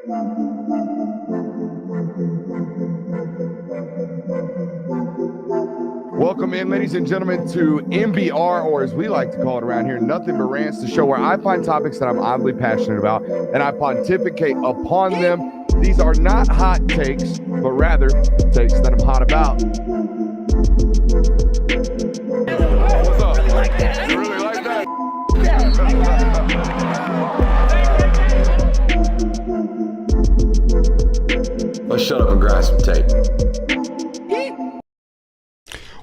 Welcome in, ladies and gentlemen, to MBR, or as we like to call it around here, Nothing But Rants, the show where I find topics that I'm oddly passionate about and I pontificate upon them. These are not hot takes, but rather takes that I'm hot about. What's up? Really like that. You really like that? Let's shut up and grind some tape.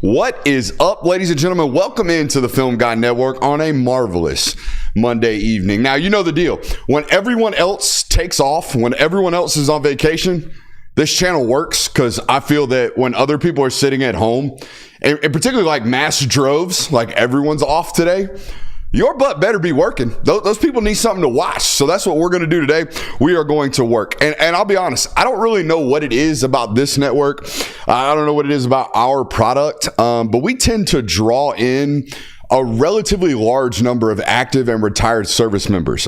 What is up, ladies and gentlemen? Welcome into the Film Guy Network on a marvelous Monday evening. Now, you know the deal. When everyone else takes off, when everyone else is on vacation, this channel works because I feel that when other people are sitting at home, and particularly like mass droves, like everyone's off today, your butt better be working. Those people need something to watch. So that's what we're going to do today. We are going to work. And I'll be honest, I don't really know what it is about this network. I don't know what it is about our product. But we tend to draw in a relatively large number of active and retired service members.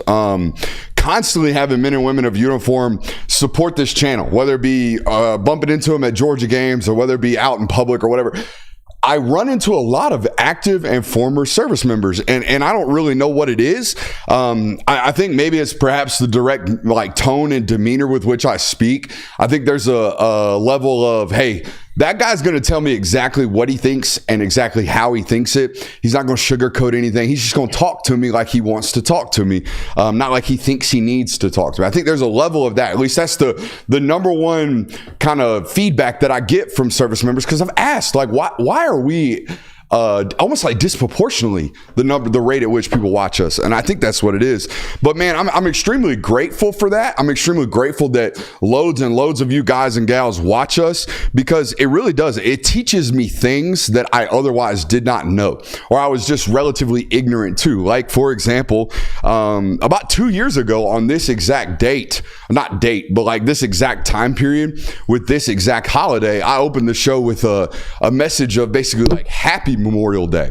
Constantly having men and women of uniform support this channel, whether it be bumping into them at Georgia games or whether it be out in public or whatever. I run into a lot of active and former service members, and I don't really know what it is. I think maybe it's perhaps the direct tone and demeanor with which I speak. I think there's a level of, hey, that guy's going to tell me exactly what he thinks and exactly how he thinks it. He's not going to sugarcoat anything. He's just going to talk to me like he wants to talk to me, not like he thinks he needs to talk to me. I think there's a level of that. At least that's the number one kind of feedback that I get from service members, because I've asked, why are we almost like disproportionately the rate at which people watch us, and I think that's what it is. But man, I'm extremely grateful for that. I'm extremely grateful that loads and loads of you guys and gals watch us, because it really does. It teaches me things that I otherwise did not know, or I was just relatively ignorant to. Like, for example, about 2 years ago on this exact date, not date, but like this exact time period with this exact holiday, I opened the show with a message of basically like happy Memorial Day,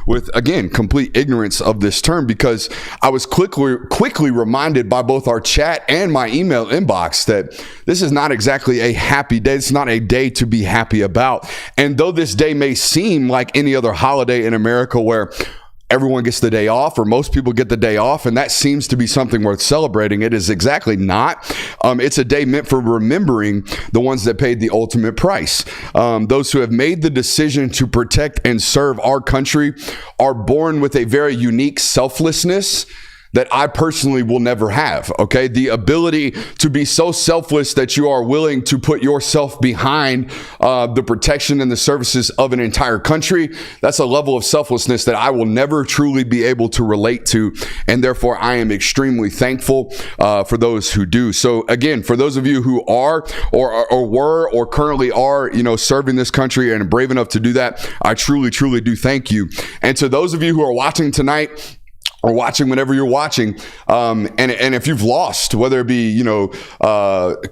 with, again, complete ignorance of this term, because I was quickly reminded by both our chat and my email inbox that this is not exactly a happy day. It's not a day to be happy about. And though this day may seem like any other holiday in America where everyone gets the day off, or most people get the day off, and that seems to be something worth celebrating, it is exactly not. It's a day meant for remembering the ones that paid the ultimate price. Those who have made the decision to protect and serve our country are born with a very unique selflessness that I personally will never have, okay? The ability to be so selfless that you are willing to put yourself behind the protection and the services of an entire country. That's a level of selflessness that I will never truly be able to relate to, and therefore I am extremely thankful for those who do. So again, for those of you who are or were or currently are, serving this country and brave enough to do that, I truly, truly do thank you. And to those of you who are watching tonight, or watching whenever you're watching, and if you've lost, whether it be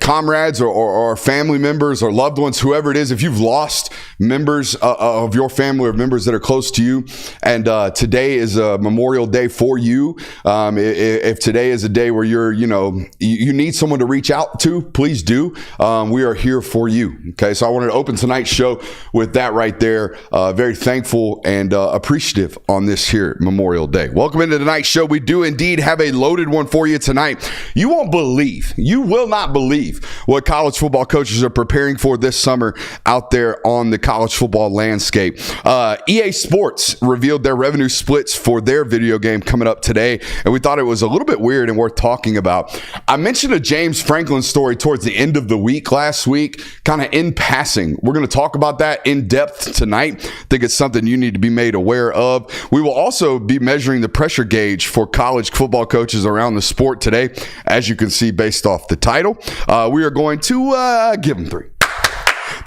comrades or family members or loved ones, whoever it is, if you've lost members of your family or members that are close to you, and today is a Memorial Day for you, if today is a day where you need someone to reach out to, please do. We are here for you. Okay, so I wanted to open tonight's show with that right there. Very thankful and appreciative on this here Memorial Day. Welcome into tonight's show. We do indeed have a loaded one for you tonight. You will not believe what college football coaches are preparing for this summer out there on the college football landscape. EA Sports revealed their revenue splits for their video game coming up today, and we thought it was a little bit weird and worth talking about. I mentioned a James Franklin story towards the end of the week last week, kind of in passing. We're going to talk about that in depth tonight. I think it's something you need to be made aware of. We will also be measuring the pressure gauge for college football coaches around the sport today, as you can see based off the title. We are going to give them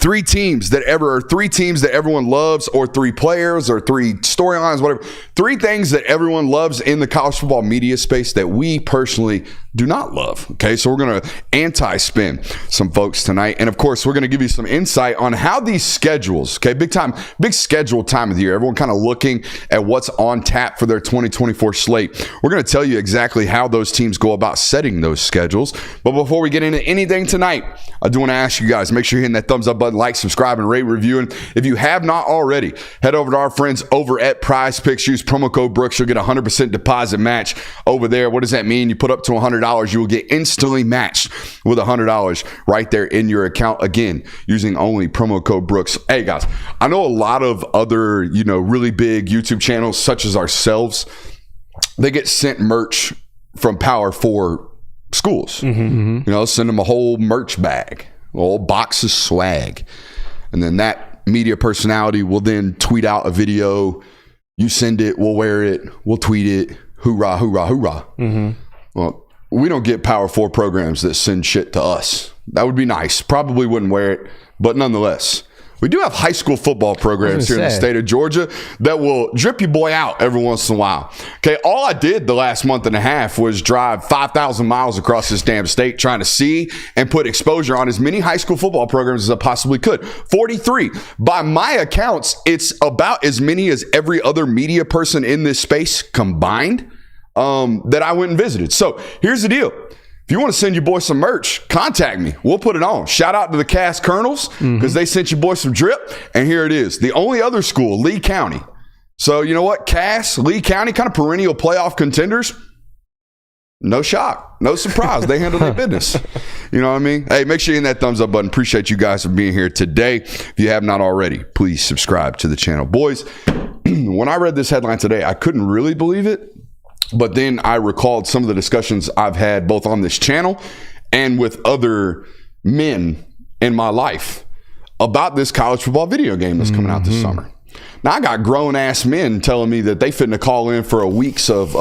three teams that everyone loves, or three players, or three storylines, whatever. Three things that everyone loves in the college football media space that we personally do not love. Okay, so we're going to anti-spin some folks tonight. And of course, we're going to give you some insight on how these schedules, okay, big schedule time of the year, everyone kind of looking at what's on tap for their 2024 slate. We're going to tell you exactly how those teams go about setting those schedules. But before we get into anything tonight, I do want to ask you guys, make sure you're hitting that thumbs up button, like, subscribe, and rate, review. And if you have not already, head over to our friends over at Prize Picks. Use promo code Brooks. You'll get a 100% deposit match over there. What does that mean? You put up to $100, you will get instantly matched with $100 right there in your account. Again, using only promo code Brooks. Hey guys, I know a lot of other, really big YouTube channels such as ourselves, they get sent merch from Power 4 schools. Send them a whole merch bag, a whole box of swag. And then that media personality will then tweet out a video. You send it, we'll wear it, we'll tweet it. Hoorah, hoorah, hoorah. Well, we don't get Power 4 programs that send shit to us. That would be nice. Probably wouldn't wear it, but nonetheless. We do have high school football programs here in the state of Georgia that will drip your boy out every once in a while. Okay, all I did the last month and a half was drive 5,000 miles across this damn state trying to see and put exposure on as many high school football programs as I possibly could. 43. By my accounts, it's about as many as every other media person in this space combined that I went and visited. So here's the deal. If you want to send your boy some merch, contact me. We'll put it on. Shout out to the Cass Colonels because they sent your boy some drip. And here it is. The only other school, Lee County. So you know what? Cass, Lee County, kind of perennial playoff contenders. No shock. No surprise. They handle their business. You know what I mean? Hey, make sure you hit that thumbs up button. Appreciate you guys for being here today. If you have not already, please subscribe to the channel. Boys, when I read this headline today, I couldn't really believe it. But then I recalled some of the discussions I've had both on this channel and with other men in my life about this college football video game that's coming out this summer. Now, I got grown-ass men telling me that they finna call in for a weeks of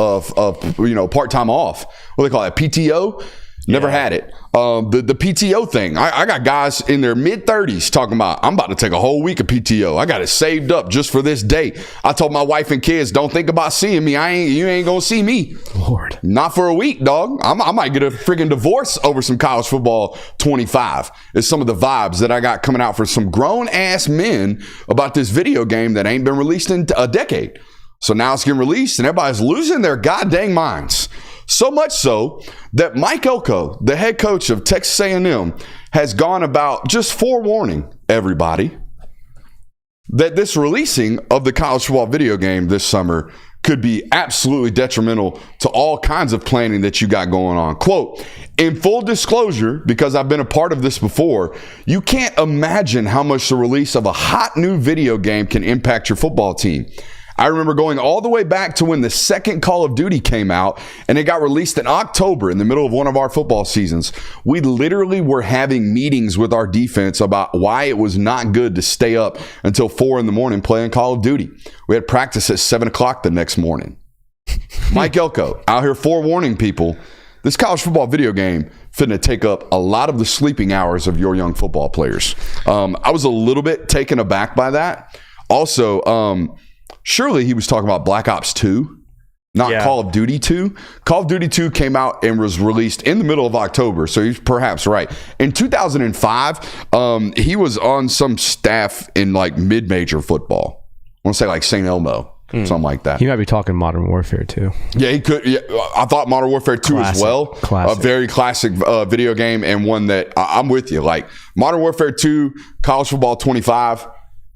part-time off. What do they call it, PTO? Never had it. The PTO thing. I got guys in their mid-30s talking about, I'm about to take a whole week of PTO. I got it saved up just for this day. I told my wife and kids, don't think about seeing me. You ain't gonna see me. Lord. Not for a week, dog. I might get a freaking divorce over some college football 25. It's some of the vibes that I got coming out for some grown-ass men about this video game that ain't been released in a decade. So now it's getting released and everybody's losing their goddamn minds. So much so that Mike Elko, the head coach of Texas A&M, has gone about just forewarning everybody that this releasing of the college football video game this summer could be absolutely detrimental to all kinds of planning that you got going on. Quote, in full disclosure, because I've been a part of this before, you can't imagine how much the release of a hot new video game can impact your football team. I remember going all the way back to when the second Call of Duty came out and it got released in October in the middle of one of our football seasons. We literally were having meetings with our defense about why it was not good to stay up until 4 a.m. playing Call of Duty. We had practice at 7 o'clock the next morning. Mike Elko out here forewarning people, this college football video game finna take up a lot of the sleeping hours of your young football players. I was a little bit taken aback by that. Also, surely he was talking about Black Ops 2, not Call of Duty 2. Call of Duty 2 came out and was released in the middle of October, so he's perhaps right. In 2005, he was on some staff in like mid-major football. I want to say like St. Elmo, something like that. He might be talking Modern Warfare 2. Yeah, he could. Yeah, I thought Modern Warfare 2 as well. Classic. A very classic video game and one that I'm with you. Like Modern Warfare 2, College Football 25.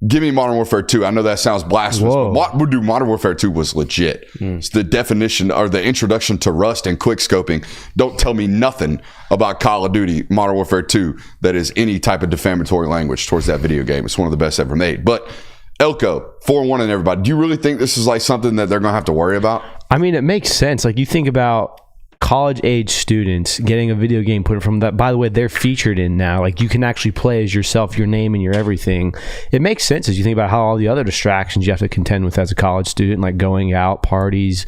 Give me Modern Warfare 2. I know that sounds blasphemous, but Modern Warfare 2 was legit. It's the definition or the introduction to Rust and quick scoping. Don't tell me nothing about Call of Duty Modern Warfare 2 that is any type of defamatory language towards that video game. It's one of the best ever made. But Elko, forewarning everybody. Do you really think this is like something that they're going to have to worry about? I mean, it makes sense. Like you think about college age students getting a video game put from that, by the way, they're featured in now. Like you can actually play as yourself, your name and your everything. It makes sense as you think about how all the other distractions you have to contend with as a college student, like going out, parties,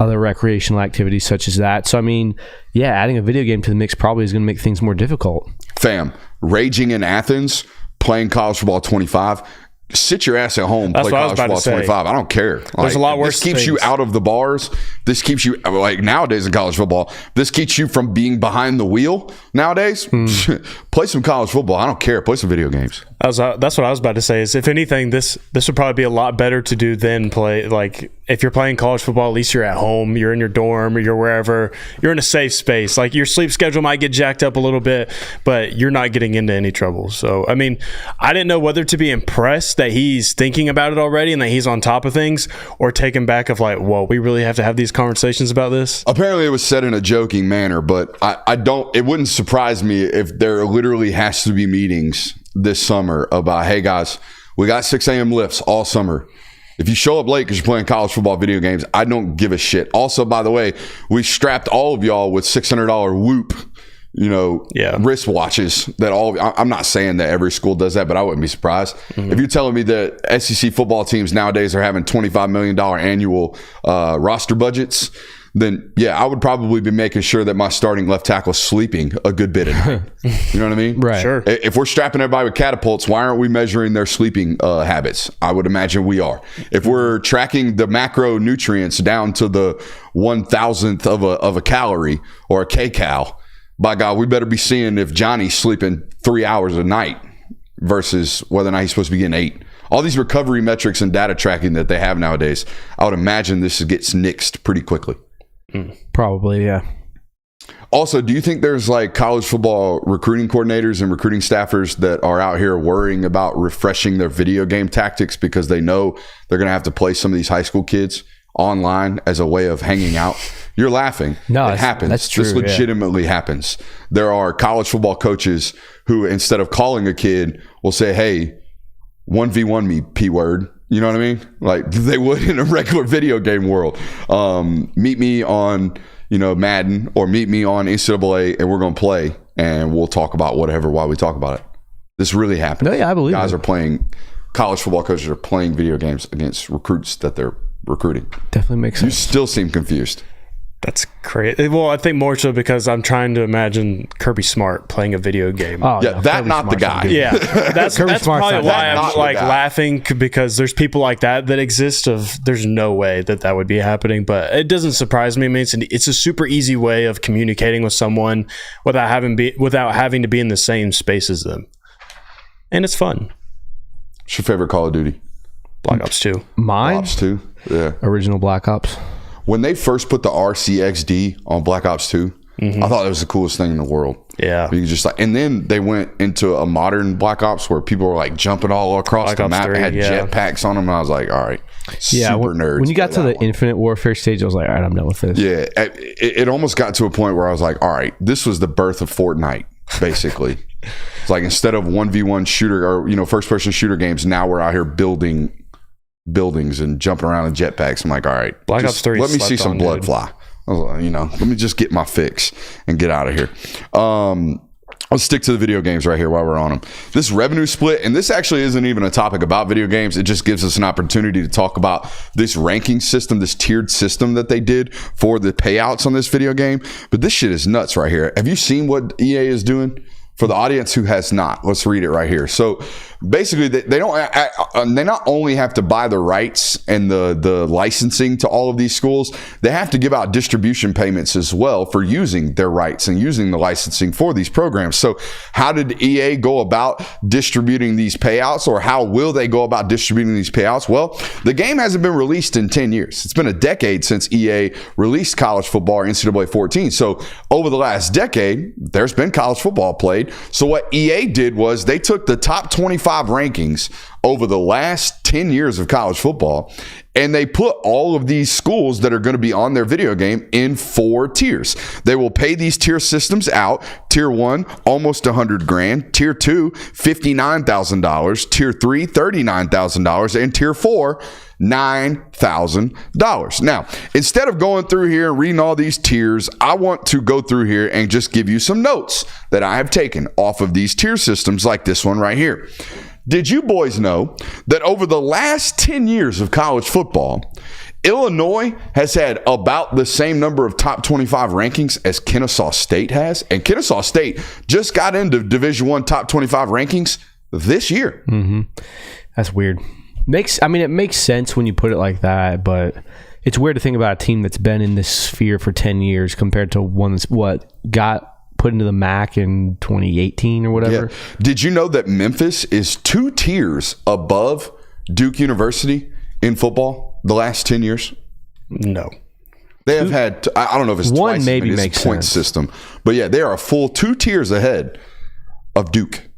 other recreational activities such as that. So I mean, yeah, adding a video game to the mix probably is going to make things more difficult. Fam, raging in Athens, playing college football 25, sit your ass at home, That's play what I was college about to football say. 25. I don't care. There's a lot worse This keeps you things. out of the bars. This keeps you, like nowadays in college football, this keeps you from being behind the wheel nowadays. Play some college football. I don't care. Play some video games. That's what I was about to say. Is if anything, this would probably be a lot better to do than play. Like if you're playing college football, at least you're at home, you're in your dorm, or you're wherever, you're in a safe space. Like your sleep schedule might get jacked up a little bit, but you're not getting into any trouble. So I mean, I didn't know whether to be impressed that he's thinking about it already and that he's on top of things, or taken back of like, whoa, we really have to have these conversations about this. Apparently it was said in a joking manner, but I don't, it wouldn't surprise me if there literally has to be meetings this summer about, hey guys, we got 6 a.m. lifts all summer. If you show up late because you're playing college football video games, I don't give a shit. Also, by the way, we strapped all of y'all with $600 Whoop, wrist watches that I'm not saying that every school does that, but I wouldn't be surprised. If you're telling me that SEC football teams nowadays are having $25 million annual roster budgets, then yeah, I would probably be making sure that my starting left tackle is sleeping a good bit at night. You know what I mean? Right. Sure. If we're strapping everybody with catapults, why aren't we measuring their sleeping habits? I would imagine we are. If we're tracking the macronutrients down to the 1,000th of a calorie or a kcal, by God, we better be seeing if Johnny's sleeping 3 hours a night versus whether or not he's supposed to be getting 8. All these recovery metrics and data tracking that they have nowadays, I would imagine this gets nixed pretty quickly. Probably, yeah. Also, do you think there's like college football recruiting coordinators and recruiting staffers that are out here worrying about refreshing their video game tactics because they know they're going to have to play some of these high school kids online as a way of hanging out? You're laughing. No, it happens. that's true. This legitimately happens. There are college football coaches who, instead of calling a kid, will say, hey, 1v1 me, P word. You know what I mean? Like they would in a regular video game world. Meet me on, Madden, or meet me on NCAA, and we're going to play, and we'll talk about whatever while we talk about it. This really happens. No, yeah, I believe Guys it. are playing, college football coaches are playing video games against recruits that they're recruiting. Definitely makes You sense. still seem confused. That's crazy. Well, I think more so because I'm trying to imagine Kirby Smart playing a video game. Oh, Yeah, no, that Kirby not the Smart's guy. good. Yeah, that's Kirby Smart's probably not why that I'm not like the guy. laughing, because there's people like that exist. There's no way that would be happening, but it doesn't surprise me. I mean, it's a super easy way of communicating with someone without having to be in the same space as them, and it's fun. What's your favorite Call of Duty? Black Ops 2. Mine? Ops 2? Yeah. Original Black Ops. When they first put the RCXD on Black Ops 2, I thought it was the coolest thing in the world. Yeah. You could just and then they went into a modern Black Ops where people were like jumping all across Black the Ops map, 3, had yeah. jetpacks on them, and I was like, all right, Yeah, super nerds. when you got to play the that one. Infinite Warfare stage, I was like, all right, I'm done with this. Yeah, it almost got to a point where I was like, all right, this was the birth of Fortnite, basically. It's like instead of 1v1 shooter or first person shooter games, now we're out here building buildings and jumping around in jetpacks. I'm like, all right, Black Ops 3 let me see slept some on, blood dude. fly. I was like, let me just get my fix and get out of here. Let's stick to the video games right here while we're on them. This revenue split, and this actually isn't even a topic about video games. It just gives us an opportunity to talk about this ranking system, this tiered system that they did for the payouts on this video game. But this shit is nuts right here. Have you seen what EA is doing? For the audience who has not, let's read it right here. So basically, they not only have to buy the rights and the licensing to all of these schools, they have to give out distribution payments as well for using their rights and using the licensing for these programs. So how did EA go about distributing these payouts, or how will they go about distributing these payouts? Well, the game hasn't been released in 10 years. It's been a decade since EA released college football or NCAA 14. So over the last decade, there's been college football played. So what EA did was they took the top 25 rankings over the last 10 years of college football, and they put all of these schools that are going to be on their video game in 4 tiers. They will pay these tier systems out. Tier 1, almost $100,000. Tier 2, $59,000. Tier 3, $39,000. And Tier 4, $9,000. Now, instead of going through here and reading all these tiers, I want to go through here and just give you some notes that I have taken off of these tier systems, like this one right here. Did you boys know that over the last 10 years of college football, Illinois has had about the same number of top 25 rankings as Kennesaw State has? And Kennesaw State just got into Division I top 25 rankings this year. That's weird. It makes sense when you put it like that, but it's weird to think about a team that's been in this sphere for 10 years compared to one that's got put into the MAC in 2018 or whatever. Yeah. Did you know that Memphis is 2 tiers above Duke University in football the last 10 years? No. They have had, I don't know if it's one twice maybe as many makes point sense. system, but yeah, they are a full 2 tiers ahead of Duke.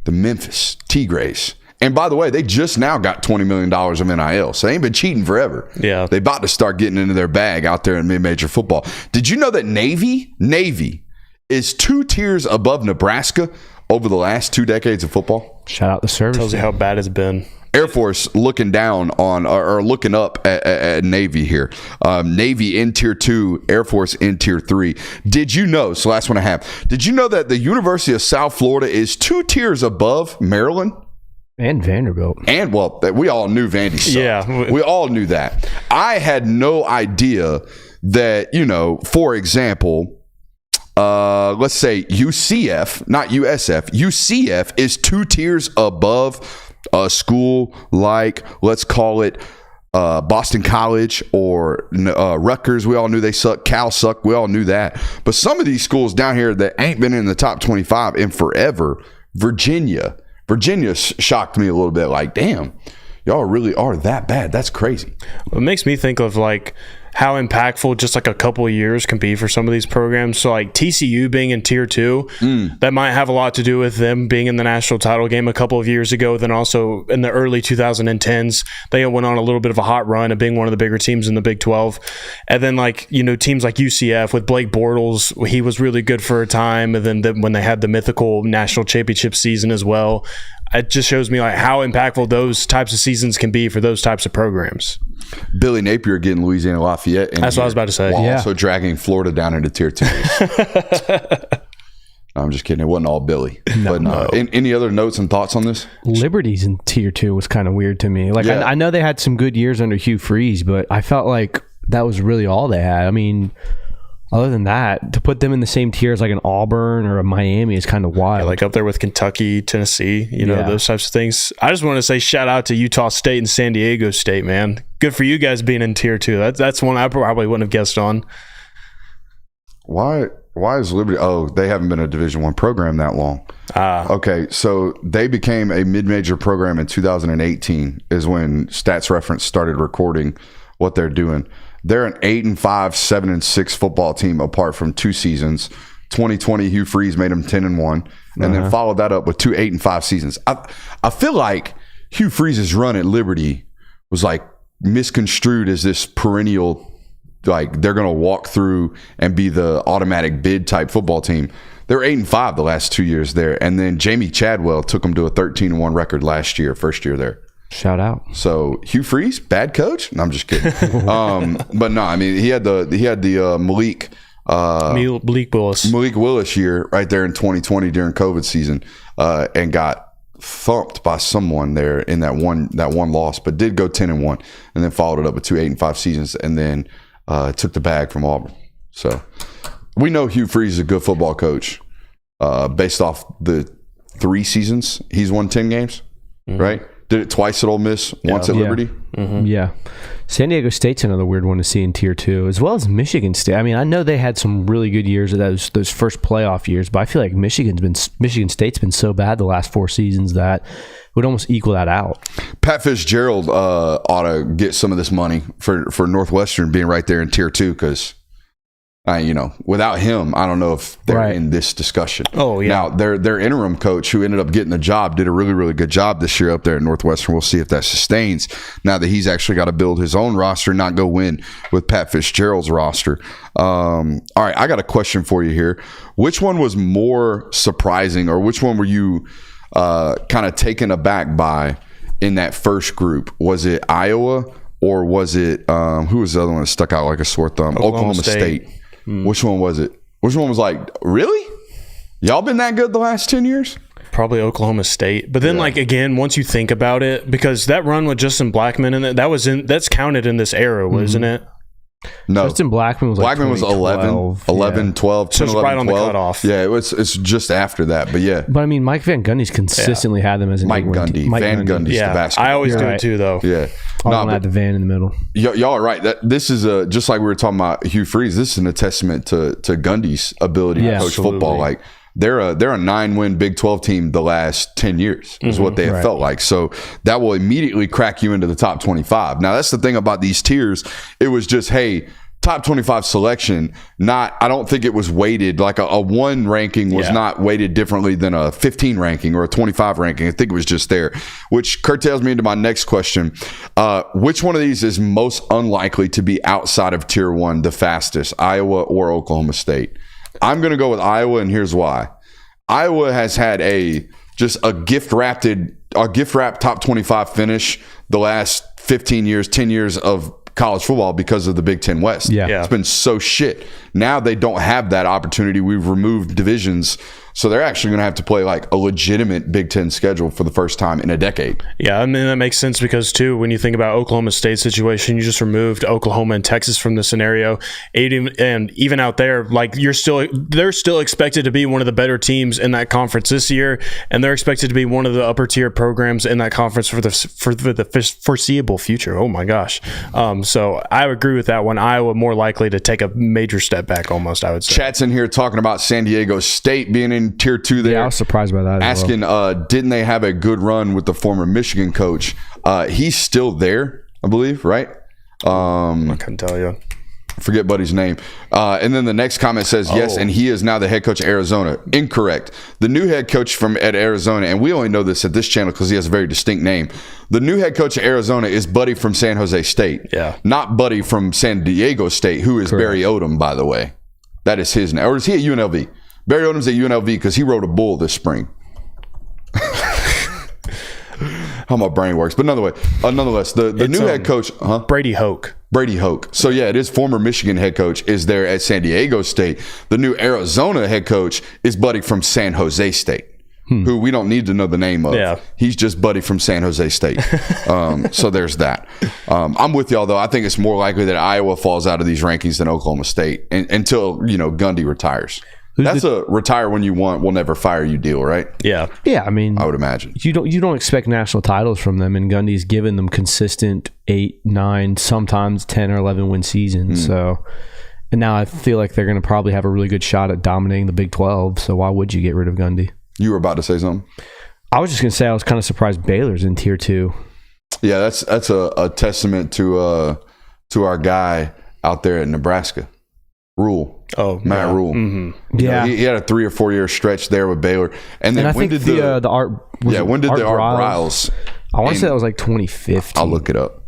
The Memphis Tigres. And by the way, they just now got $20 million of NIL, so they ain't been cheating forever. Yeah. They about to start getting into their bag out there in mid-major football. Did you know that Navy is 2 tiers above Nebraska over the last 2 decades of football? Shout out the service. Tells you how bad it's been. Air Force looking down on or looking up at Navy here. Navy in tier 2, Air Force in tier 3. Did you know? So last one I have. Did you know that the University of South Florida is 2 tiers above Maryland? And Vanderbilt. And well, we all knew Vandy sucked. Yeah. We all knew that. I had no idea that, for example, let's say UCF, not USF, UCF is 2 tiers above a school like, let's call it Boston College or Rutgers. We all knew they suck. Cal sucked. We all knew that. But some of these schools down here that ain't been in the top 25 in forever, Virginia shocked me a little bit. Like, damn, y'all really are that bad. That's crazy. It makes me think of like how impactful just like a couple of years can be for some of these programs. So like TCU being in tier 2, that might have a lot to do with them being in the national title game a couple of years ago. Then also in the early 2010s, they went on a little bit of a hot run of being one of the bigger teams in the Big 12. And then teams like UCF with Blake Bortles, he was really good for a time. And then when they had the mythical national championship season as well, it just shows me like how impactful those types of seasons can be for those types of programs. Billy Napier getting Louisiana Lafayette. That's what I was about to say. While Yeah. also dragging Florida down into tier 2. I'm just kidding. It wasn't all Billy. Any other notes and thoughts on this? Liberty's in tier 2 was kind of weird to me. Like, Yeah. I know they had some good years under Hugh Freeze, but I felt like that was really all they had. I mean, other than that, to put them in the same tier as like an Auburn or a Miami is kind of wild. Like up there with Kentucky, Tennessee, those types of things. I just want to say shout out to Utah State and San Diego State, man. Good for you guys being in tier 2. That's one I probably wouldn't have guessed on. Why is Liberty? Oh, they haven't been a Division I program that long. Okay, so they became a mid-major program in 2018 is when Stats Reference started recording what they're doing. They're an 8-5, 7-6 football team apart from 2 seasons. 2020, Hugh Freeze made them 10-1, and then followed that up with 2 8-5 seasons. I feel like Hugh Freeze's run at Liberty was like misconstrued as this perennial, like they're going to walk through and be the automatic bid type football team. They're 8-5 the last 2 years there, and then Jamie Chadwell took them to a 13-1 record last year, first year there. Shout out. So Hugh Freeze, bad coach? No, I'm just kidding. But no, I mean he had the Malik Willis year right there in 2020 during COVID season, and got thumped by someone there in that one loss, but did go 10-1, and then followed it up with 2 8-5 seasons, and then took the bag from Auburn. So we know Hugh Freeze is a good football coach, based off the 3 seasons he's won 10 games, right? Did it twice at Ole Miss, once at Liberty. Yeah. San Diego State's another weird one to see in tier 2, as well as Michigan State. I mean, I know they had some really good years of those first playoff years, but I feel like Michigan State's been so bad the last 4 seasons that it would almost equal that out. Pat Fitzgerald ought to get some of this money for Northwestern being right there in tier 2, because without him, I don't know if they're in this discussion. Oh, yeah. Now, their interim coach, who ended up getting the job, did a really, really good job this year up there at Northwestern. We'll see if that sustains now that he's actually got to build his own roster, not go win with Pat Fitzgerald's roster. All right, I got a question for you here. Which one was more surprising, or which one were you kind of taken aback by in that first group? Was it Iowa, or was it who was the other one that stuck out like a sore thumb? Oklahoma State. Which one was it? Which one was like, really? Y'all been that good the last 10 years? Probably Oklahoma State. But then, again, once you think about it, because that run with Justin Blackman in it, that's counted in this era, wasn't it? No. Justin Blackman was like Blackman was 11, 12, 10, So it's 11, right on the 12. cutoff. Yeah, it's just after that. But yeah, But I mean, Mike Van Gundy's consistently had them as an Mike 8-win Gundy. team. Van Gundy's the basketball. I always You're do right. it too, though. Yeah. I No, don't but have the Van in the middle. y'all are right. This is just like we were talking about Hugh Freeze. This is a testament to Gundy's ability to coach absolutely. football. Like they're a 9-win Big 12 team the last 10 years is what they have felt like. So that will immediately crack you into the top 25. Now that's the thing about these tiers. It was just, hey, top 25 selection. I don't think it was weighted like a 1 ranking was not weighted differently than a 15 ranking or a 25 ranking. I think it was just there, which curtails me into my next question. Which one of these is most unlikely to be outside of tier 1 the fastest, Iowa or Oklahoma State? I'm going to go with Iowa, and here's why. Iowa has had a gift wrapped top 25 finish the last 15 years, 10 years of college football because of the Big Ten West. Yeah. It's been so shit. Now they don't have that opportunity. We've removed divisions. So they're actually going to have to play like a legitimate Big Ten schedule for the first time in a decade. Yeah, I mean, that makes sense because, too, when you think about Oklahoma State's situation, you just removed Oklahoma and Texas from the scenario. And even out there, like they're still expected to be one of the better teams in that conference this year, and they're expected to be one of the upper tier programs in that conference for the foreseeable future. Oh, my gosh. So I agree with that one. Iowa more likely to take a major step back almost, I would say. Chat's in here talking about San Diego State being in tier 2 there. Yeah, I was surprised by that. Asking, didn't they have a good run with the former Michigan coach? He's still there, I believe, right? I couldn't tell you. Forget Buddy's name. And then the next comment says, yes, and he is now the head coach of Arizona. Incorrect. The new head coach at Arizona, and we only know this at this channel because he has a very distinct name. The new head coach of Arizona is Buddy from San Jose State. Yeah. Not Buddy from San Diego State, who is Barry Odom, by the way. That is his name. Or is he at UNLV? Barry Odom's at UNLV because he rode a bull this spring. How my brain works. But nonetheless, the new head coach, Brady Hoke. Brady Hoke. So yeah, it is former Michigan head coach is there at San Diego State. The new Arizona head coach is Buddy from San Jose State, who we don't need to know the name of. Yeah. He's just Buddy from San Jose State. So there's that. I'm with y'all though. I think it's more likely that Iowa falls out of these rankings than Oklahoma State until Gundy retires. That's a retire when you want, we'll never fire you deal, right? Yeah. Yeah, I mean, I would imagine. you don't expect national titles from them, and Gundy's given them consistent 8, 9, sometimes 10 or 11 win seasons. So, and now I feel like they're going to probably have a really good shot at dominating the Big 12. So why would you get rid of Gundy? You were about to say something? I was just going to say I was kind of surprised Baylor's in tier 2. Yeah, that's a testament to our guy out there at Nebraska, Rule. Oh, Matt Rule. Mm-hmm. Yeah, he had a 3 or 4 year stretch there with Baylor, and then and I when think did the Art? when did the Art Briles? I want to say that was like 2015. I'll look it up.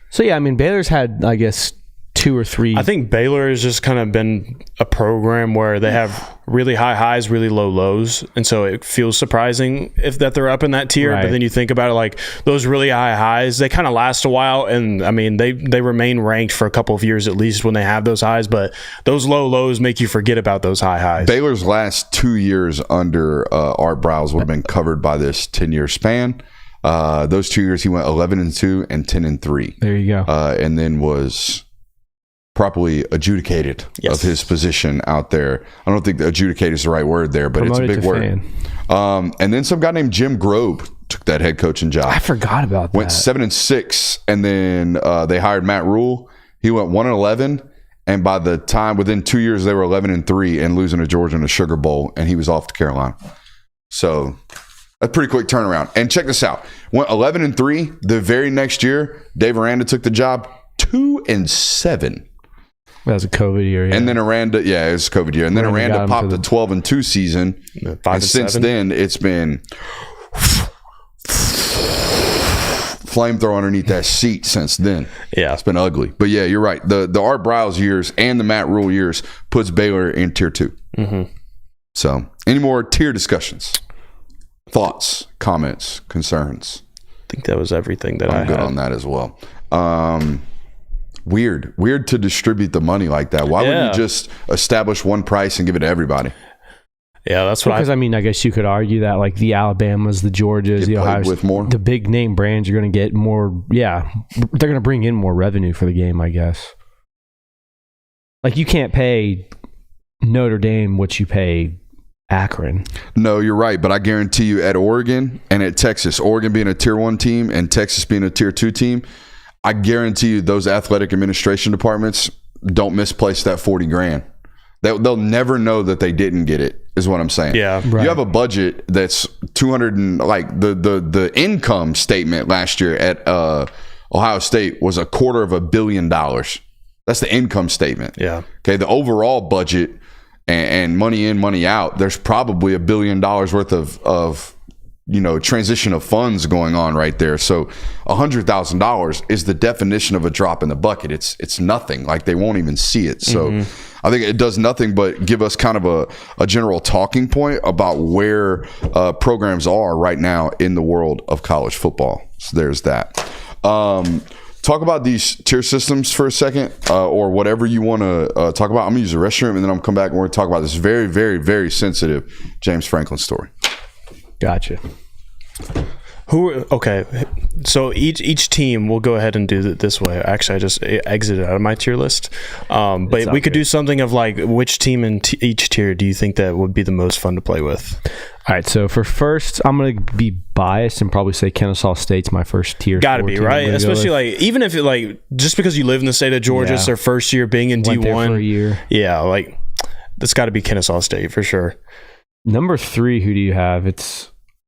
So yeah, I mean Baylor's had I guess 2 or 3. I think Baylor has just kind of been a program where they have really high highs, really low lows, and so it feels surprising that they're up in that tier. Right. But then you think about it, like those really high highs, they kind of last a while, and I mean they remain ranked for a couple of years at least when they have those highs. But those low lows make you forget about those high highs. Baylor's last 2 years under Art Briles would have been covered by this 10-year span. Those 2 years he went 11-2 and 10-3. There you go. And then was properly adjudicated of his position out there. I don't think the adjudicated is the right word there, but Promoted it's a big word. And then some guy named Jim Grobe took that head coaching job. I forgot about that. Went 7-6, and then they hired Matt Rule. He went 1-11, and by the time within 2 years they were 11-3 and losing to Georgia in the Sugar Bowl, and he was off to Carolina. So a pretty quick turnaround. And check this out: went 11-3. The very next year, Dave Aranda took the job 2-7. That was a COVID year, yeah. And then Aranda, it was a COVID year. And then Aranda popped the 12-2 season. 5-7. And since then, it's been flamethrower underneath that seat since then. Yeah. It's been ugly. But yeah, you're right. The Art Briles years and the Matt Rule years puts Baylor in tier 2. Mm-hmm. So, any more tier discussions? Thoughts, comments, concerns? I think that was everything that I'm good on that as well. Weird to distribute the money like that. Why wouldn't you just establish one price and give it to everybody? Yeah, that's what because I mean, I guess you could argue that like the Alabamas, the Georgias, the Ohio, with more. The big name brands are going to get more. Yeah, they're going to bring in more revenue for the game, I guess. Like, you can't pay Notre Dame what you pay Akron. No, you're right. But I guarantee you at Oregon and at Texas, Oregon being a tier 1 team and Texas being a tier 2 team, I guarantee you those athletic administration departments don't misplace that 40 grand. They'll never know that they didn't get it, is what I'm saying. Yeah. Right. You have a budget that's 200 and like the income statement last year at Ohio State was $250 million. That's the income statement. Yeah. Okay. The overall budget and money in, money out, there's probably $1 billion worth of transition of funds going on right there. So $100,000 is the definition of a drop in the bucket. It's nothing. Like, they won't even see it. So I think it does nothing but give us kind of a general talking point about where programs are right now in the world of college football. So there's that. Talk about these tier systems for a second, or whatever you want to talk about. I'm going to use the restroom, and then I'm going to come back and we're going to talk about this very, very, very sensitive James Franklin story. Gotcha. Okay, so each team will go ahead and do it this way. Actually, I just exited out of my tier list, but we could do something of like, which team in each tier do you think that would be the most fun to play with? All right, so for first, I'm going to be biased and probably say Kennesaw State's my first tier. Gotta be, right? Especially like, even if it like, just because you live in the state of Georgia, it's their first year being in Went D1 there for a year. Yeah, like, that's got to be Kennesaw State for sure. Number 3, who do you have?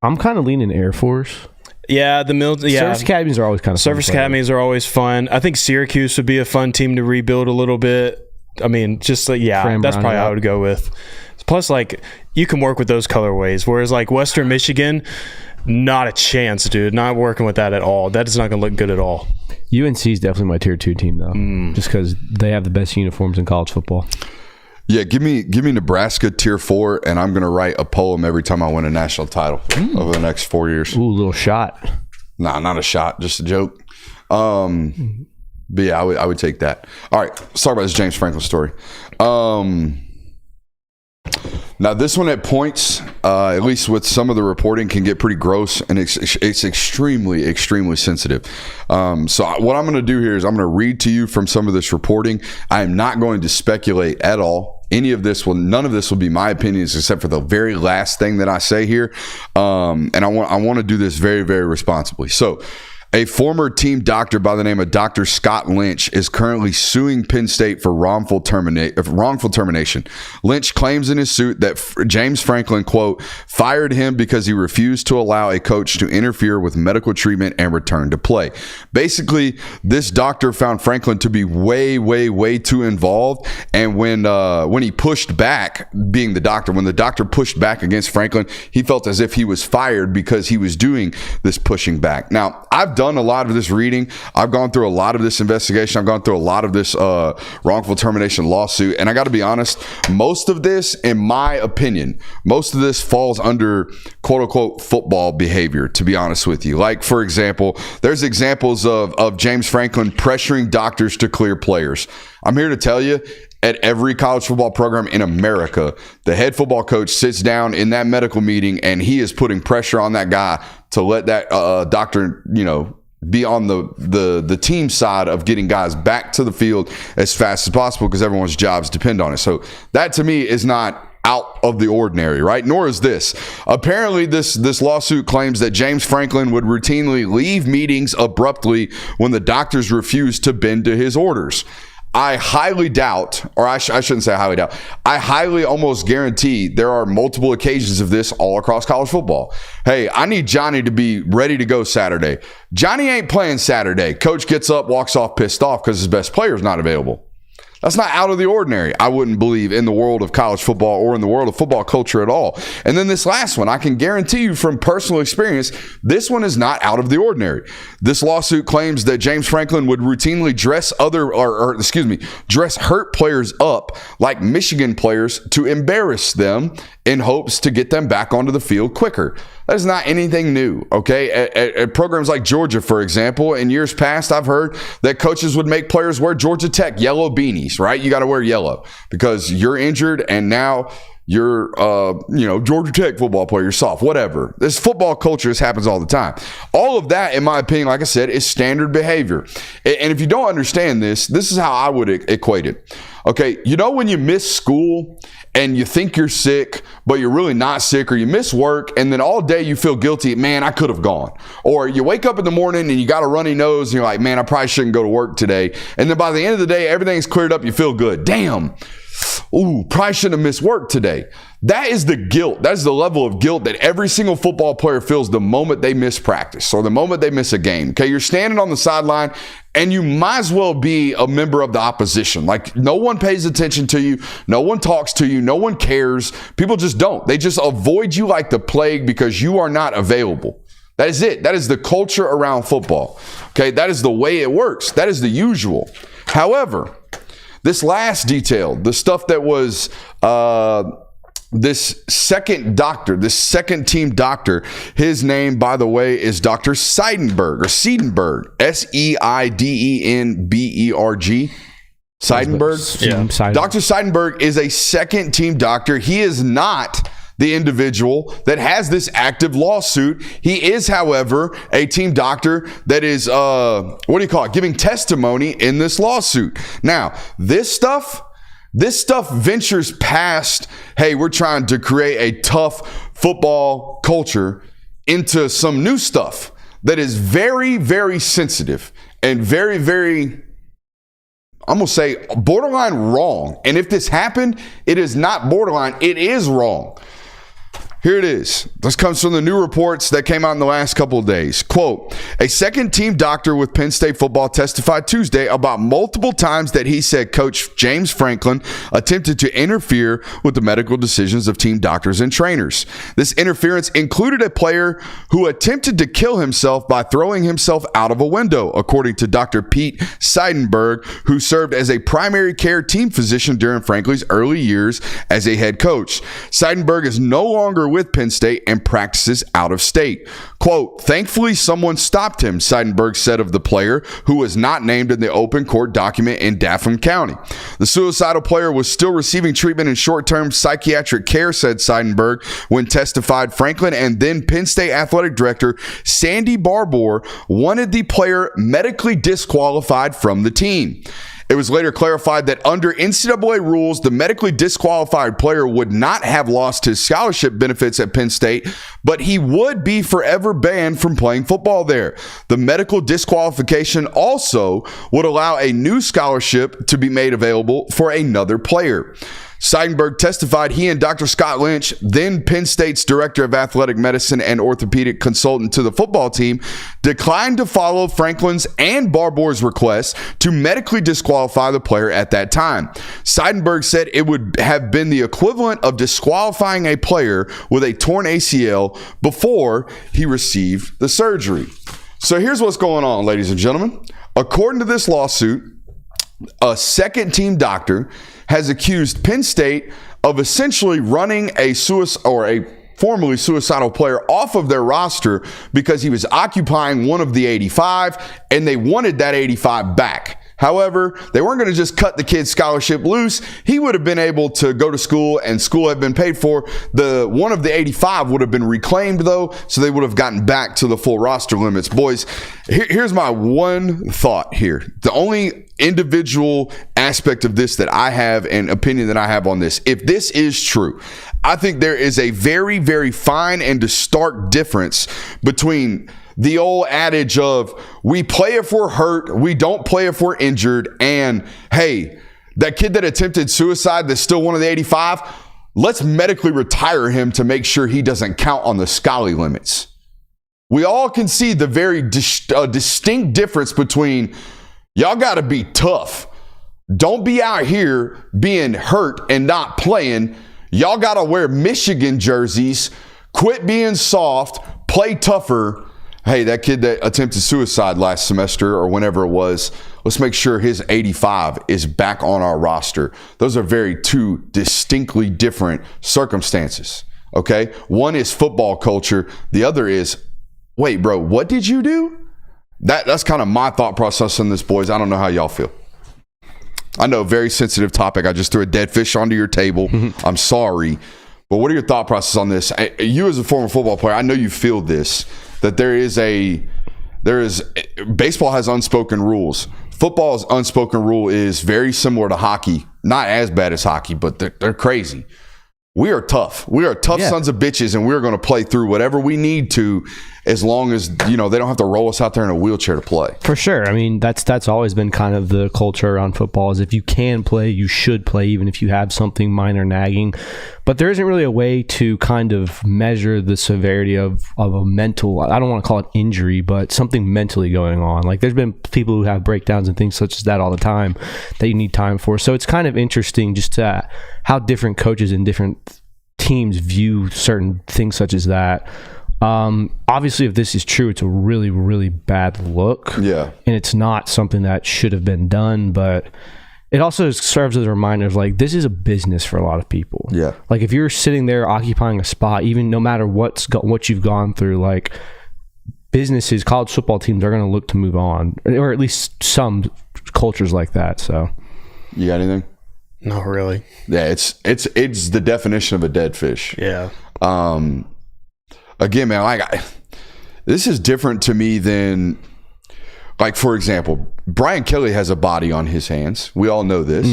I'm kind of leaning Air Force. Yeah, Service academies are always kind of Service academies are always fun. I think Syracuse would be a fun team to rebuild a little bit. I mean, just like, that's probably how I would go with. Plus, like, you can work with those colorways, whereas like Western Michigan, not a chance, dude. Not working with that at all. That is not going to look good at all. UNC is definitely my tier 2 team, though, just because they have the best uniforms in college football. Yeah, give me Nebraska tier 4, and I'm going to write a poem every time I win a national title over the next 4 years. Ooh, little shot. Nah, not a shot, just a joke. But yeah, I would take that. All right, let's talk about this James Franklin story. Now, this one at points, at least with some of the reporting, can get pretty gross, and it's extremely, extremely sensitive. So what I'm going to do here is I'm going to read to you from some of this reporting. I am not going to speculate at all. None of this will be my opinions except for the very last thing that I say here. And I want to do this very, very responsibly. So, a former team doctor by the name of Dr. Scott Lynch is currently suing Penn State for wrongful termination. Lynch claims in his suit that James Franklin, quote, fired him because he refused to allow a coach to interfere with medical treatment and return to play. Basically, this doctor found Franklin to be way, way, way too involved. And when he pushed back, being the doctor, when the doctor pushed back against Franklin, he felt as if he was fired because he was doing this pushing back. Now, I've done a lot of this reading. I've gone through a lot of this investigation. I've gone through a lot of this wrongful termination lawsuit. And I got to be honest, most of this, in my opinion, falls under quote unquote football behavior, to be honest with you. Like, for example, there's examples of James Franklin pressuring doctors to clear players. I'm here to tell you, at every college football program in America, the head football coach sits down in that medical meeting and he is putting pressure on that guy to let that doctor, be on the team side of getting guys back to the field as fast as possible because everyone's jobs depend on it. So that to me is not out of the ordinary, right? Nor is this. Apparently, this lawsuit claims that James Franklin would routinely leave meetings abruptly when the doctors refused to bend to his orders. I highly doubt, or I shouldn't say highly doubt, I highly almost guarantee there are multiple occasions of this all across college football. Hey, I need Johnny to be ready to go Saturday. Johnny ain't playing Saturday. Coach gets up, walks off pissed off because his best player is not available. That's not out of the ordinary, I wouldn't believe, in the world of college football or in the world of football culture at all. And then this last one, I can guarantee you from personal experience, this one is not out of the ordinary. This lawsuit claims that James Franklin would routinely dress dress hurt players up like Michigan players to embarrass them in hopes to get them back onto the field quicker. That is not anything new, okay? At programs like Georgia, for example, in years past, I've heard that coaches would make players wear Georgia Tech yellow beanies, right? You got to wear yellow because you're injured and now you're Georgia Tech football player, you're soft, whatever. This football culture, this happens all the time. All of that, in my opinion, like I said, is standard behavior. And if you don't understand this is how I would equate it. Okay, when you miss school and you think you're sick, but you're really not sick, or you miss work and then all day you feel guilty, man, I could have gone. Or you wake up in the morning and you got a runny nose and you're like, man, I probably shouldn't go to work today. And then by the end of the day, everything's cleared up, you feel good. Damn. Ooh, probably shouldn't have missed work today. That is the guilt. That is the level of guilt that every single football player feels the moment they miss practice or the moment they miss a game. Okay, you're standing on the sideline and you might as well be a member of the opposition. Like, no one pays attention to you. No one talks to you. No one cares. People just don't. They just avoid you like the plague because you are not available. That is it. That is the culture around football. Okay, that is the way it works. That is the usual. However, this last detail, the stuff that was this second team doctor, his name, by the way, is Dr. Seidenberg. Seidenberg. Seidenberg. Yeah. Dr. Seidenberg is a second team doctor. He is not the individual that has this active lawsuit. He is, however, a team doctor that is, giving testimony in this lawsuit. Now, this stuff ventures past, hey, we're trying to create a tough football culture, into some new stuff that is very, very sensitive and very, very, I'm going to say, borderline wrong. And if this happened, it is not borderline, it is wrong. Here it is. This comes from the new reports that came out in the last couple of days. Quote, a second team doctor with Penn State football testified Tuesday about multiple times that he said Coach James Franklin attempted to interfere with the medical decisions of team doctors and trainers. This interference included a player who attempted to kill himself by throwing himself out of a window, according to Dr. Pete Seidenberg, who served as a primary care team physician during Franklin's early years as a head coach. Seidenberg is no longer with Penn State and practices out of state. Quote, thankfully someone stopped him, Seidenberg said of the player, who was not named in the open court document in Dauphin County. The suicidal player was still receiving treatment in short-term psychiatric care, said Seidenberg when testified. Franklin and then Penn State athletic director Sandy Barbour wanted the player medically disqualified from the team. It was later clarified that under NCAA rules, the medically disqualified player would not have lost his scholarship benefits at Penn State, but he would be forever banned from playing football there. The medical disqualification also would allow a new scholarship to be made available for another player. Seidenberg testified he and Dr. Scott Lynch, then Penn State's director of athletic medicine and orthopedic consultant to the football team, declined to follow Franklin's and Barbour's request to medically disqualify the player at that time. Seidenberg said it would have been the equivalent of disqualifying a player with a torn ACL before he received the surgery. So here's what's going on, ladies and gentlemen. According to this lawsuit, a second team doctor has accused Penn State of essentially running a formerly suicidal player off of their roster because he was occupying one of the 85 and they wanted that 85 back. However, they weren't going to just cut the kid's scholarship loose. He would have been able to go to school and school had been paid for. The one of the 85 would have been reclaimed though, so they would have gotten back to the full roster limits. Boys, here's my one thought here. The only individual aspect of this that I have and opinion that I have on this, if this is true, I think there is a very, very fine and stark difference between the old adage of we play if we're hurt, we don't play if we're injured, and hey, that kid that attempted suicide that's still one of the 85, let's medically retire him to make sure he doesn't count on the Scully limits. We all can see the very distinct difference between y'all got to be tough. Don't be out here being hurt and not playing. Y'all got to wear Michigan jerseys, quit being soft, play tougher. Hey, that kid that attempted suicide last semester or whenever it was, let's make sure his 85 is back on our roster. Those are two distinctly different circumstances, okay? One is football culture. The other is, wait, bro, what did you do? That's kind of my thought process on this, boys. I don't know how y'all feel. I know, very sensitive topic. I just threw a dead fish onto your table. I'm sorry. But what are your thought process on this? You as a former football player, I know you feel this, that baseball has unspoken rules. Football's unspoken rule is very similar to hockey. Not as bad as hockey, but they're crazy. We are tough. We are tough sons of bitches, and we're going to play through whatever we need to, as long as, they don't have to roll us out there in a wheelchair to play. For sure. I mean, that's always been kind of the culture around football, is if you can play, you should play, even if you have something minor nagging. But there isn't really a way to kind of measure the severity of a mental, I don't want to call it injury, but something mentally going on. Like, there's been people who have breakdowns and things such as that all the time that you need time for. So it's kind of interesting just how different coaches in different teams view certain things such as that. Obviously, if this is true, it's a really, really bad look. Yeah. And it's not something that should have been done, but it also serves as a reminder of, like, this is a business for a lot of people. Yeah. Like, if you're sitting there occupying a spot, even no matter what you've gone through, like, businesses, college football teams are going to look to move on, or at least some cultures like that. So, you got anything? Not really. Yeah, it's the definition of a dead fish. Yeah. Again, man, this is different to me than, like, for example, Brian Kelly has a body on his hands. We all know this.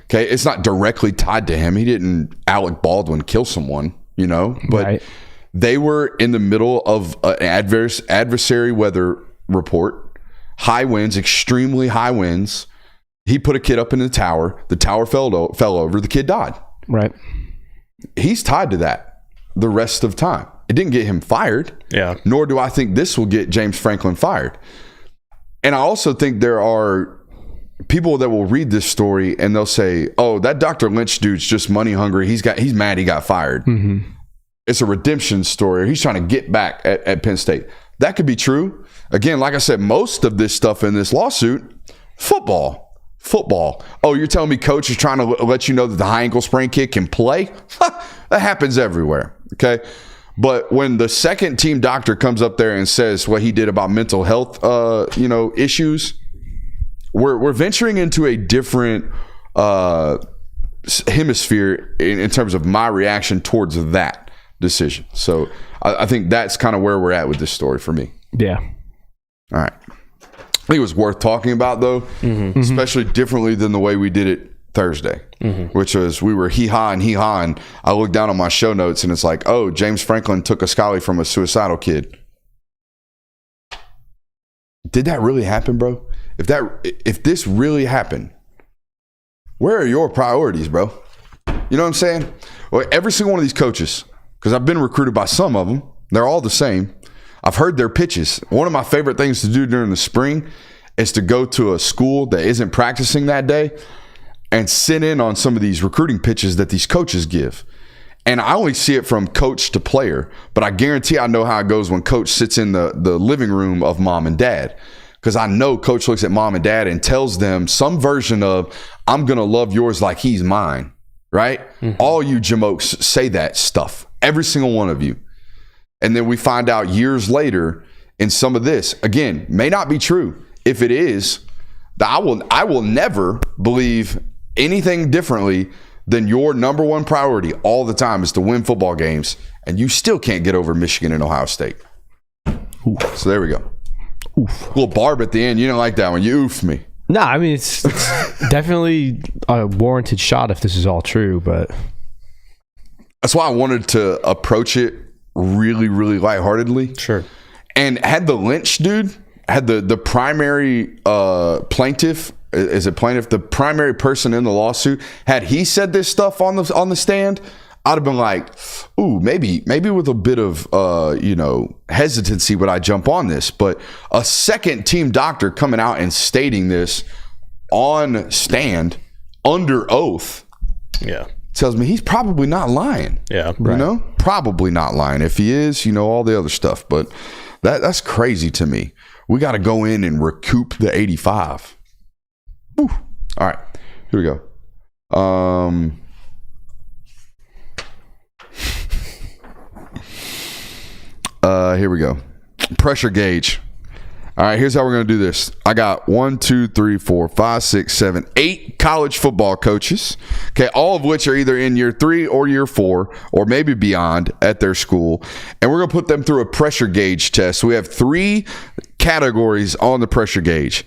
Okay, it's not directly tied to him. He didn't Alec Baldwin kill someone, but right. They were in the middle of an adversary weather report, high winds, extremely high winds. He put a kid up in the tower. The tower fell over. The kid died. Right. He's tied to that the rest of time. It didn't get him fired. Yeah. Nor do I think this will get James Franklin fired. And I also think there are people that will read this story and they'll say, "Oh, that Dr. Lynch dude's just money hungry. He's mad he got fired." It's a redemption story. He's trying to get back at Penn State. That could be true. Again, like I said, most of this stuff in this lawsuit, football. Oh, you're telling me coach is trying to let you know that the high ankle sprain kid can play? That happens everywhere. Okay. But when the second team doctor comes up there and says what he did about mental health, issues, we're venturing into a different hemisphere in terms of my reaction towards that decision. So I think that's kind of where we're at with this story for me. Yeah. All right. I think it was worth talking about, though, especially differently than the way we did it Thursday, which was we were hee-haw and I looked down on my show notes and it's like, oh, James Franklin took a Scully from a suicidal kid. Did that really happen, bro? If this really happened, where are your priorities, bro? You know what I'm saying? Well, every single one of these coaches, because I've been recruited by some of them, they're all the same. I've heard their pitches. One of my favorite things to do during the spring is to go to a school that isn't practicing that day and sit in on some of these recruiting pitches that these coaches give. And I only see it from coach to player, but I guarantee I know how it goes when coach sits in the living room of mom and dad. Because I know coach looks at mom and dad and tells them some version of, I'm going to love yours like he's mine, right? All you jamokes say that stuff, every single one of you. And then we find out years later in some of this, again, may not be true. If it is, I will never believe anything differently than your number one priority all the time is to win football games, and you still can't get over Michigan and Ohio State. Oof. So there we go. Oof. A little barb at the end. You didn't like that one. You oofed me. No, I mean, it's definitely a warranted shot if this is all true, but that's why I wanted to approach it really, really lightheartedly. Sure. And had the Lynch dude, had the primary plaintiff, the primary person in the lawsuit, had he said this stuff on the stand, I'd have been like, ooh, maybe with a bit of hesitancy would I jump on this. But a second team doctor coming out and stating this on stand under oath, tells me he's probably not lying. Yeah, right. Probably not lying. If he is, all the other stuff. But that's crazy to me. We got to go in and recoup the 85. Whew. All right, here we go. Here we go. Pressure gauge. All right, here's how we're going to do this. I got 1, 2, 3, 4, 5, 6, 7, 8 college football coaches, okay, all of which are either in year 3 or year 4 or maybe beyond at their school. And we're going to put them through a pressure gauge test. So we have 3 categories on the pressure gauge.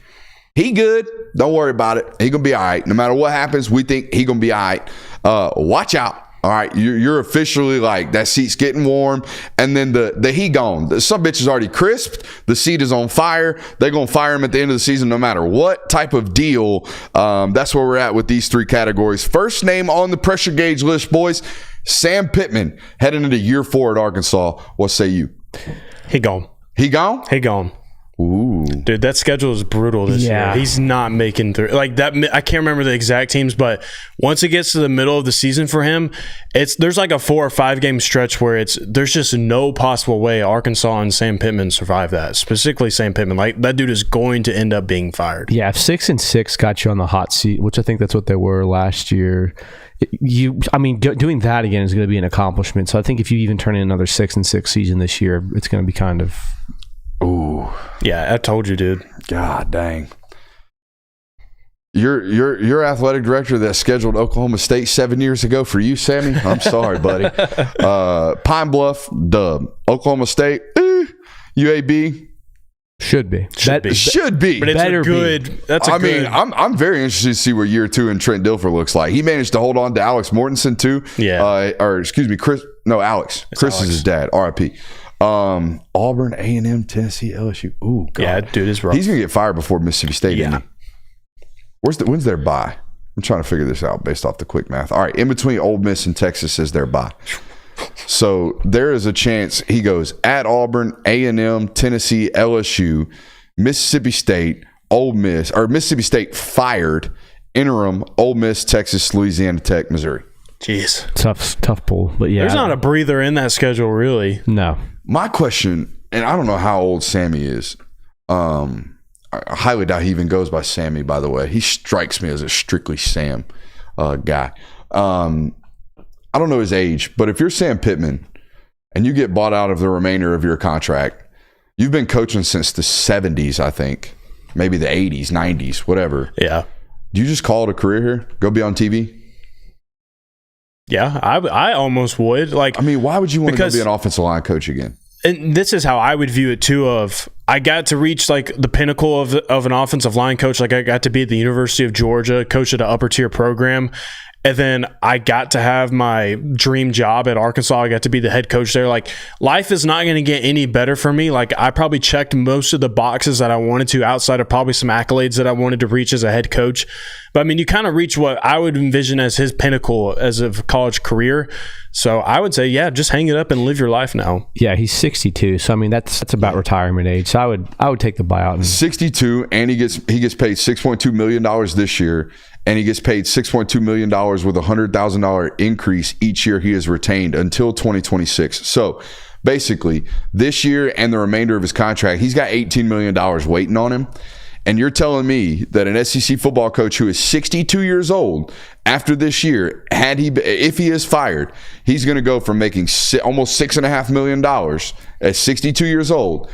He good. Don't worry about it. He going to be all right. No matter what happens, we think he going to be all right. Watch out. All right, you're officially like, that seat's getting warm. And then the he gone. Some bitch is already crisped. The seat is on fire. They're going to fire him at the end of the season no matter what type of deal. That's where we're at with these 3 categories. First name on the pressure gauge list, boys, Sam Pittman, heading into year 4 at Arkansas. What say you? He gone. He gone? He gone. Ooh. Dude, that schedule is brutal this year. He's not making through. Like that, I can't remember the exact teams, but once it gets to the middle of the season for him, there's like a 4 or 5 game stretch where there's just no possible way Arkansas and Sam Pittman survive that. Specifically Sam Pittman. Like that dude is going to end up being fired. Yeah, if 6-6 got you on the hot seat, which I think that's what they were last year, doing that again is going to be an accomplishment. So I think if you even turn in another 6-6 season this year, it's going to be kind of. Ooh. Yeah, I told you, dude. God dang. Your athletic director that scheduled Oklahoma State 7 years ago for you, Sammy. I'm sorry, buddy. Pine Bluff, dub. Oklahoma State, UAB. Should be. Should be. But it's Better good. That's a good. I'm very interested to see what year 2 in Trent Dilfer looks like. He managed to hold on to Alex Mortensen too. Yeah. Chris. No, Alex. Chris is his dad. R.I.P. Auburn, A&M, Tennessee, LSU. Ooh, God. Yeah, dude is rough. He's gonna get fired before Mississippi State. Yeah. Isn't he? When's their bye? I'm trying to figure this out based off the quick math. All right, in between Ole Miss and Texas is their bye. So there is a chance he goes at Auburn, A&M, Tennessee, LSU, Mississippi State, Ole Miss, or Mississippi State fired, interim, Ole Miss, Texas, Louisiana Tech, Missouri. Jeez. Tough pull. But yeah. There's not a breather in that schedule, really. No. My question, and I don't know how old Sammy is. I highly doubt he even goes by Sammy, by the way. He strikes me as a strictly Sam guy. I don't know his age, but if you're Sam Pittman and you get bought out of the remainder of your contract, you've been coaching since the 70s, I think. Maybe the 80s, 90s, whatever. Yeah. Do you just call it a career here? Go be on TV? Yeah, I almost would. Like, why would you want to go be an offensive line coach again? And this is how I would view it too. Of I got to reach like the pinnacle of an offensive line coach. Like I got to be at the University of Georgia, coach at an upper tier program. And then I got to have my dream job at Arkansas. I got to be the head coach there. Like, life is not going to get any better for me. Like, I probably checked most of the boxes that I wanted to outside of probably some accolades that I wanted to reach as a head coach. But, you kind of reach what I would envision as his pinnacle as a college career. So, I would say, yeah, just hang it up and live your life now. Yeah, he's 62. So, that's about retirement age. So, I would take the buyout. 62, and he gets paid $6.2 million this year. And he gets paid $6.2 million with a $100,000 increase each year he is retained until 2026. So basically, this year and the remainder of his contract, he's got $18 million waiting on him. And you're telling me that an SEC football coach who is 62 years old after this year, if he is fired, he's going to go from making almost $6.5 million at 62 years old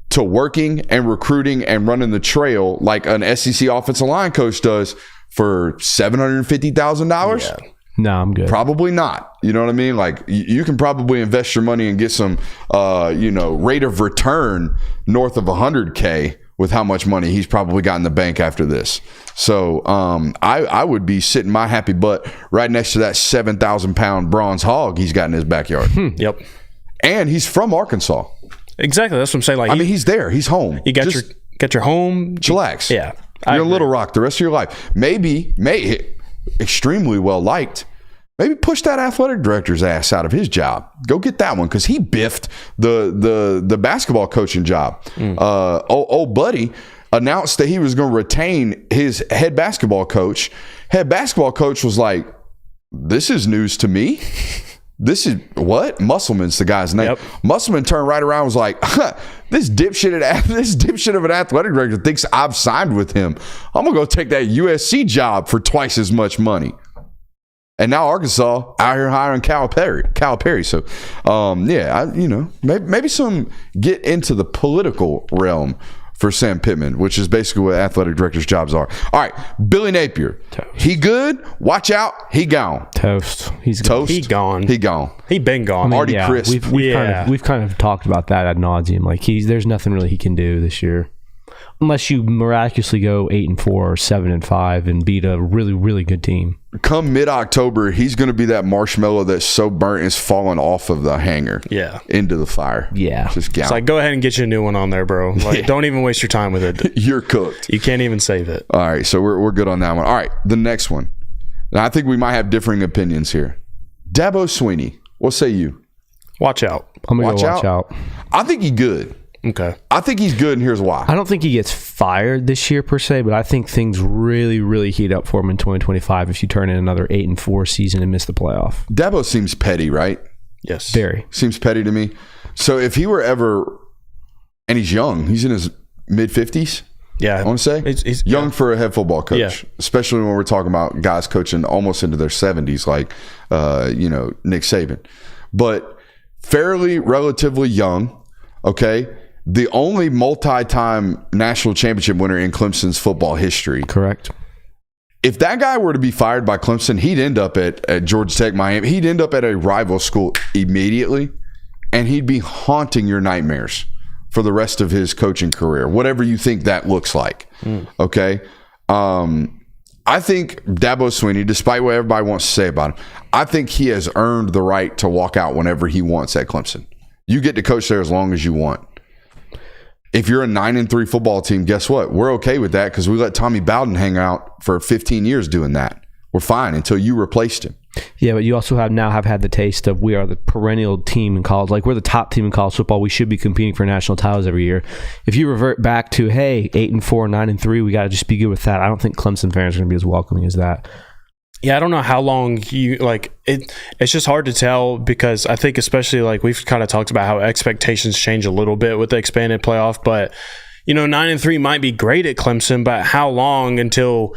to working and recruiting and running the trail like an SEC offensive line coach does for $750,000? Yeah. No, I'm good. Probably not. You know what I mean? Like, you can probably invest your money and get some, rate of return north of 100K with how much money he's probably got in the bank after this. So I would be sitting my happy butt right next to that 7,000-pound bronze hog he's got in his backyard. Yep. And he's from Arkansas. Exactly. That's what I'm saying. Like, he's there. He's home. You got your home. Chillax. Yeah. You're in Little Rock the rest of your life. Maybe extremely well liked. Maybe push that athletic director's ass out of his job. Go get that one, because he biffed the basketball coaching job. Old buddy announced that he was going to retain his head basketball coach. Head basketball coach was like, "This is news to me." This is what? Musselman's the guy's name. Yep. Musselman turned right around and was like, this dipshit of an athletic director thinks I've signed with him. I'm going to go take that USC job for twice as much money. And now Arkansas out here hiring Calipari. So, maybe some get into the political realm for Sam Pittman, which is basically what athletic directors' jobs are. All right, Billy Napier. Toast. He good? Watch out. He gone. Toast. He's toast. He gone. He gone. He been gone. Marty Crisp. We've kind of talked about that ad nauseum. Like there's nothing really he can do this year. Unless you miraculously go 8-4 or 7-5 and beat a really, really good team. Come mid-October, he's going to be that marshmallow that's so burnt it's falling off of the hanger. Yeah. Into the fire. Yeah. Just it's like, go ahead and get you a new one on there, bro. Like, don't even waste your time with it. You're cooked. You can't even save it. All right, so we're good on that one. All right, the next one. Now, I think we might have differing opinions here. Dabo Swinney, what say you? Watch out. I'm going to watch out. I think he's good. Okay. I think he's good, and here's why. I don't think he gets fired this year per se, but I think things really, really heat up for him in 2025 if you turn in another 8-4 season and miss the playoff. Dabo seems petty, right? Yes. Very. Seems petty to me. So if he were ever, and he's young, he's in his mid-50s. Yeah. I want to say. He's young for a head football coach, especially when we're talking about guys coaching almost into their 70s, like, Nick Saban. But fairly, relatively young, okay? The only multi-time national championship winner in Clemson's football history. Correct. If that guy were to be fired by Clemson, he'd end up at Georgia Tech, Miami. He'd end up at a rival school immediately, and he'd be haunting your nightmares for the rest of his coaching career, whatever you think that looks like. Okay? I think Dabo Swinney, despite what everybody wants to say about him, I think he has earned the right to walk out whenever he wants at Clemson. You get to coach there as long as you want. If you're a 9-3 football team, guess what? We're okay with that because we let Tommy Bowden hang out for 15 years doing that. We're fine until you replaced him. Yeah, but you also have had the taste of we are the perennial team in college. Like we're the top team in college football. We should be competing for national titles every year. If you revert back to, hey, 8-4, 9-3, we got to just be good with that. I don't think Clemson fans are going to be as welcoming as that. Yeah, I don't know how long it's just hard to tell because I think especially like we've kind of talked about how expectations change a little bit with the expanded playoff, but 9-3 might be great at Clemson, but how long until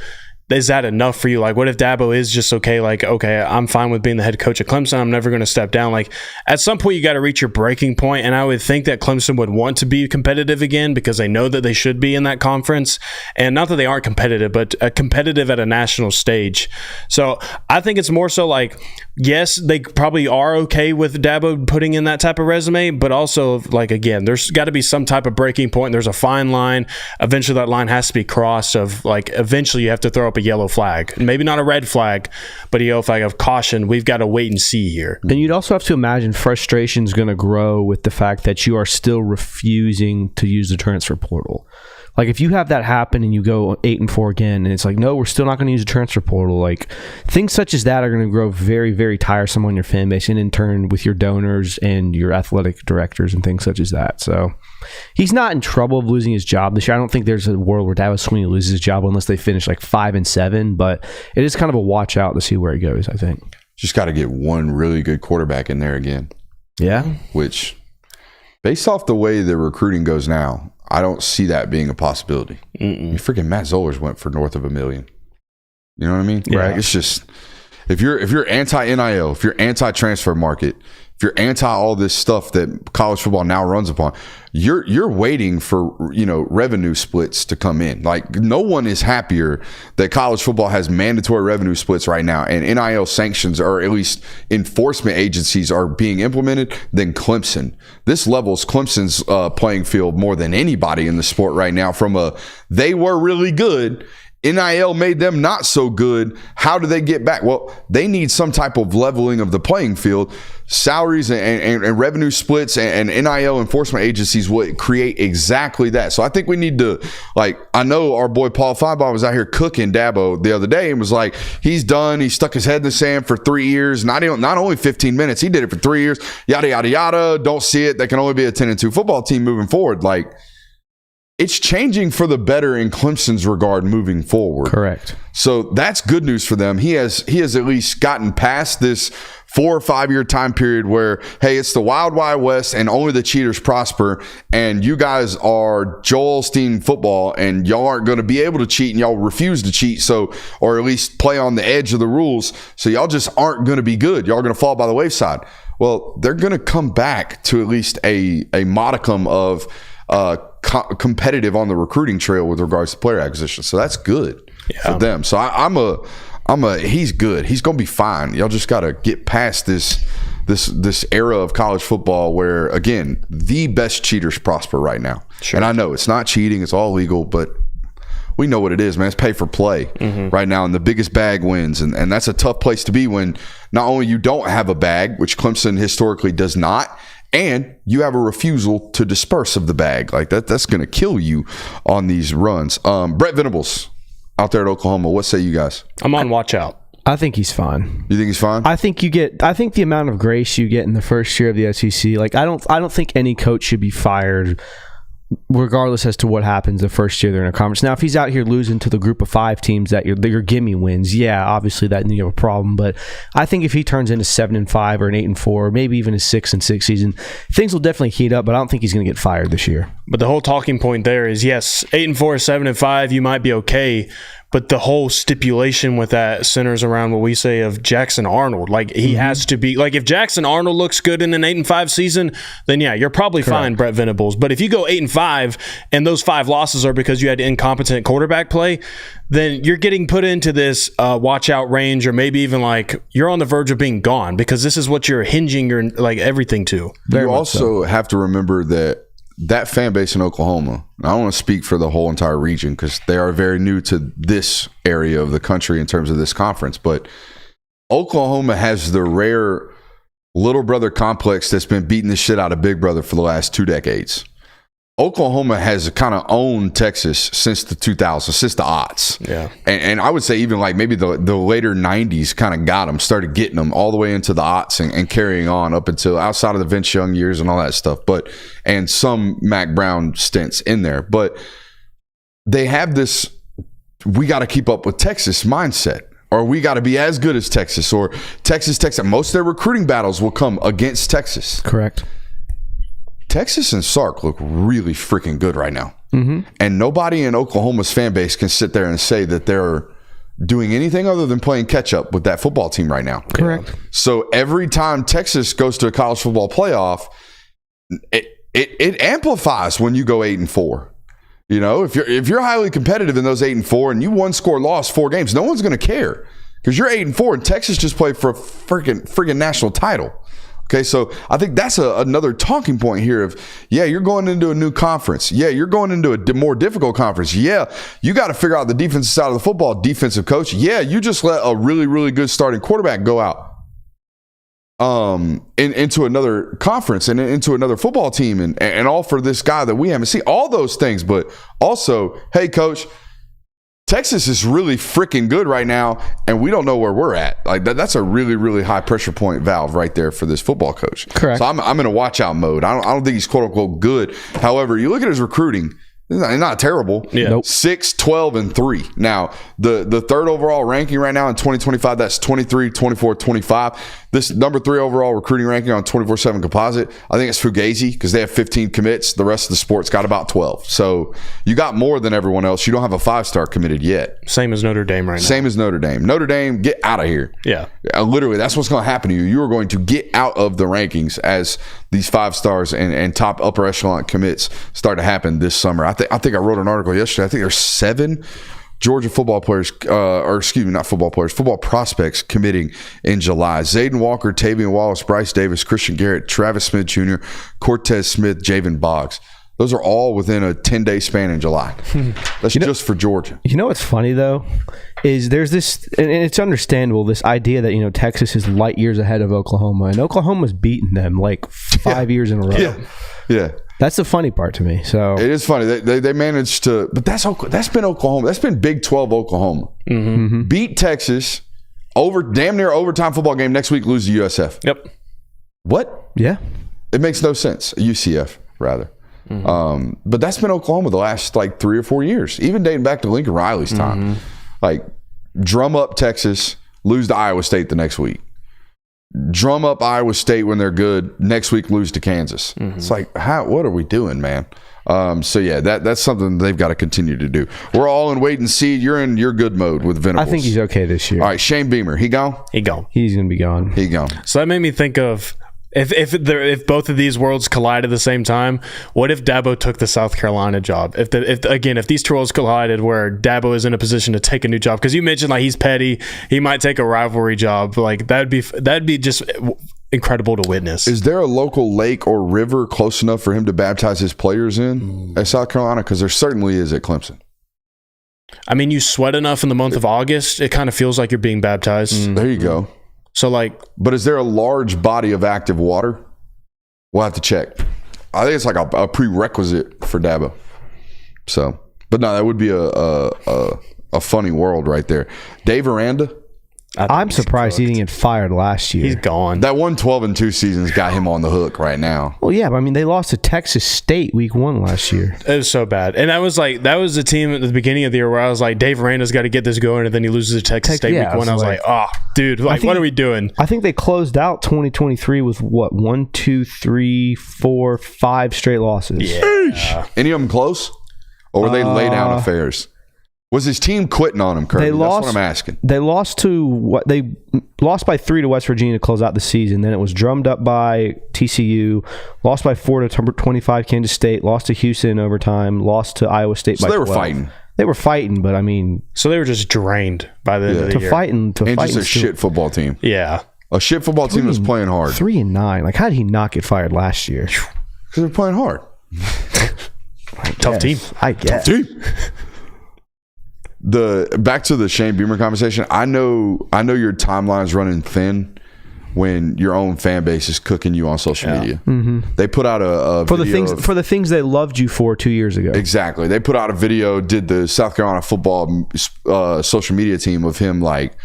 is that enough for you? Like, what if Dabo is just okay, I'm fine with being the head coach at Clemson. I'm never going to step down. Like, at some point, you got to reach your breaking point, and I would think that Clemson would want to be competitive again because they know that they should be in that conference. And not that they aren't competitive, but competitive at a national stage. So I think it's more so like, yes, they probably are okay with Dabo putting in that type of resume, but also, like, again, there's got to be some type of breaking point. There's a fine line. Eventually, that line has to be crossed of, like, eventually you have to throw up a yellow flag. Maybe not a red flag, but a yellow flag of caution. We've got to wait and see here. And you'd also have to imagine frustration is going to grow with the fact that you are still refusing to use the transfer portal. Like if you have that happen and you go 8-4 again, and it's like, no, we're still not going to use the transfer portal. Like things such as that are going to grow very, very tiresome on your fan base, and in turn with your donors and your athletic directors and things such as that. So he's not in trouble of losing his job this year. I don't think there's a world where Dabo Swinney loses his job unless they finish like 5-7. But it is kind of a watch out to see where he goes, I think. Just got to get one really good quarterback in there again. Yeah. Which, based off the way the recruiting goes now, I don't see that being a possibility. Freaking Matt Zollers went for north of $1 million. You know what I mean? Yeah. Right. It's just if you're anti-NIL, if you're anti-transfer market, if you're anti all this stuff that college football now runs upon, you're waiting for revenue splits to come in. Like no one is happier that college football has mandatory revenue splits right now, and NIL sanctions or at least enforcement agencies are being implemented than Clemson. This levels Clemson's playing field more than anybody in the sport right now. They were really good. NIL made them not so good. How do they get back? Well, they need some type of leveling of the playing field. Salaries and revenue splits and NIL enforcement agencies would create exactly that. So I think we need to, I know our boy Paul Feinbaum was out here cooking Dabo the other day and was like, he's done. He stuck his head in the sand for 3 years. Not only 15 minutes. He did it for 3 years. Yada, yada, yada. Don't see it. They can only be a 10-2 football team moving forward. It's changing for the better in Clemson's regard moving forward. Correct. So that's good news for them. He has at least gotten past this 4 or 5 year time period where, hey, it's the wild, wild west and only the cheaters prosper. And you guys are Joel Osteen football and y'all aren't going to be able to cheat and y'all refuse to cheat. So, or at least play on the edge of the rules. So y'all just aren't going to be good. Y'all are going to fall by the wayside. Well, they're going to come back to at least a modicum of, competitive on the recruiting trail with regards to player acquisition. So that's good for them. So he's good. He's going to be fine. Y'all just got to get past this era of college football where, again, the best cheaters prosper right now. Sure. And I know it's not cheating. It's all legal, but we know what it is, man. It's pay for play right now, and the biggest bag wins. And that's a tough place to be when not only you don't have a bag, which Clemson historically does not, and you have a refusal to disperse of the bag. Like that's going to kill you on these runs. Brett Venables out there at Oklahoma, what say you guys? I'm on watch out. I think he's fine. You think he's fine? I think the amount of grace you get in the first year of the SEC, like I don't think any coach should be fired regardless as to what happens the first year they're in a conference. Now, if he's out here losing to the group of 5 teams that your gimme wins, yeah, obviously that you have a problem. But I think if he turns into 7-5 or an 8-4, or maybe even a 6-6 season, things will definitely heat up. But I don't think he's going to get fired this year. But the whole talking point there is, yes, 8-4, 7-5, you might be okay. But the whole stipulation with that centers around what we say of Jackson Arnold. Like, he has to be – like, if Jackson Arnold looks good in an 8-5 season, then, yeah, you're probably fine, Brett Venables. But if you go 8-5 and those 5 losses are because you had incompetent quarterback play, then you're getting put into this watch-out range, or maybe even, like, you're on the verge of being gone because this is what you're hinging your, like, everything to. You also have to remember that fan base in Oklahoma, I don't want to speak for the whole entire region because they are very new to this area of the country in terms of this conference, but Oklahoma has the rare little brother complex that's been beating the shit out of big brother for the last 2 decades. Oklahoma has kind of owned Texas since the 2000s, since the aughts. Yeah. And I would say even like maybe the later 90s kind of got them, started getting them all the way into the aughts and carrying on up until outside of the Vince Young years and all that stuff. And some Mac Brown stints in there. But they have this, we got to keep up with Texas mindset. Or we got to be as good as Texas. Or Texas. Most of their recruiting battles will come against Texas. Correct. Texas and Sark look really freaking good right now. And nobody in Oklahoma's fan base can sit there and say that they're doing anything other than playing catch up with that football team right now. Correct. So every time Texas goes to a college football playoff, it amplifies when you go 8-4. You know, if you're highly competitive in those 8-4 and you lost 4 games, no one's going to care because you're 8-4 and Texas just played for a freaking national title. Okay, so I think that's another talking point here of, yeah, you're going into a new conference. Yeah, you're going into a more difficult conference. Yeah, you got to figure out the defensive side of the football, defensive coach. Yeah, you just let a really, really good starting quarterback go out into another conference and into another football team and all for this guy that we haven't seen. All those things, but also, hey, coach, Texas is really freaking good right now, and we don't know where we're at. Like that's a really, really high pressure point valve right there for this football coach. Correct. So I'm in a watch out mode. I don't think he's quote unquote good. However, you look at his recruiting. It's not terrible. Yeah. Nope. 6, 12, and 3. Now, the third overall ranking right now in 2025, that's 23, 24, 25. This number 3 overall recruiting ranking on 24/7 composite, I think it's Fugazi because they have 15 commits. The rest of the sport's got about 12. So you got more than everyone else. You don't have a 5-star committed yet. Same as Notre Dame right now. Same as Notre Dame. Notre Dame, get out of here. Yeah. Literally, that's what's going to happen to you. You are going to get out of the rankings as these 5 stars and top upper echelon commits start to happen this summer. I think I wrote an article yesterday. I think there's 7 Georgia football players, football prospects committing in July. Zayden Walker, Tavian Wallace, Bryce Davis, Christian Garrett, Travis Smith Jr., Cortez Smith, Javen Boggs. Those are all within a 10-day span in July. That's just for Georgia. You know what's funny, though, is there's this, and it's understandable, this idea that, Texas is light years ahead of Oklahoma, and Oklahoma's beaten them like 5 years in a row. Yeah. That's the funny part to me. So it is funny. They managed to, but that's been Oklahoma. That's been Big 12 Oklahoma. Beat Texas damn near overtime football game next week, lose to USF. Yep. What? Yeah. It makes no sense. UCF rather. But that's been Oklahoma the last 3 or 4 years, even dating back to Lincoln Riley's time. Like drum up Texas, lose to Iowa State the next week. Drum up Iowa State when they're good. Next week, lose to Kansas. It's like, what are we doing, man? So yeah, that's something they've got to continue to do. We're all in wait and see. You're in your good mode with Venables. I think he's okay this year. All right, Shane Beamer, he gone? He gone. He's going to be gone. He gone. So that made me think of, If both of these worlds collide at the same time, what if Dabo took the South Carolina job? If these two worlds collided, where Dabo is in a position to take a new job, because you mentioned like he's petty, he might take a rivalry job. Like that'd be just incredible to witness. Is there a local lake or river close enough for him to baptize his players in at South Carolina? Because there certainly is at Clemson. I mean, you sweat enough in the month of August, it kind of feels like you're being baptized. There you go. So like, but is there a large body of active water? We'll have to check. I think it's like a prerequisite for Dabo. So, but no, that would be a funny world right there. Dave Aranda. I'm surprised he didn't get fired last year. He's gone. That 1-12-2 season's got him on the hook right now. Well, yeah, but I mean, they lost to Texas State week 1 last year. It was so bad. And that was the team at the beginning of the year where I was like, Dave Aranda's got to get this going, and then he loses to Texas State week 1. I was like, oh, dude, like, what are we doing? I think they closed out 2023 with what, 1, 2, 3, 4, 5 straight losses. Yeah. Any of them close? Or were they lay down affairs? Was his team quitting on him, Kirby? That's what I'm asking. They lost by 3 to West Virginia to close out the season. Then it was drummed up by TCU, lost by 4 to 25 Kansas State, lost to Houston in overtime, lost to Iowa State by 12. So they were fighting. They were fighting, but I mean... So they were just drained by the end of the year. And just a shit football team. Yeah. A shit football team was playing hard. 3-9. Like, how did he not get fired last year? Because they're playing hard. Tough team. I guess. Tough team. Back to the Shane Beamer conversation. I know your timeline's running thin when your own fan base is cooking you on social media. Mm-hmm. They put out a video for the things they loved you for 2 years ago. Exactly. They put out a video. Did the South Carolina football social media team of him like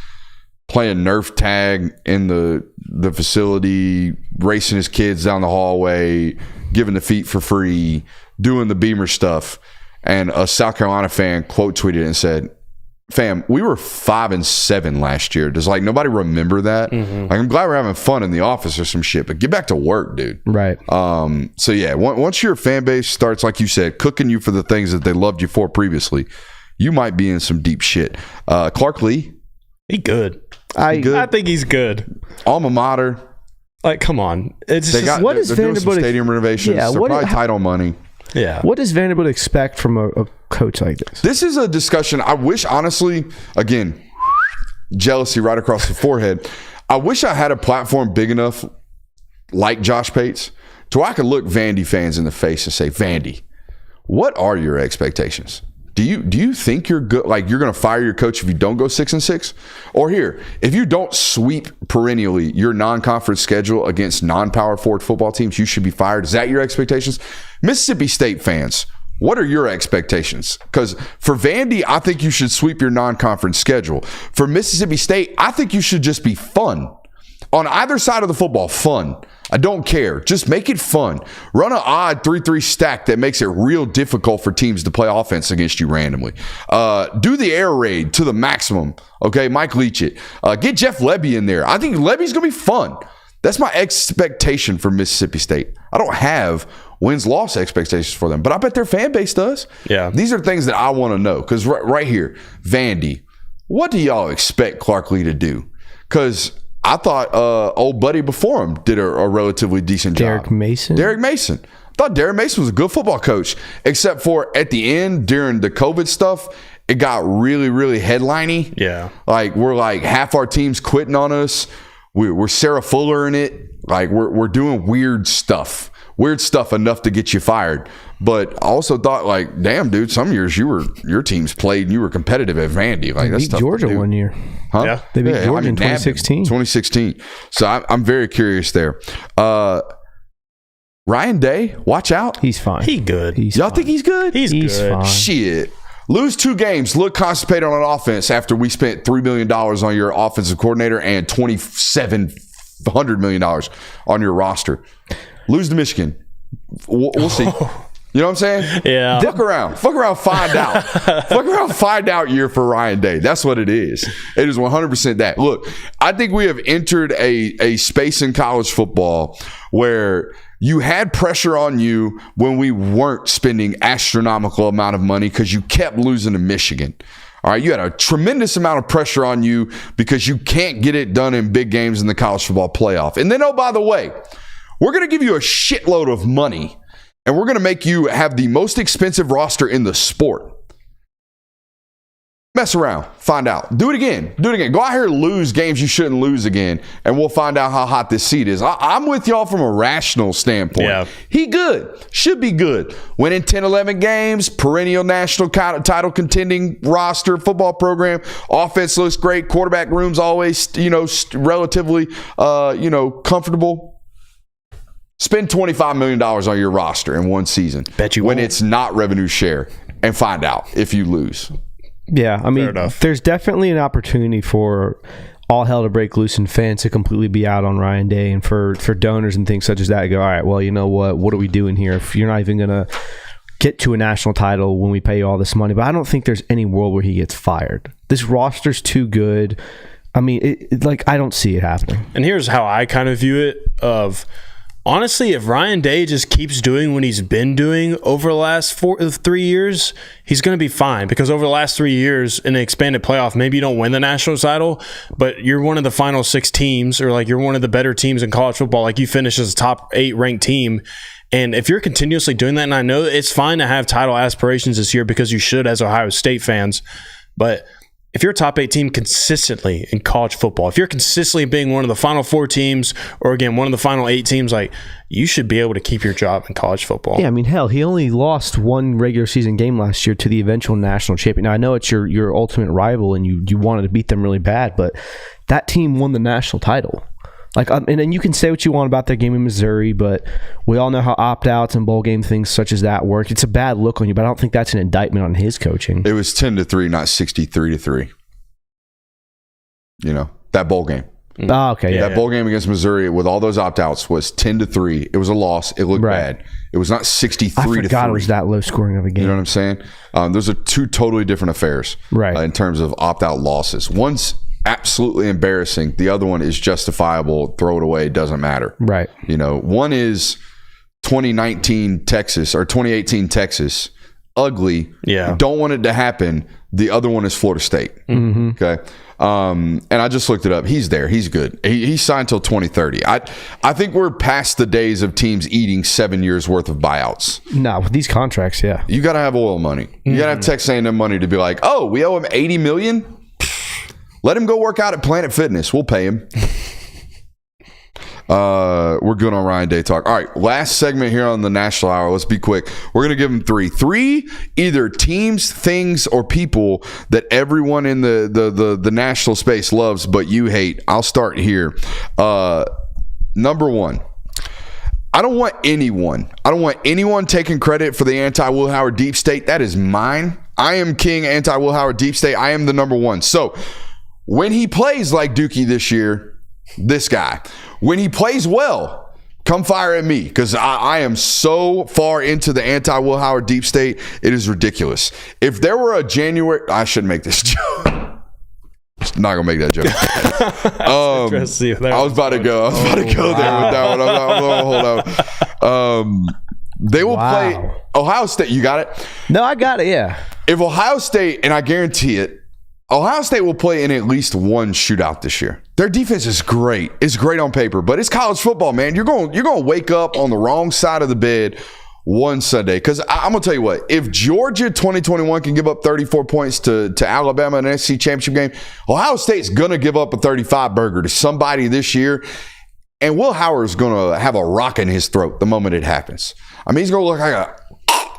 playing Nerf tag in the facility, racing his kids down the hallway, giving the feet for free, doing the Beamer stuff. And a South Carolina fan quote tweeted and said, "Fam, we were 5-7 last year. Does like nobody remember that? Mm-hmm. Like, I'm glad we're having fun in the office or some shit, but get back to work, dude." Right. So yeah, once your fan base starts, like you said, cooking you for the things that they loved you for previously, you might be in some deep shit. Clark Lee, he good. I think he's good. Alma mater. Like, come on. It's they're doing some stadium renovations. Yeah, they're probably tight on money. Yeah. What does Vanderbilt expect from a coach like this? This is a discussion. I wish, honestly, again, jealousy right across the forehead. I wish I had a platform big enough, like Josh Pates, to where I could look Vandy fans in the face and say, "Vandy, what are your expectations? Do you think you're good? Like you're going to fire your coach if you don't go 6-6? Or here, if you don't sweep perennially your non-conference schedule against non-power forward football teams, you should be fired. Is that your expectations? Mississippi State fans, what are your expectations? Because for Vandy, I think you should sweep your non-conference schedule. For Mississippi State, I think you should just be fun. On either side of the football, fun. I don't care. Just make it fun. Run an odd 3-3 stack that makes it real difficult for teams to play offense against you randomly. Do the air raid to the maximum. Okay, Mike Leach it. Get Jeff Lebby in there. I think Lebby's going to be fun. That's my expectation for Mississippi State. I don't have wins-loss expectations for them, but I bet their fan base does. Yeah. These are things that I want to know. Because right here, Vandy, what do y'all expect Clark Lee to do? Because I thought old buddy before him did a relatively decent job. Derek Mason. I thought Derek Mason was a good football coach, except for at the end during the COVID stuff, it got really, really headliney. Yeah. Like we're like half our team's quitting on us. We're Sarah Fuller in it. Like we're doing weird stuff enough to get you fired. But I also thought, like, damn, dude, some years your teams played and you were competitive at Vandy. Like that's tough. Georgia to do. 1 year. Huh? Yeah. They beat Georgia in 2016. 2016. So I'm very curious there. Ryan Day, watch out. He's fine. He good. Y'all think he's good? He's good. Fine. Shit. Lose 2 games. Look constipated on offense after we spent $3 million on your offensive coordinator and $2,700 million on your roster. Lose to Michigan. We'll see. You know what I'm saying? Yeah. Fuck around, find out. Fuck around, find out year for Ryan Day. That's what it is. It is 100% that. Look, I think we have entered a space in college football where you had pressure on you when we weren't spending astronomical amount of money because you kept losing to Michigan. All right, you had a tremendous amount of pressure on you because you can't get it done in big games in the college football playoff. And then, oh, by the way, We're going to give you a shitload of money, and we're going to make you have the most expensive roster in the sport. Mess around. Find out. Do it again. Go out here and lose games you shouldn't lose again, and we'll find out how hot this seat is. I'm with y'all from a rational standpoint. Yeah. He good. Should be good. Winning 10, 11 games, perennial national title contending roster, football program. Offense looks great. Quarterback room's always, relatively, comfortable. Spend $25 million on your roster in one season. Bet you when won't. it's not revenue share, and find out if you lose. Yeah, I mean, there's definitely an opportunity for all hell to break loose and fans to completely be out on Ryan Day, and for donors and things such as that to go, all right, well, you know what are we doing here if you're not even going to get to a national title when we pay you all this money? But I don't think there's any world where he gets fired. This roster's too good. I mean, I don't see it happening. And here's how I kind of view it honestly, if Ryan Day just keeps doing what he's been doing over the last 3 years, he's going to be fine. Because over the last 3 years in an expanded playoff, maybe you don't win the national title, but you're one of the final 6 teams, or like you're one of the better teams in college football. Like you finish as a top 8 ranked team. And if you're continuously doing that, and I know it's fine to have title aspirations this year because you should as Ohio State fans, but if you're a top 8 team consistently in college football, if you're consistently being one of the final 4 teams, or again, one of the final 8 teams, like, you should be able to keep your job in college football. Yeah, I mean, hell, he only lost one regular season game last year to the eventual national champion. Now, I know it's your ultimate rival and you wanted to beat them really bad, but that team won the national title. And then you can say what you want about their game in Missouri, but we all know how opt-outs and bowl game things such as that work. It's a bad look on you, but I don't think that's an indictment on his coaching. It was 10-3, not 63-3. That bowl game. Oh, okay. That bowl game against Missouri with all those opt-outs was 10-3. It was a loss. It looked bad. It was not 63-3. I forgot it was that low scoring of a game. You know what I'm saying? Those are 2 totally different affairs, right? In terms of opt-out losses. One's absolutely embarrassing. The other one is justifiable. Throw it away. It doesn't matter. Right. One is 2019 Texas or 2018 Texas. Ugly. Yeah. Don't want it to happen. The other one is Florida State. Mm-hmm. Okay. And I just looked it up. He's there. He's good. He's signed till 2030. I think we're past the days of teams eating 7 years worth of buyouts. No, with these contracts, yeah. You got to have oil money. You got to have Texas A&M money to be like, oh, we owe him $80 million. Let him go work out at Planet Fitness. We'll pay him. We're good on Ryan Day talk. All right, last segment here on the National Hour. Let's be quick. We're going to give him 3. 3 either teams, things, or people that everyone in the national space loves, but you hate. I'll start here. Number 1. I don't want anyone taking credit for the anti-Will Howard deep state. That is mine. I am king anti-Will Howard deep state. I am the number 1. So when he plays like Dookie this year, this guy, when he plays well, come fire at me, because I am so far into the anti-Will Howard deep state, it is ridiculous. If there were a January, I shouldn't make this joke. Not gonna make that joke. I was about to go there with that one. I'm gonna hold out. They will play Ohio State. You got it? No, I got it. Yeah. If Ohio State, and I guarantee it, Ohio State will play in at least one shootout this year. Their defense is great. It's great on paper, but it's college football, man. You're going to wake up on the wrong side of the bed one Sunday. Because I'm going to tell you what, if Georgia 2021 can give up 34 points to Alabama in an SEC championship game, Ohio State's going to give up a 35 burger to somebody this year. And Will Howard's going to have a rock in his throat the moment it happens. I mean, he's going to look like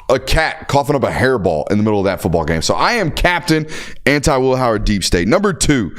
a cat coughing up a hairball in the middle of that football game. So I am captain anti-Will Howard deep state. Number 2,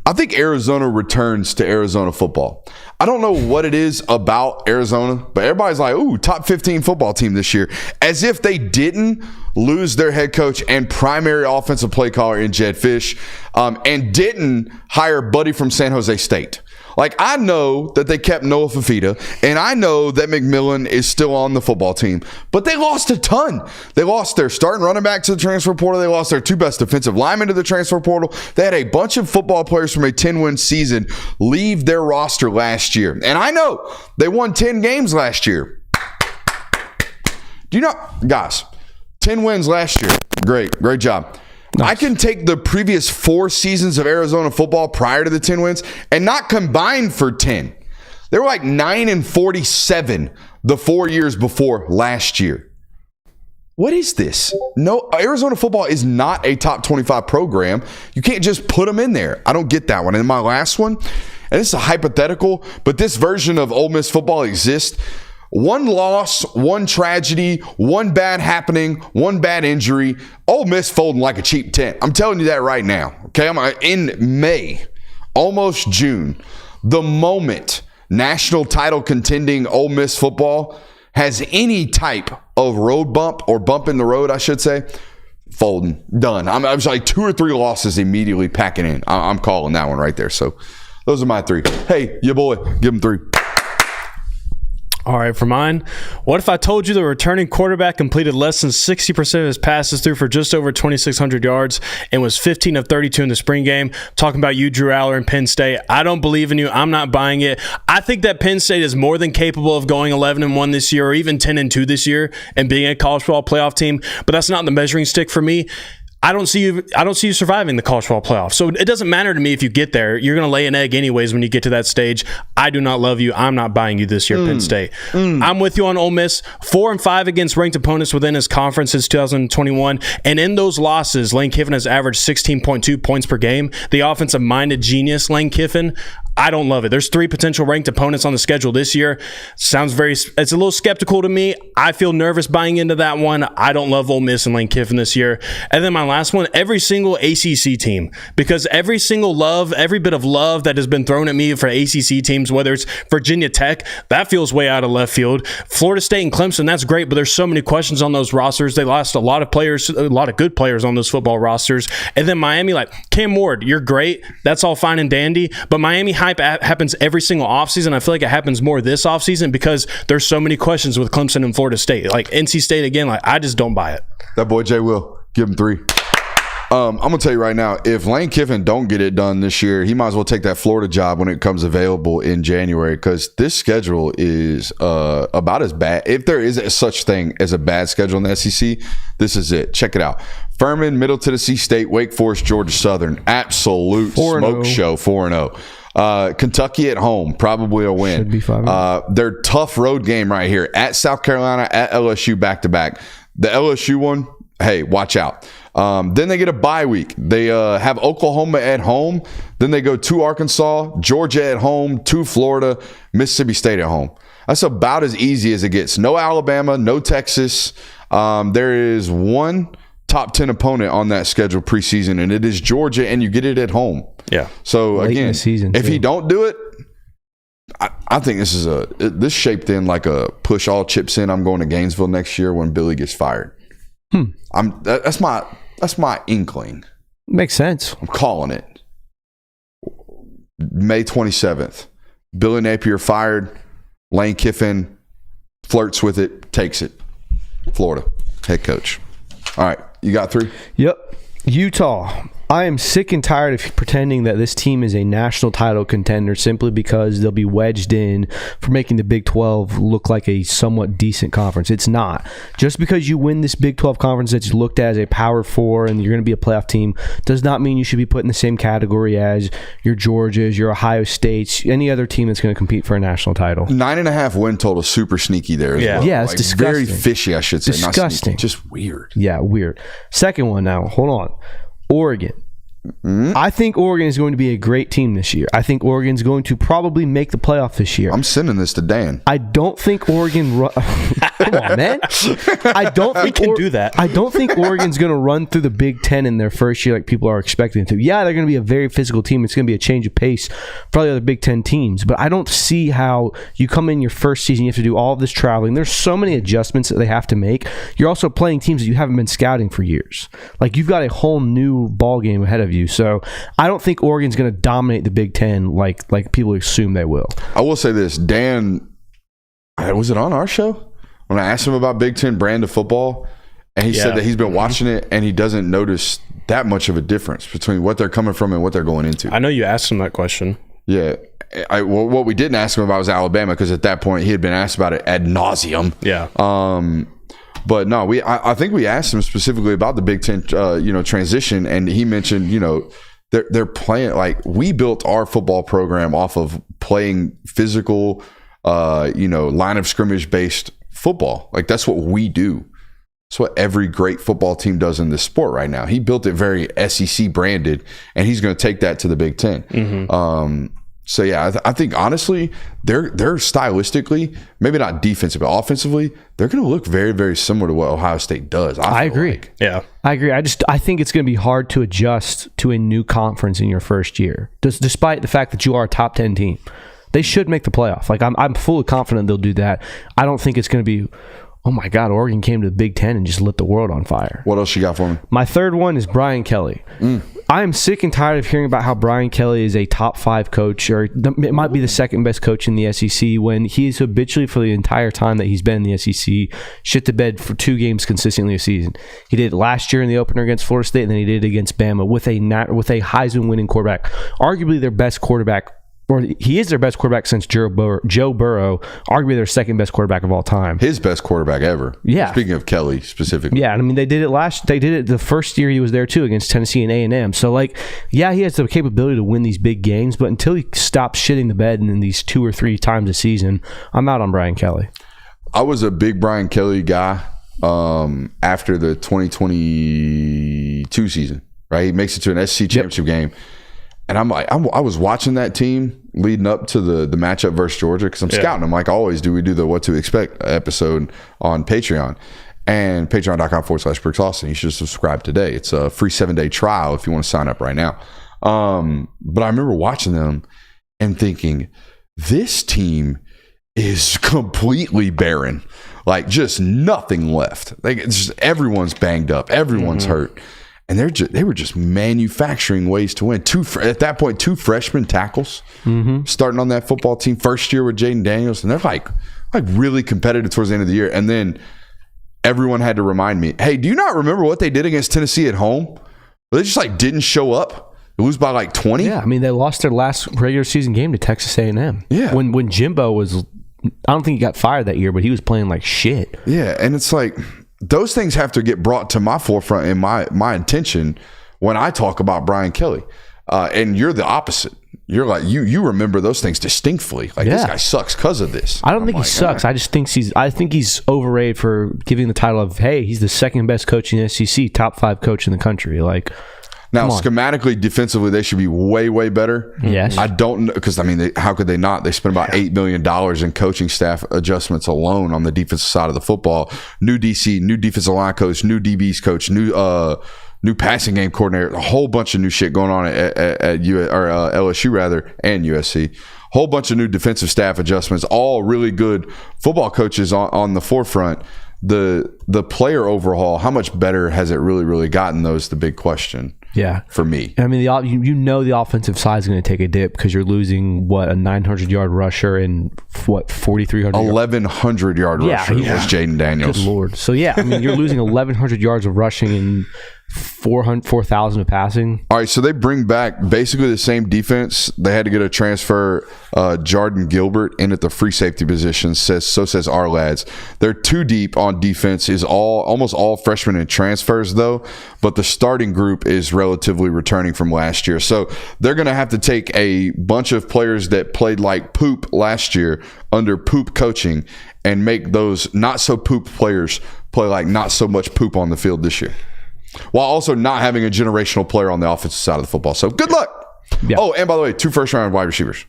I think Arizona returns to Arizona football. I don't know what it is about Arizona, but everybody's like, ooh, top 15 football team this year, as if they didn't lose their head coach and primary offensive play caller in Jed Fish, and didn't hire Buddy from San Jose State. Like, I know that they kept Noah Fafita, and I know that McMillan is still on the football team, but they lost a ton. They lost their starting running back to the transfer portal. They lost their 2 best defensive linemen to the transfer portal. They had a bunch of football players from a 10-win season leave their roster last year. And I know they won 10 games last year. Do you know, guys, 10 wins last year. Great job. Nice. I can take the previous 4 seasons of Arizona football prior to the 10 wins and not combine for 10. They were like 9-47 the 4 years before last year. What is this? No, Arizona football is not a top 25 program. You can't just put them in there. I don't get that one. And my last one, and this is a hypothetical, but this version of Ole Miss football exists. One loss, one tragedy, one bad happening, one bad injury. Ole Miss folding like a cheap tent. I'm telling you that right now. Okay, I'm in May, almost June. The moment national title contending Ole Miss football has any type of road bump or bump in the road, I should say, folding, done. I'm just like 2 or 3 losses immediately packing in. I'm calling that one right there. So those are my 3. Hey, your boy, give him 3. All right, for mine, what if I told you the returning quarterback completed less than 60% of his passes through for just over 2,600 yards and was 15 of 32 in the spring game? Talking about you, Drew Aller, and Penn State. I don't believe in you. I'm not buying it. I think that Penn State is more than capable of going 11-1 this year or even 10-2 this year and being a college football playoff team, but that's not the measuring stick for me. I don't see you surviving the college football playoff. So it doesn't matter to me if you get there. You're going to lay an egg anyways when you get to that stage. I do not love you. I'm not buying you this year, Penn State. I'm with you on Ole Miss. 4-5 against ranked opponents within his conference since 2021. And in those losses, Lane Kiffin has averaged 16.2 points per game. The offensive-minded genius, Lane Kiffin, I don't love it. There's 3 potential ranked opponents on the schedule this year. It's a little skeptical to me. I feel nervous buying into that one. I don't love Ole Miss and Lane Kiffin this year. And then my last one, every single ACC team, because every bit of love that has been thrown at me for ACC teams, whether it's Virginia Tech, that feels way out of left field. Florida State and Clemson, that's great, but there's so many questions on those rosters. They lost a lot of players, a lot of good players on those football rosters. And then Miami, like Cam Ward, you're great. That's all fine and dandy, but Miami hype happens every single offseason. I feel like it happens more this offseason because there's so many questions with Clemson and Florida State. Like NC State again, like I just don't buy it. That boy Jay Will, give him 3. I'm gonna tell you right now, if Lane Kiffin don't get it done this year, he might as well take that Florida job when it comes available in January, because this schedule is about as bad. If there is such thing as a bad schedule in the SEC, this is it. Check it out: Furman, Middle Tennessee State, Wake Forest, Georgia Southern. Absolute smoke show. 4-0. Kentucky at home, probably a win. Should be 5. Their tough road game right here at South Carolina, at LSU, back to back. The LSU one, hey, watch out. Then they get a bye week. They have Oklahoma at home. Then they go to Arkansas, Georgia at home, to Florida, Mississippi State at home. That's about as easy as it gets. No Alabama, no Texas. There is one top 10 opponent on that schedule preseason, and it is Georgia, and you get it at home. Yeah. So late again, in the season, if he don't do it, I think this shaped in like a push all chips in. I'm going to Gainesville next year when Billy gets fired. That's my inkling. Makes sense. I'm calling it. May 27th. Billy Napier fired. Lane Kiffin flirts with it, takes it. Florida head coach. All right, you got 3? Yep. Utah. I am sick and tired of pretending that this team is a national title contender simply because they'll be wedged in for making the Big 12 look like a somewhat decent conference. It's not. Just because you win this Big 12 conference that's looked at as a Power 4 and you're going to be a playoff team does not mean you should be put in the same category as your Georgias, your Ohio States, any other team that's going to compete for a national title. 9.5 win total, super sneaky there as well. Yeah, it's like disgusting. Very fishy, I should say. Disgusting. Not sneaky, just weird. Yeah, weird. Second one now. Hold on. Oregon. I think Oregon is going to be a great team this year. I think Oregon's going to probably make the playoff this year. I'm sending this to Dan. I don't think Oregon come on, man. I don't think we can do that. I don't think Oregon's going to run through the Big Ten in their first year like people are expecting to. Yeah, they're going to be a very physical team. It's going to be a change of pace for the other Big Ten teams. But I don't see how you come in your first season, you have to do all of this traveling. There's so many adjustments that they have to make. You're also playing teams that you haven't been scouting for years. Like, you've got a whole new ball game ahead of you. So I don't think Oregon's going to dominate the Big Ten like people assume they will. I will say this. Dan, was it on our show? When I asked him about Big Ten brand of football, and he said that he's been watching it and he doesn't notice that much of a difference between what they're coming from and what they're going into. I know you asked him that question. Yeah. What we didn't ask him about was Alabama, because at that point he had been asked about it ad nauseum. Yeah. But no, I think we asked him specifically about the Big Ten, transition, and he mentioned, they're playing like we built our football program off of playing physical, line of scrimmage based football. Like that's what we do. That's what every great football team does in this sport right now. He built it very SEC branded, and he's going to take that to the Big Ten. So yeah, I think honestly, they're stylistically, maybe not defensive, but offensively, they're going to look very, very similar to what Ohio State does. I agree. Like. Yeah, I agree. I think it's going to be hard to adjust to a new conference in your first year, despite the fact that you are a top 10 team. They should make the playoff. Like I'm fully confident they'll do that. I don't think it's going to be, oh my God, Oregon came to the Big Ten and just lit the world on fire. What else you got for me? My third one is Brian Kelly. I am sick and tired of hearing about how Brian Kelly is a top 5 coach, or it might be the second best coach in the SEC, when he's habitually, for the entire time that he's been in the SEC, shit the bed for 2 games consistently a season. He did it last year in the opener against Florida State, and then he did it against Bama with a Heisman winning quarterback, arguably their best quarterback. Or he is their best quarterback since Joe Burrow, arguably their second best quarterback of all time. His best quarterback ever. Yeah. Speaking of Kelly specifically. Yeah, I mean they did it the first year he was there too against Tennessee and A&M. So like, yeah, he has the capability to win these big games, but until he stops shitting the bed in these 2 or 3 times a season, I'm out on Brian Kelly. I was a big Brian Kelly guy after the 2022 season, right? He makes it to an SEC championship game. And I'm like, I was watching that team leading up to the matchup versus Georgia because I'm scouting them like I always do. We do the What to Expect episode on Patreon, and patreon.com/Brooks Austin. You should subscribe today. It's a free 7-day trial if you want to sign up right now. But I remember watching them and thinking, this team is completely barren. Like just nothing left. Like it's just, everyone's banged up. Everyone's hurt. And they were just manufacturing ways to win. At that point, 2 freshman tackles starting on that football team. First year with Jaden Daniels, and they're like really competitive towards the end of the year. And then everyone had to remind me, hey, do you not remember what they did against Tennessee at home? They just didn't show up. They lose by 20. Yeah, I mean they lost their last regular season game to Texas A&M. Yeah, when Jimbo was, I don't think he got fired that year, but he was playing like shit. Yeah, and it's like, those things have to get brought to my forefront and my attention when I talk about Brian Kelly. And you're the opposite. You're like, you remember those things distinctly. Like, this guy sucks because of this. I don't think he sucks. I just think he's overrated for giving the title of, hey, he's the second best coach in the SEC, top 5 coach in the country. Like, now, schematically, defensively, they should be way, way better. Yes. I don't know, because, I mean, how could they not? They spent about $8 million in coaching staff adjustments alone on the defensive side of the football. New DC, new defensive line coach, new DBs coach, new passing game coordinator, a whole bunch of new shit going on at LSU, rather, and USC. Whole bunch of new defensive staff adjustments, all really good football coaches on the forefront. The player overhaul, how much better has it really gotten? Those the big question. Yeah, for me. I mean, the offensive side is going to take a dip because you're losing a 900-yard rusher and 4,300. 1,100-yard rusher was Jaden Daniels. Good Lord. So yeah, I mean, you're losing 1,100 yards of rushing and 4,000 of passing. All right, so they bring back basically the same defense. They had to get a transfer, Jordan Gilbert, in at the free safety position. So says our lads. They're too deep on defense. Is almost all freshmen and transfers though, but the starting group is relatively returning from last year. So they're going to have to take a bunch of players that played like poop last year under poop coaching and make those not so poop players play like not so much poop on the field this year, while also not having a generational player on the offensive side of the football. So good luck. Yep. Oh, and by the way, 2 first-round wide receivers.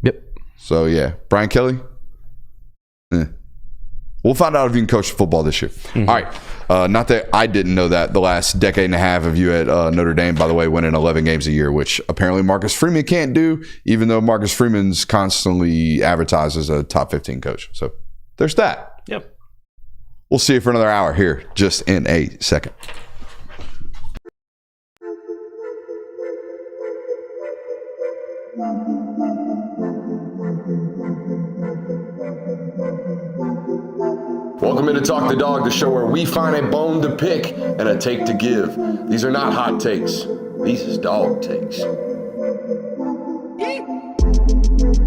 Yep. So, yeah, Brian Kelly. We'll find out if you can coach football this year. All right. Not that I didn't know that the last decade and a half of you at Notre Dame, by the way, winning 11 games a year, which apparently Marcus Freeman can't do, even though Marcus Freeman's constantly advertised as a top 15 coach. So there's that. Yep. We'll see you for another hour here just in a second. Welcome into Talk the Dog, the show where we find a bone to pick and a take to give. These are not hot takes. These is dog takes.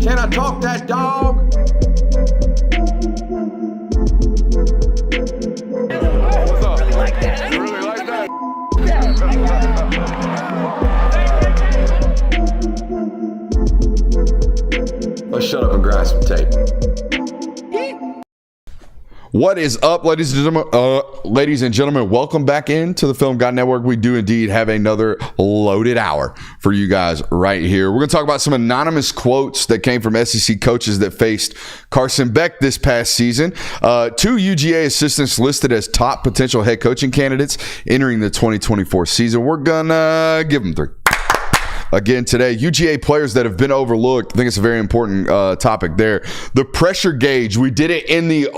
Can I talk that dog? What's up? You really like that? shut up and grind some tape. What is up, ladies and gentlemen? Welcome back into the Film Guy Network. We do indeed have another loaded hour for you guys right here. We're going to talk about some anonymous quotes that came from SEC coaches that faced Carson Beck this past season. 2 UGA assistants listed as top potential head coaching candidates entering the 2024 season. We're going to give them 3. Again today, UGA players that have been overlooked. I think it's a very important topic there. The pressure gauge. We did it in the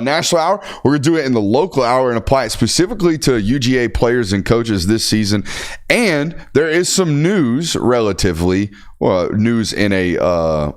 national hour. We're going to do it in the local hour and apply it specifically to UGA players and coaches this season. And there is some news, relatively, news in a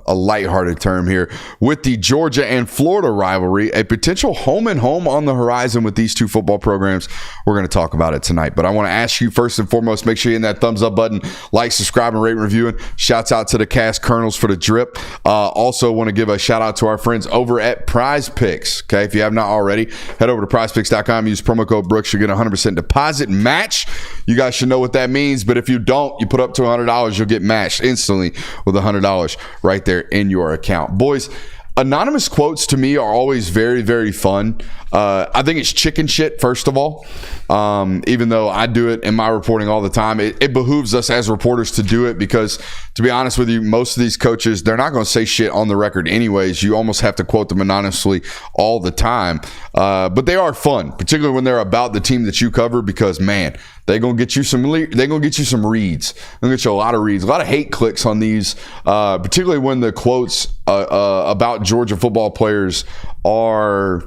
lighthearted term here, with the Georgia and Florida rivalry, a potential home and home on the horizon with these 2 football programs. We're going to talk about it tonight. But I want to ask you first and foremost, make sure you hit that thumbs up button, like, subscribe, and rate and reviewing. Shouts out to the cast Colonels for the drip. Also want to give a shout out to our friends over at Prize Picks. Okay, if you have not already, head over to prizepicks.com, use promo code Brooks. You get a 100% deposit match. You guys should know what that means, but if you don't, you put up to $100, you'll get matched instantly with $100 right there in your account. Boys, anonymous quotes to me are always very, very fun. I think it's chicken shit, first of all. Even though I do it in my reporting all the time, it behooves us as reporters to do it because, to be honest with you, most of these coaches, they're not going to say shit on the record anyways. You almost have to quote them anonymously all the time. But they are fun, particularly when they're about the team that you cover, because, man, they're going to get you some reads. They're going to get you a lot of reads, a lot of hate clicks on these, particularly when the quotes about Georgia football players are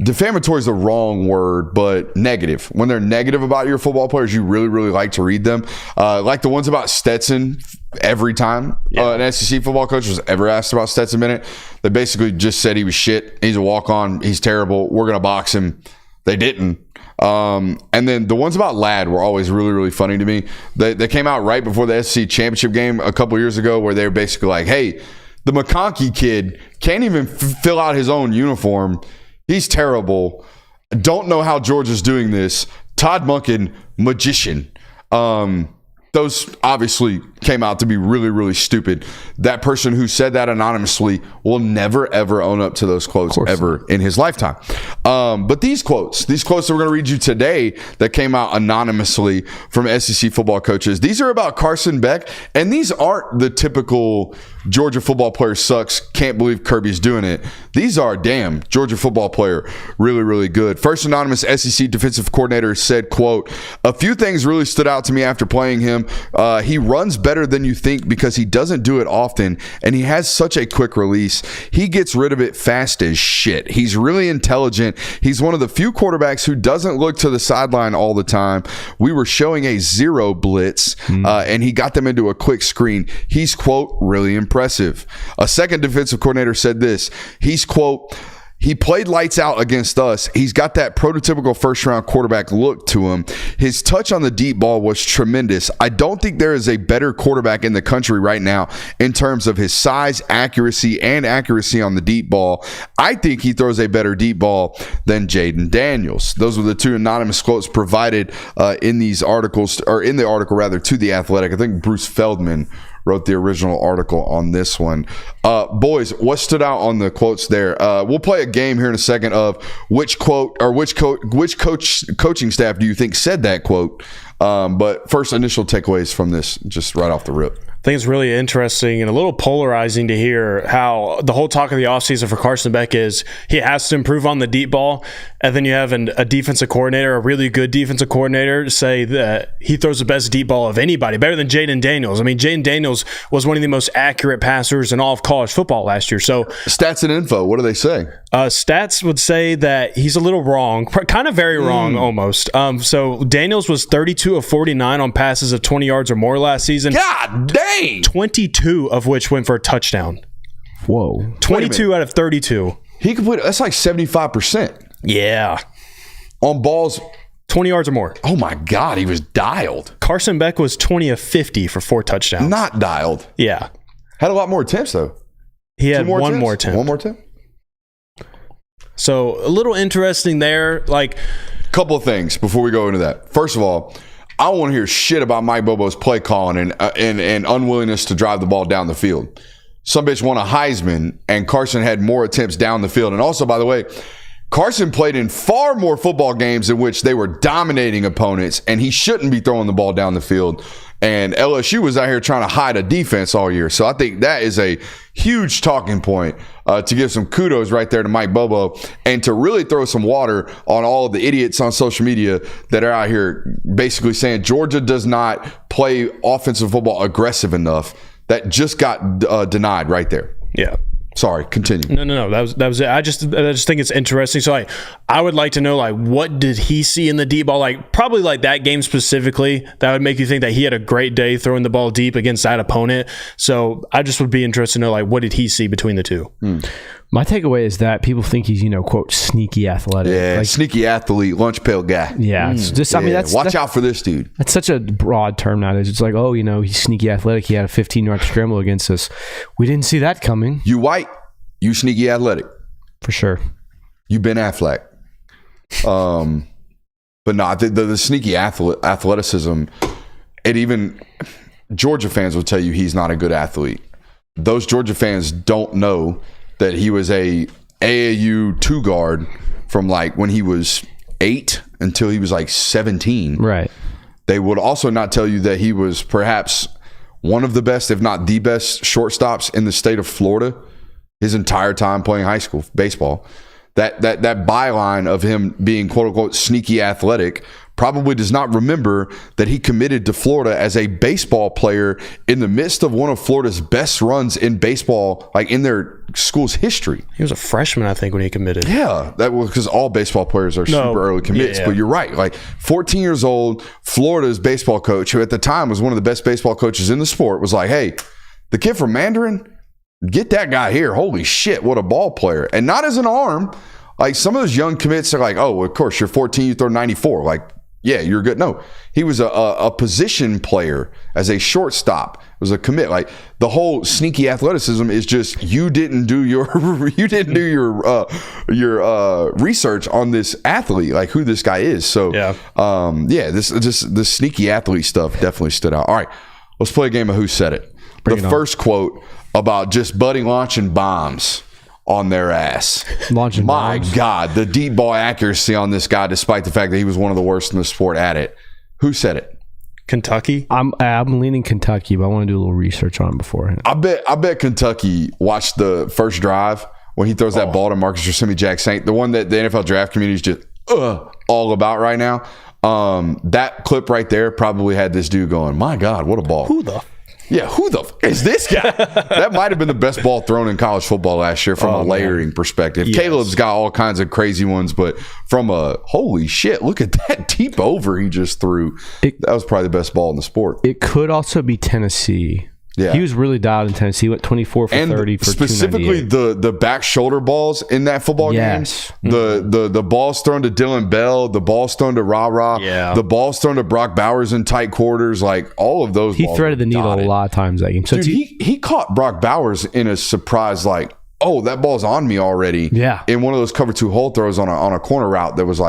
defamatory is the wrong word, but negative. When they're negative about your football players, you really, really like to read them. Like the ones about Stetson. Every time an SEC football coach was ever asked about Stetson Bennett, they basically just said he was shit. He's a walk-on. He's terrible. We're going to box him. They didn't. And then the ones about Ladd were always really, really funny to me. They came out right before the SEC championship game a couple years ago where they were basically like, hey, the McConkey kid can't even fill out his own uniform. He's terrible. Don't know how Georgia's doing this. Todd Monken, magician. Those obviously came out to be really, really stupid. That person who said that anonymously will never, ever own up to those quotes ever in his lifetime. But these quotes that we're going to read you today that came out anonymously from SEC football coaches, these are about Carson Beck, and these aren't the typical Georgia football player sucks, can't believe Kirby's doing it. These are, damn, Georgia football player, really, really good. First anonymous SEC defensive coordinator said, quote, "A few things really stood out to me after playing him. He runs better than you think because he doesn't do it often, and he has such a quick release. He gets rid of it fast as shit. He's really intelligent. He's one of the few quarterbacks who doesn't look to the sideline all the time. We were showing a zero blitz, and he got them into a quick screen. He's, quote, really impressive." A second defensive coordinator said this. He's, quote, "He played lights out against us. He's got that prototypical first-round quarterback look to him. His touch on the deep ball was tremendous. I don't think there is a better quarterback in the country right now in terms of his size, accuracy on the deep ball. I think he throws a better deep ball than Jaden Daniels." Those were the 2 anonymous quotes provided in these articles, or in the article rather, to The Athletic. I think Bruce Feldman wrote the original article on this one. Boys, what stood out on the quotes there? We'll play a game here in a second of which quote or which coaching staff do you think said that quote. But first, initial takeaways from this, just right off the rip. I think it's really interesting and a little polarizing to hear how the whole talk of the offseason for Carson Beck is he has to improve on the deep ball. And then you have a defensive coordinator, a really good defensive coordinator, say that he throws the best deep ball of anybody, better than Jaden Daniels. I mean, Jaden Daniels was one of the most accurate passers in all of college football last year. So stats and info, what do they say? Stats would say that he's a little wrong, kind of very wrong almost. So Daniels was 32 of 49 on passes of 20 yards or more last season. God dang! 22 of which went for a touchdown. Whoa. 22 out of 32. He could put, that's like 75%. Yeah. On balls 20 yards or more. Oh my God, he was dialed. Carson Beck was 20 of 50 for 4 touchdowns. Not dialed. Yeah. Had a lot more attempts though. He had one more attempt. One more attempt. So a little interesting there. Like, couple of things before we go into that. First of all, I don't want to hear shit about Mike Bobo's play calling and unwillingness to drive the ball down the field. some bitch won a Heisman, and Carson had more attempts down the field. And also, by the way, Carson played in far more football games in which they were dominating opponents, and he shouldn't be throwing the ball down the field. And LSU was out here trying to hide a defense all year. So I think that is a huge talking point to give some kudos right there to Mike Bobo, and to really throw some water on all of the idiots on social media that are out here basically saying Georgia does not play offensive football aggressive enough. That just got denied right there. Yeah. Sorry, continue. No. That was it. I just think it's interesting. So I would like to know what did he see in the deep ball? Probably that game specifically that would make you think that he had a great day throwing the ball deep against that opponent. So I just would be interested to know what did he see between the two. My takeaway is that people think he's, quote, sneaky athletic. Yeah, sneaky athlete, lunch pail guy. Yeah, it's just, I mean, watch out for this dude. That's such a broad term nowadays. It's like, oh, he's sneaky athletic. He had a 15-yard scramble against us. We didn't see that coming. You white, you sneaky athletic. For sure. You Ben Affleck. But no, the sneaky athleticism, Georgia fans will tell you he's not a good athlete. Those Georgia fans don't know that he was a AAU 2-guard from when he was 8 until he was 17. Right. They would also not tell you that he was perhaps one of the best, if not the best, shortstops in the state of Florida his entire time playing high school baseball. That byline of him being quote unquote sneaky athletic probably does not remember that he committed to Florida as a baseball player in the midst of one of Florida's best runs in baseball, in their school's history. He was a freshman, I think, when he committed. Yeah, that was because all baseball players are super early commits. Yeah. But you're right. 14 years old, Florida's baseball coach, who at the time was one of the best baseball coaches in the sport, was like, hey, the kid from Mandarin, get that guy here. Holy shit, what a ball player. And not as an arm. Some of those young commits are like, oh, of course, you're 14, you throw 94. Yeah, you're good. No, he was a position player as a shortstop. It was a commit. The whole sneaky athleticism is just you didn't do your research on this athlete, who this guy is. So this sneaky athlete stuff definitely stood out. All right, let's play a game of Who Said It. The first quote about just Buddy launching bombs on their ass. Launching bombs. My God, the deep ball accuracy on this guy, despite the fact that he was one of the worst in the sport at it. Who said it? Kentucky? I'm leaning Kentucky, but I want to do a little research on it beforehand. I bet Kentucky watched the first drive when he throws that ball to Marcus Rasimi-Jack-Saint, the one that the NFL draft community is just all about right now. That clip right there probably had this dude going, my God, what a ball. Who the is this guy? That might have been the best ball thrown in college football last year from a layering perspective. Yes. Caleb's got all kinds of crazy ones, but from a holy shit, look at that deep over he just threw. That was probably the best ball in the sport. It could also be Tennessee. Yeah. He was really dialed in Tennessee. He went 24 for 30 for specifically the back shoulder balls in that football game. The balls thrown to Dylan Bell, the balls thrown to Ra, the balls thrown to Brock Bowers in tight quarters, all of those. He threaded the needle a lot of times that game. So dude, he caught Brock Bowers in a surprise, oh, that ball's on me already. Yeah, in one of those cover 2 hole throws on a corner route that was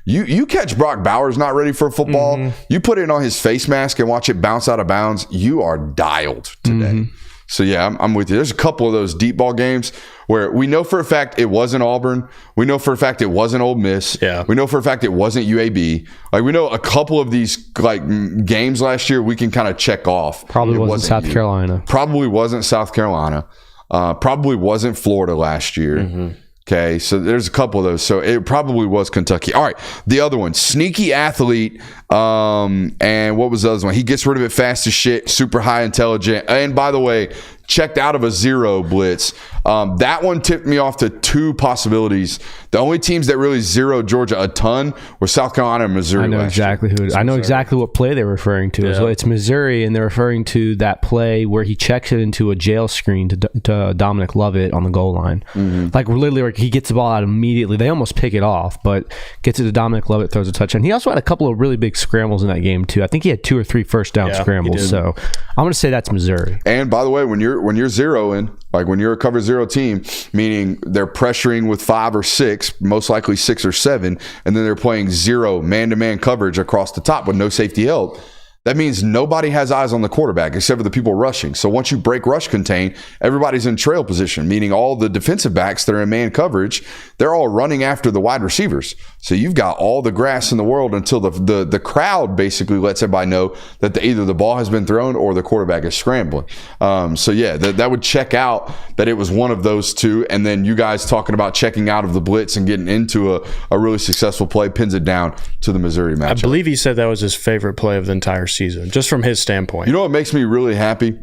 You catch Brock Bowers not ready for football, you put it on his face mask and watch it bounce out of bounds, you are dialed today. So, yeah, I'm with you. There's a couple of those deep ball games where we know for a fact it wasn't Auburn. We know for a fact it wasn't Ole Miss. Yeah. We know for a fact it wasn't UAB. We know a couple of these games last year we can kind of check off. Probably wasn't South Carolina. Probably wasn't South Carolina. Probably wasn't Florida last year. Okay, so there's a couple of those. So it probably was Kentucky. All right, the other one, sneaky athlete. And what was the other one? He gets rid of it fast as shit, super high intelligent. And by the way, checked out of a 0 blitz. That one tipped me off to 2 possibilities. The only teams that really zeroed Georgia a ton were South Carolina and Missouri. I know exactly who it is. I know exactly what play they're referring to as well. It's Missouri, and they're referring to that play where he checks it into a jail screen to Dominic Lovett on the goal line. Literally, he gets the ball out immediately. They almost pick it off, but gets it to Dominic Lovett, throws a touchdown. He also had a couple of really big scrambles in that game too. I think he had 2 or 3 first down scrambles. So I'm going to say that's Missouri. And by the way, when you're zeroing, when you're a cover 0 team, meaning they're pressuring with 5 or 6, most likely 6 or 7, and then they're playing 0 man-to-man coverage across the top with no safety help, that means nobody has eyes on the quarterback except for the people rushing. So once you break rush contain, everybody's in trail position, meaning all the defensive backs that are in man coverage, they're all running after the wide receivers. So you've got all the grass in the world until the crowd basically lets everybody know that either the ball has been thrown or the quarterback is scrambling. So yeah, that would check out that it was one of those two. And then you guys talking about checking out of the blitz and getting into a really successful play pins it down to the Missouri matchup. I believe he said that was his favorite play of the entire season, just from his standpoint. You know what makes me really happy?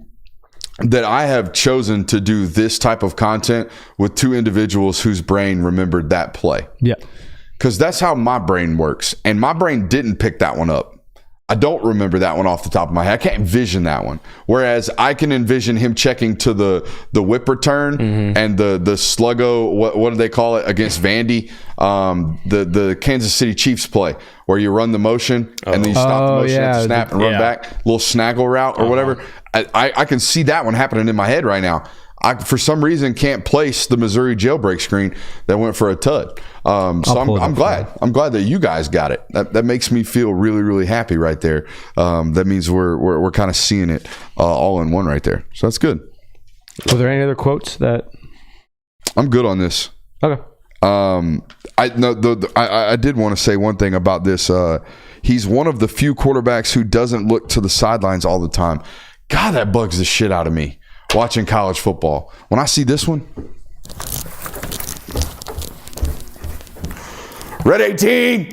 That I have chosen to do this type of content with two individuals whose brain remembered that play. Yeah. Because that's how my brain works. And my brain didn't pick that one up. I don't remember that one off the top of my head. I can't envision that one. Whereas I can envision him checking to the whip return and the sluggo, what do they call it, against Vandy? The Kansas City Chiefs play where you run the motion and then you stop the motion at the snap and run back, little snaggle route or whatever. I can see that one happening in my head right now. I, for some reason, can't place the Missouri jailbreak screen that went for a tud. So I'm glad. I'm glad that you guys got it. That makes me feel really, really happy right there. That means we're kind of seeing it all in one right there. So that's good. Were there any other quotes that? I'm good on this. Okay. I did want to say one thing about this. He's one of the few quarterbacks who doesn't look to the sidelines all the time. God, that bugs the shit out of me. Watching college football. When I see this one. Red 18.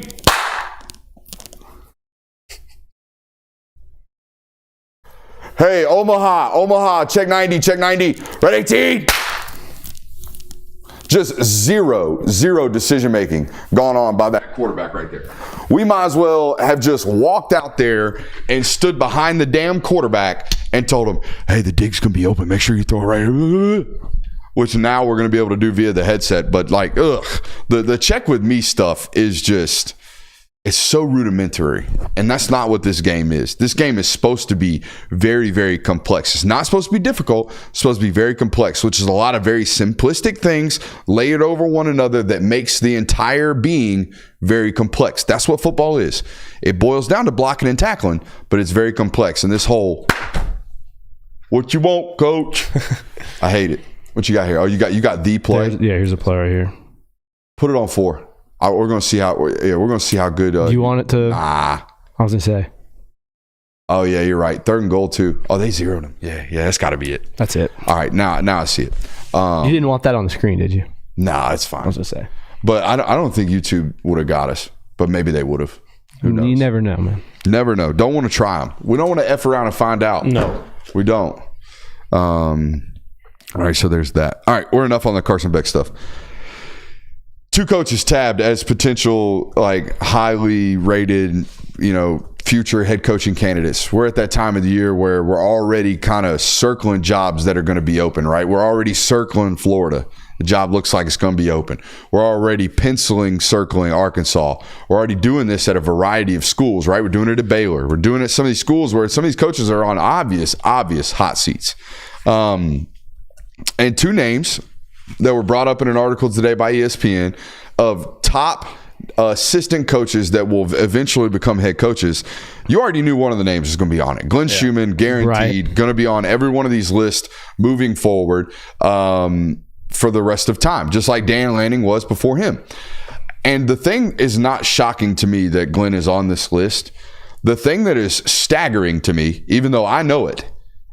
Hey, Omaha, check 90. Red 18. Just zero decision making gone on by that quarterback right there. We might as well have just walked out there and stood behind the damn quarterback and told him, hey, the dig's going to be open. Make sure you throw it right here. Which now we're going to be able to do via the headset. But like, the check with me stuff is just, it's so rudimentary. And that's not what this game is. This game is supposed to be very, very complex. It's not supposed to be difficult. It's supposed to be very complex, which is a lot of very simplistic things layered over one another that makes the entire being very complex. That's what football is. It boils down to blocking and tackling, but it's very complex. And this whole, what you want, coach? I hate it. What you got here? Oh, you got the play? Here's a play right here. Put it on 4. We're gonna see how. Yeah, we're gonna see how good. Do you want it to? Nah. I was gonna say. Oh yeah, you're right. 3rd and goal too. Oh, they zeroed him. Yeah, that's got to be it. That's it. All right, now I see it. You didn't want that on the screen, did you? Nah, it's fine. I was gonna say. But I don't think YouTube would have got us. But maybe they would have. Who knows? You never know, man. Never know. Don't want to try them. We don't want to F around and find out. No, we don't. All right, so there's that. All right, we're enough on the Carson Beck stuff. 2 coaches tabbed as potential, like, highly rated, future head coaching candidates. We're at that time of the year where we're already kind of circling jobs that are going to be open, right? We're already circling Florida. The job looks like it's going to be open. We're already circling Arkansas. We're already doing this at a variety of schools, right? We're doing it at Baylor. We're doing it at some of these schools where some of these coaches are on obvious hot seats. And 2 names that were brought up in an article today by ESPN of top assistant coaches that will eventually become head coaches. You already knew one of the names was going to be on it. Glenn Schumann, guaranteed, going to be on every one of these lists moving forward for the rest of time, just like Dan Lanning was before him. And the thing is not shocking to me that Glenn is on this list. The thing that is staggering to me, even though I know it,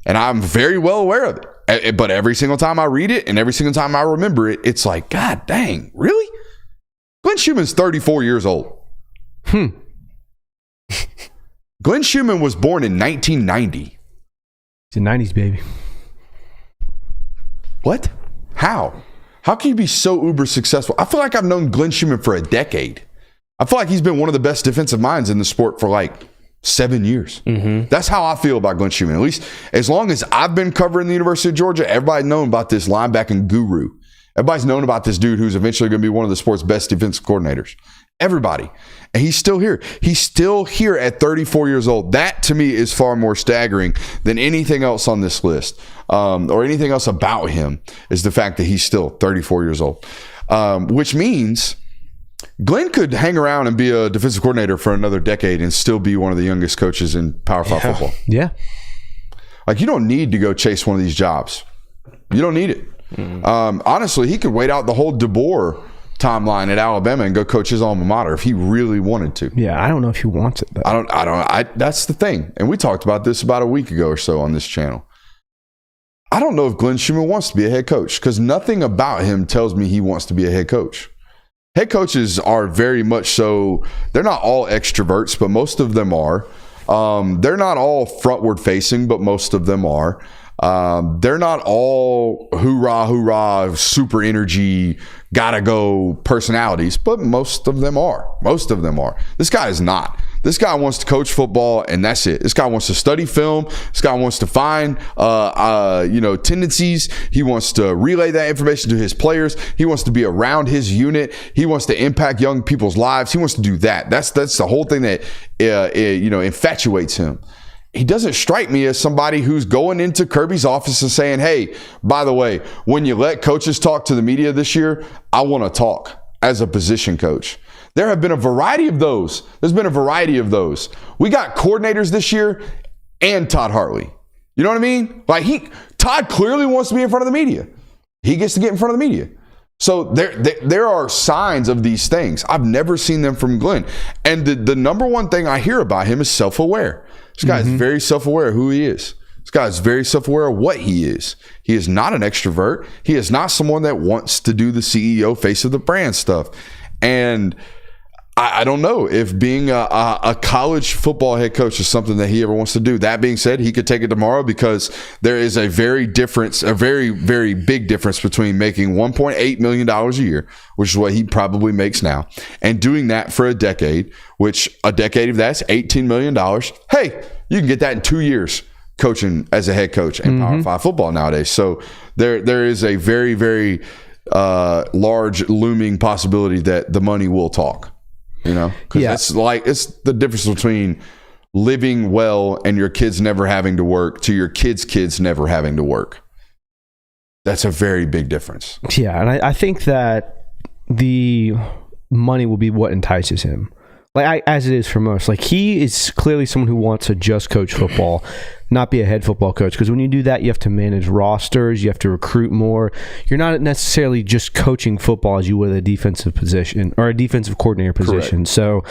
and I'm very well aware of it, but every single time I read it and every single time I remember it, it's like, God dang, really? Glenn Schumann's 34 years old. Glenn Schumann was born in 1990. He's a 90s baby. What? How? How can you be so uber successful? I feel like I've known Glenn Schumann for a decade. I feel like he's been one of the best defensive minds in the sport for like 7 years. That's how I feel about Glenn Schumann. At least as long as I've been covering the University of Georgia, everybody's known about this linebacking guru. Everybody's known about this dude who's eventually going to be one of the sport's best defensive coordinators. Everybody. And he's still here. He's still here at 34 years old. That, to me, is far more staggering than anything else on this list, or anything else about him, is the fact that he's still 34 years old. Which means Glenn could hang around and be a defensive coordinator for another decade and still be one of the youngest coaches in Power 5 football. Yeah. Like, you don't need to go chase one of these jobs. You don't need it. Honestly, he could wait out the whole DeBoer timeline at Alabama and go coach his alma mater if he really wanted to. Yeah, I don't know if he wants it, though. That's the thing. And we talked about this about a week ago or so on this channel. I don't know if Glenn Schumann wants to be a head coach because nothing about him tells me he wants to be a head coach. Head coaches are very much so, they're not all extroverts, but most of them are. They're not all frontward facing, but most of them are. They're not all hoorah, super energy, gotta go personalities, but most of them are. This guy is not. This guy wants to coach football, and that's it. This guy wants to study film. This guy wants to find, tendencies. He wants to relay that information to his players. He wants to be around his unit. He wants to impact young people's lives. He wants to do that. That's the whole thing that, infatuates him. He doesn't strike me as somebody who's going into Kirby's office and saying, hey, by the way, when you let coaches talk to the media this year, I want to talk as a position coach. There have been a variety of those. There's been a variety of those. We got coordinators this year and Todd Hartley. You know what I mean? Like Todd clearly wants to be in front of the media. He gets to get in front of the media. So there are signs of these things. I've never seen them from Glenn. And the number one thing I hear about him is self-aware. This guy is very self-aware of who he is. This guy is very self-aware of what he is. He is not an extrovert. He is not someone that wants to do the CEO face of the brand stuff. And I don't know if being a college football head coach is something that he ever wants to do. That being said, he could take it tomorrow because there is a very, very big difference between making $1.8 million a year, which is what he probably makes now, and doing that for a decade, which a decade of that's $18 million. Hey, you can get that in 2 years coaching as a head coach in Power 5 football nowadays. So there is a very, very large looming possibility that the money will talk. Because it's the difference between living well and your kids never having to work to your kids never having to work. That's a very big difference. Yeah, and I think that the money will be what entices him. As it is for most. He is clearly someone who wants to just coach football, not be a head football coach. Because when you do that, you have to manage rosters, you have to recruit more. You're not necessarily just coaching football as you would a defensive position or a defensive coordinator position. Correct. So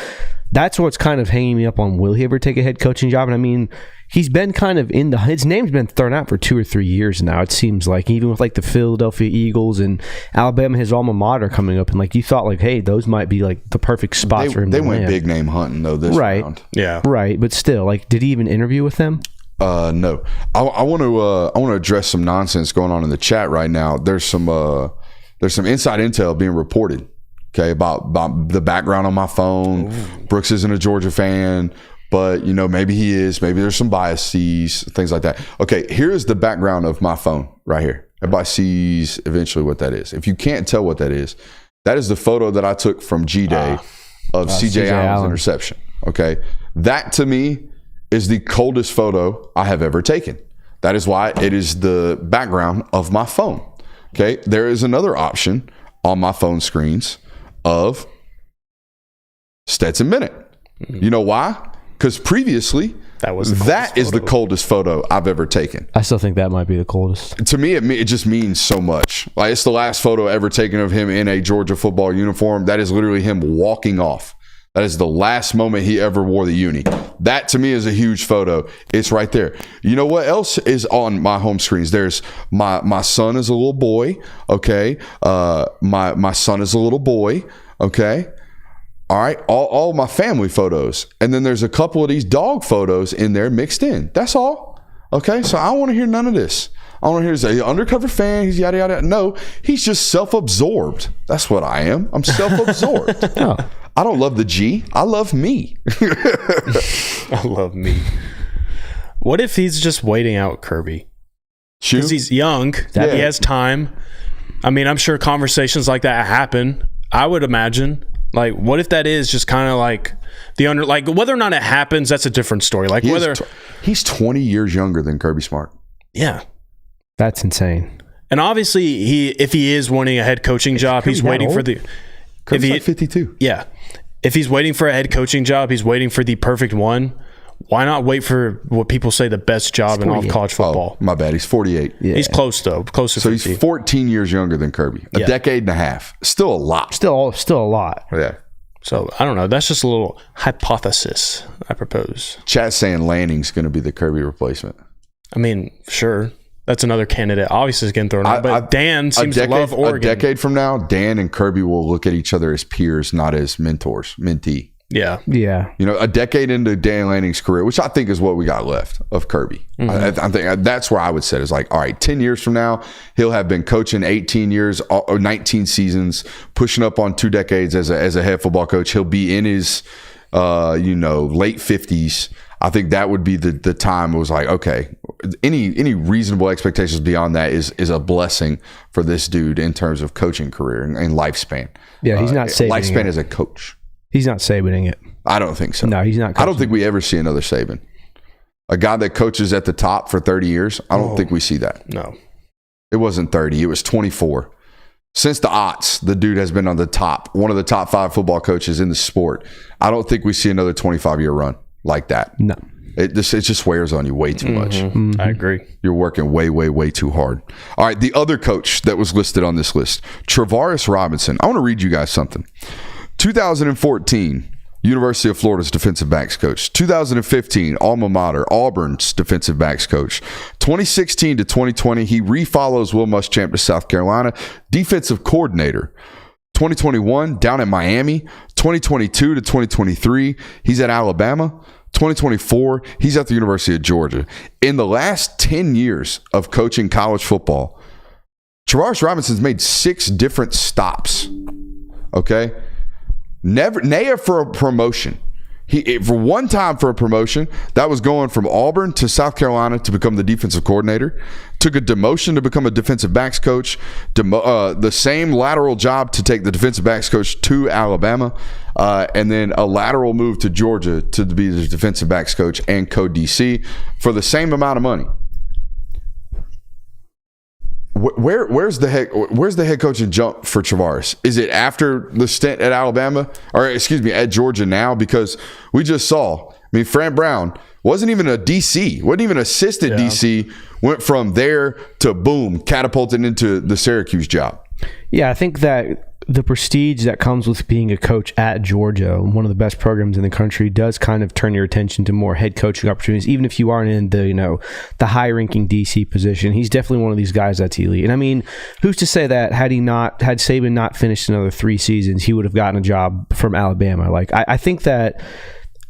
that's what's kind of hanging me up on. Will he ever take a head coaching job? And I mean, he's been kind of his name's been thrown out for 2 or 3 years now. It seems like, even with the Philadelphia Eagles and Alabama, his alma mater coming up, and you thought hey, those might be the perfect spots for him. They went big name hunting though this round. Yeah, right. But still, did he even interview with them? No. I want to address some nonsense going on in the chat right now. There's some inside intel being reported. Okay, about the background on my phone. Ooh. Brooks isn't a Georgia fan. But, maybe he is. Maybe there's some biases, things like that. Okay, here's the background of my phone right here. Everybody sees eventually what that is. If you can't tell what that is the photo that I took from G-Day of C.J. Allen's interception. Okay, that to me is the coldest photo I have ever taken. That is why it is the background of my phone. Okay, there is another option on my phone screens of Stetson Bennett. Mm-hmm. You know why? Because previously, that is the coldest photo I've ever taken. I still think that might be the coldest. To me, it just means so much. It's the last photo ever taken of him in a Georgia football uniform. That is literally him walking off. That is the last moment he ever wore the uni. That to me is a huge photo. It's right there. You know what else is on my home screens? There's my son is a little boy. Okay, my son is a little boy. Okay. All right, all my family photos. And then there's a couple of these dog photos in there mixed in. That's all. Okay, so I don't want to hear none of this. I want to hear he's an undercover fan, he's yada, yada. No, he's just self-absorbed. That's what I am. I'm self-absorbed. Oh. I don't love the G. I love me. I love me. What if he's just waiting out Kirby? Because he's young. He has time. I mean, I'm sure conversations like that happen. I would imagine. What if that is just kind of whether or not it happens, that's a different story. He's 20 years younger than Kirby Smart. Yeah. That's insane. And obviously if he is wanting a head coaching job, he's waiting for Kirby's like 52. Yeah. If he's waiting for a head coaching job, he's waiting for the perfect one. Why not wait for what people say the best job in all of college football? Oh, my bad. He's 48. Yeah. He's close, though. Close to 50. He's 14 years younger than Kirby. A decade and a half. Still a lot. Still a lot. Yeah. So, I don't know. That's just a little hypothesis I propose. Chat's saying Lanning's going to be the Kirby replacement. I mean, sure. That's another candidate. Obviously, is getting thrown out. But Dan seems to love Oregon. A decade from now, Dan and Kirby will look at each other as peers, not as mentee. Yeah. Yeah. You know, a decade into Dan Lanning's career, which I think is what we got left of Kirby. I think that's where I would say is like, all right, 10 years from now, he'll have been coaching 18 years or 19 seasons, pushing up on 2 decades as a head football coach. He'll be in his, late 50s. I think that would be the time it was like, okay, any reasonable expectations beyond that is a blessing for this dude in terms of coaching career and lifespan. Yeah, he's not saving lifespan it. As a coach. He's not Sabaning it. I don't think so. No, he's not. I don't think we ever see another Saban. A guy that coaches at the top for 30 years, I don't think we see that. No. It wasn't 30. It was 24. Since the aughts, the dude has been on the top, one of the top 5 football coaches in the sport. I don't think we see another 25-year run like that. No. It just wears on you way too much. I agree. You're working way, way, way too hard. All right, the other coach that was listed on this list, Travaris Robinson. I want to read you guys something. 2014, University of Florida's defensive backs coach. 2015, alma mater, Auburn's defensive backs coach. 2016 to 2020, he refollows Will Muschamp to South Carolina, defensive coordinator. 2021, down at Miami. 2022 to 2023, he's at Alabama. 2024, he's at the University of Georgia. In the last 10 years of coaching college football, Travaris Robinson's made 6 different stops. Okay? Never for a promotion. For one time for a promotion, that was going from Auburn to South Carolina to become the defensive coordinator. Took a demotion to become a defensive backs coach. The same lateral job to take the defensive backs coach to Alabama. And then a lateral move to Georgia to be the defensive backs coach and co-DC for the same amount of money. Where's the head coaching jump for Travaris? Is it after the stint at Alabama, or excuse me, at Georgia now? Because we just saw, Fran Brown wasn't even a DC, wasn't even assistant DC, went from there to boom, catapulted into the Syracuse job. Yeah, I think that the prestige that comes with being a coach at Georgia, one of the best programs in the country, does kind of turn your attention to more head coaching opportunities, even if you aren't in the high-ranking DC position. He's definitely one of these guys that's elite. And who's to say that had Saban not finished another 3 seasons, he would have gotten a job from Alabama? I think that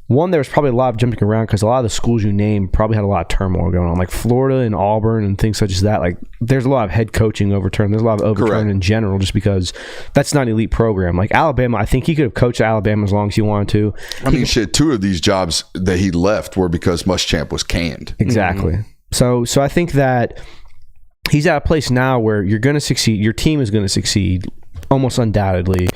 one, there was probably a lot of jumping around because a lot of the schools you named probably had a lot of turmoil going on, like Florida and Auburn and things such as that. Like, there's a lot of head coaching overturn. There's a lot of overturn in general, just because that's not an elite program. Like Alabama, I think he could have coached Alabama as long as he wanted to. 2 of these jobs that he left were because Muschamp was canned. Exactly. Mm-hmm. So I think that he's at a place now where you're going to succeed. Your team is going to succeed almost undoubtedly.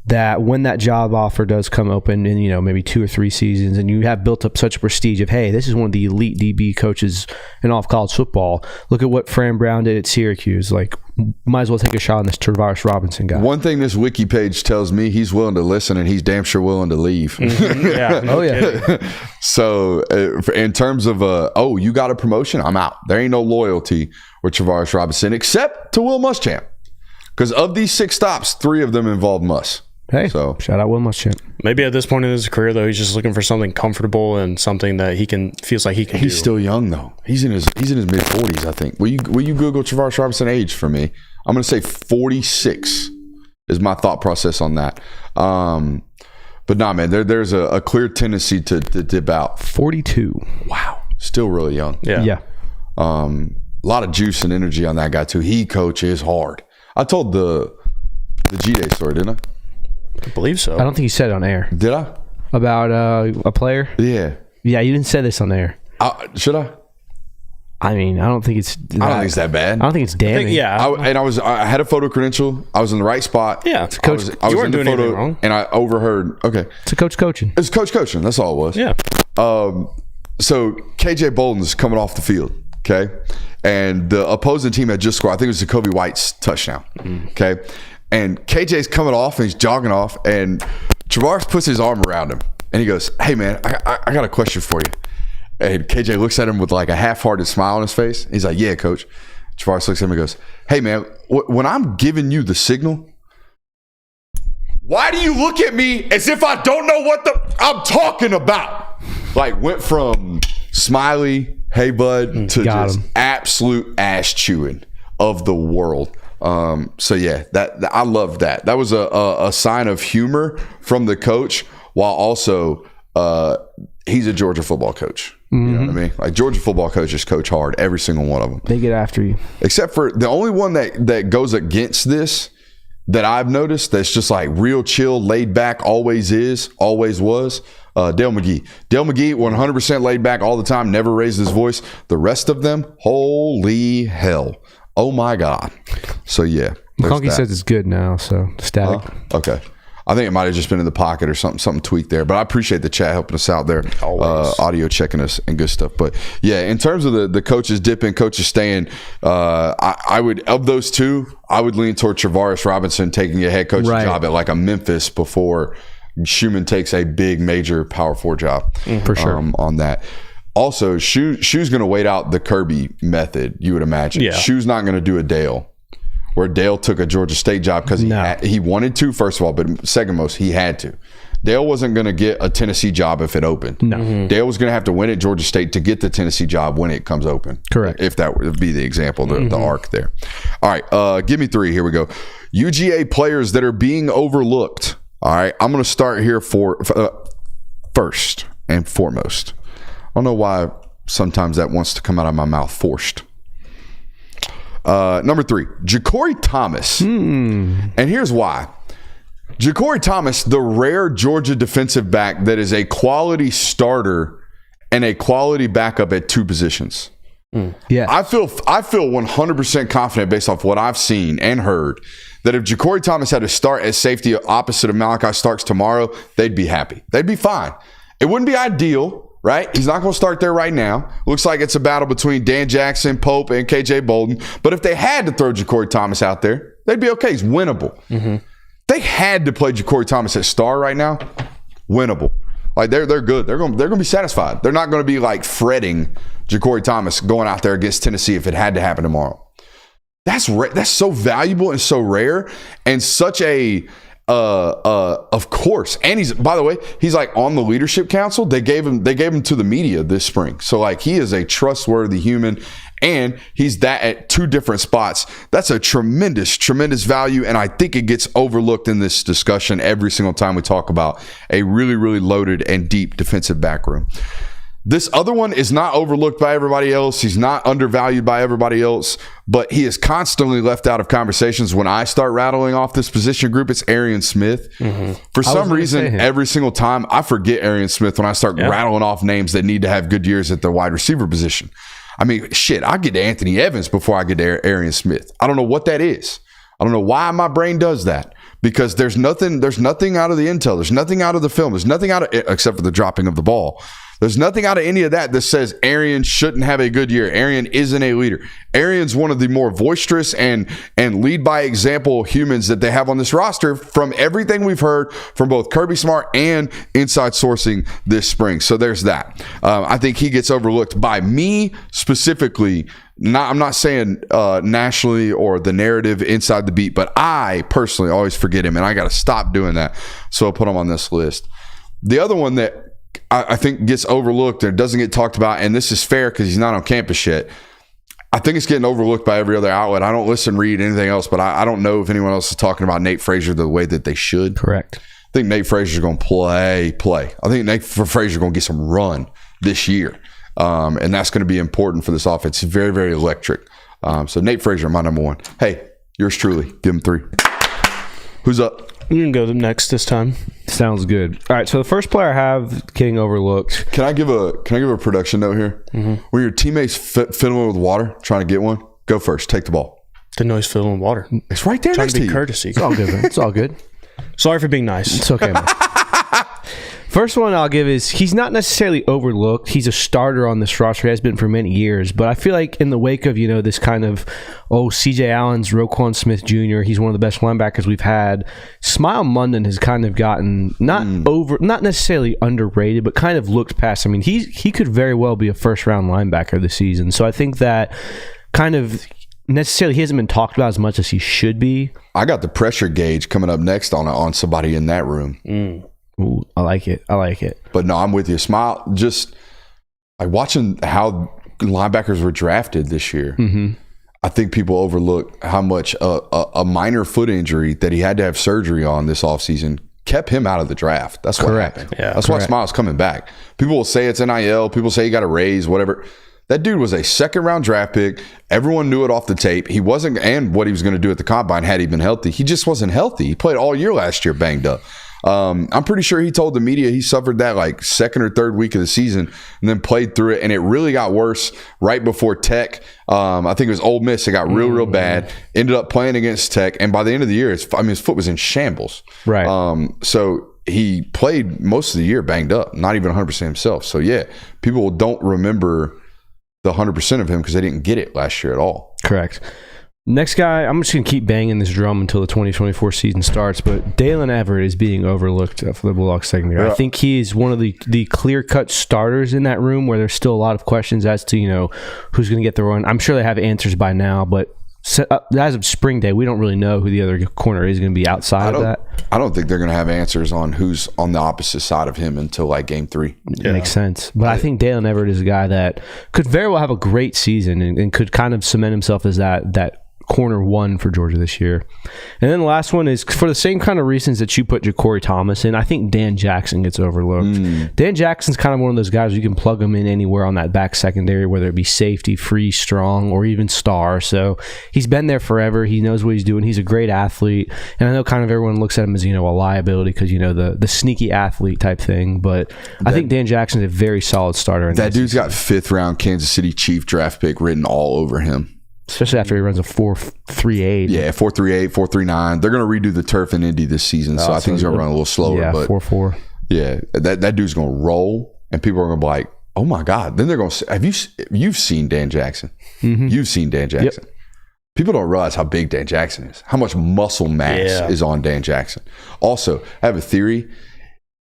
That when that job offer does come open in, maybe 2 or 3 seasons, and you have built up such a prestige of, hey, this is one of the elite DB coaches in all of college football. Look at what Fran Brown did at Syracuse. Like, might as well take a shot on this Travaris Robinson guy. One thing this wiki page tells me, he's willing to listen and he's damn sure willing to leave. Mm-hmm. Yeah. So in terms of, you got a promotion, I'm out. There ain't no loyalty with Travaris Robinson except to Will Muschamp. Because of these 6 stops, 3 of them involve Muss. Hey, so shout out Will Muschamp. Maybe at this point in his career, though, he's just looking for something comfortable and something that feels like he can do. He's still young, though. He's in his mid-40s, I think. Will you Google Travaris Robinson age for me? I'm going to say 46 is my thought process on that. But nah, man, there's a clear tendency to dip out. 42. Wow. Still really young. Yeah. A lot of juice and energy on that guy, too. He coaches hard. I told the G-Day story, didn't I? I believe so. I don't think you said it on air. Did I? About a player? Yeah. Yeah, you didn't say this on air. Should I? I don't think it's that bad. I don't think it's damning. I had a photo credential. I was in the right spot. Yeah. Coach, you weren't doing anything wrong. And I overheard. Okay. It's a coach coaching. It's coach coaching. That's all it was. Yeah. So KJ Bolden's coming off the field. Okay. And the opposing team had just scored. I think it was Jacoby White's touchdown. Okay. And KJ's coming off and he's jogging off, and Travaris puts his arm around him and he goes, "Hey man, I got a question for you." And KJ looks at him with like a half-hearted smile on his face. He's like, "Yeah, coach." Travaris looks at him and goes, "Hey man, when I'm giving you the signal, why do you look at me as if I don't know what I'm talking about?" Like, went from smiley, "Hey bud," to Got just him. absolute ass chewing of the world. So yeah, that I love that. That was a sign of humor from the coach, while also he's a Georgia football coach. You know what I mean? Like, Georgia football coaches coach hard, every single one of them. They get after you. Except for the only one that goes against this that I've noticed, that's just like real chill, laid back, always was, Dale McGee. Dale McGee, 100% laid back all the time, never raised his voice. The rest of them, holy hell. Oh my God. So yeah. McConkey says it's good now, so static. Okay. I think it might have just been in the pocket or something tweaked there. But I appreciate the chat helping us out there. Audio checking us and good stuff. But yeah, in terms of the coaches dipping, coaches staying, I would, of those two, I would lean toward Travaris Robinson taking a head coaching job at like a Memphis before Schumann takes a big major Power 4 job. For sure. On that. Also, Shu's going to wait out the Kirby method, you would imagine. Yeah. Shu's not going to do a Dale, where Dale took a Georgia State job because he wanted to, first of all, but second most, he had to. Dale wasn't going to get a Tennessee job if it opened. No. Dale was going to have to win at Georgia State to get the Tennessee job when it comes open. Correct. If that would be the example, the arc there. All right, give me three. Here we go. UGA players that are being overlooked. All right, I'm going to start here for first and foremost. I don't know why sometimes that wants to come out of my mouth forced. Number three, Ja'Cory Thomas. And here's why. Ja'Cory Thomas, the rare Georgia defensive back that is a quality starter and a quality backup at two positions. Yeah. I feel 100% confident based off what I've seen and heard that if Ja'Cory Thomas had to start at safety opposite of Malachi Starks tomorrow, they'd be happy. They'd be fine. It wouldn't be ideal, right? He's not going to start there right now. Looks like it's a battle between Dan Jackson, Pope, and KJ Bolden. But if they had to throw Ja'Cory Thomas out there, they'd be okay. He's winnable. They had to play Ja'Cory Thomas at star right now. Winnable. Like, they're good. They're going to be satisfied. They're not going to be like fretting Ja'Cory Thomas going out there against Tennessee if it had to happen tomorrow. That's so valuable and so rare and such a of course. And he's, by the way, he's like on the leadership council. They gave him to the media this spring. So like, he is a trustworthy human, and he's that at two different spots. That's a tremendous value. And I think it gets overlooked in this discussion every single time we talk about a really, really loaded and deep defensive back room. This other one is not overlooked by everybody else. He's not undervalued by everybody else, but he is constantly left out of conversations. When I start rattling off this position group, it's Arian Smith. For some reason, every single time I forget Arian Smith when I start rattling off names that need to have good years at the wide receiver position. I mean, shit, I get to Anthony Evans before I get to Arian Smith. I don't know what that is. I don't know why my brain does that, because there's nothing out of the intel. There's nothing out of the film. There's nothing out of it except for the dropping of the ball. There's nothing out of any of that that says Arian shouldn't have a good year. Arian isn't a leader. Arian's one of the more boisterous and lead by example humans that they have on this roster, from everything we've heard from both Kirby Smart and inside sourcing this spring. So there's that. I think he gets overlooked by me specifically. I'm not saying nationally or the narrative inside the beat, but I personally always forget him, and I got to stop doing that. So I'll put him on this list. The other one that I think gets overlooked or doesn't get talked about, and this is fair because he's not on campus yet, I think it's getting overlooked by every other outlet. I don't listen, read anything else, but I don't know if anyone else is talking about Nate Frazier the way that they should. Correct. I think Nate Frazier's going to play. I think Nate Frazier's going to get some run this year, and that's going to be important for this offense. It's very, very electric. So Nate Frazier, my number one. Hey, yours truly. Give him 3. Who's up? You can go next this time. Sounds good. All right, so the first player I have getting overlooked. Can I give a production note here? When your teammates fiddling with water, trying to get one, go first. Take the ball. The noise filling water. It's right there Trying next to to be you. courtesy. It's all good, man. It's all good. Sorry for being nice. It's okay, man. First one I'll give is he's not necessarily overlooked. He's a starter on this roster. He has been for many years. But I feel like in the wake of, this kind of, C.J. Allen's Roquan Smith Jr., he's one of the best linebackers we've had. Smile Munden has kind of gotten not necessarily underrated, but kind of looked past. I mean, he could very well be a first-round linebacker this season. So I think that kind of necessarily he hasn't been talked about as much as he should be. I got the pressure gauge coming up next on somebody in that room. Ooh, I like it. But no, I'm with you. Smile, just like watching how linebackers were drafted this year. Mm-hmm. I think people overlook how much a minor foot injury that he had to have surgery on this offseason kept him out of the draft. That's what happened. Yeah, that's why Smile's coming back. People will say it's NIL. People say he got a raise, whatever. That dude was a second-round draft pick. Everyone knew it off the tape. He wasn't, and what he was going to do at the combine had he been healthy. He just wasn't healthy. He played all year last year banged up. I'm pretty sure he told the media he suffered that like second or third week of the season and then played through it. And it really got worse right before Tech. I think it was Ole Miss. It got real bad. Ended up playing against Tech. And by the end of the year, his foot was in shambles. Right. So he played most of the year banged up, not even 100% himself. So yeah, people don't remember the 100% of him because they didn't get it last year at all. Correct. Next guy, I'm just going to keep banging this drum until the 2024 season starts, but Dalen Everett is being overlooked for the Bulldogs secondary. I think he is one of the clear-cut starters in that room where there's still a lot of questions as to, who's going to get the run. I'm sure they have answers by now, but as of spring day, we don't really know who the other corner is going to be outside of that. I don't think they're going to have answers on who's on the opposite side of him until like game 3. Yeah. Makes sense. But I think Dalen Everett is a guy that could very well have a great season and could kind of cement himself as that corner one for Georgia this year. And then the last one is for the same kind of reasons that you put Ja'Cory Thomas in. I think Dan Jackson gets overlooked. Dan Jackson's kind of one of those guys you can plug him in anywhere on that back secondary, whether it be safety, free, strong, or even star. So he's been there forever. He knows what he's doing. He's a great athlete. And I know kind of everyone looks at him as, a liability because, the sneaky athlete type thing. But I think Dan Jackson's a very solid starter. That dude's got 5th round Kansas City Chief draft pick written all over him. Especially after he runs a 4.38. Yeah, 4.38, 4.39. They're going to redo the turf in Indy this season, so I think he's going to run a little slower. Yeah, 4.4. Yeah, that dude's going to roll, and people are going to be like, oh my God. Then they're going to say, you've seen Dan Jackson. Mm-hmm. You've seen Dan Jackson. Yep. People don't realize how big Dan Jackson is, how much muscle mass is on Dan Jackson. Also, I have a theory.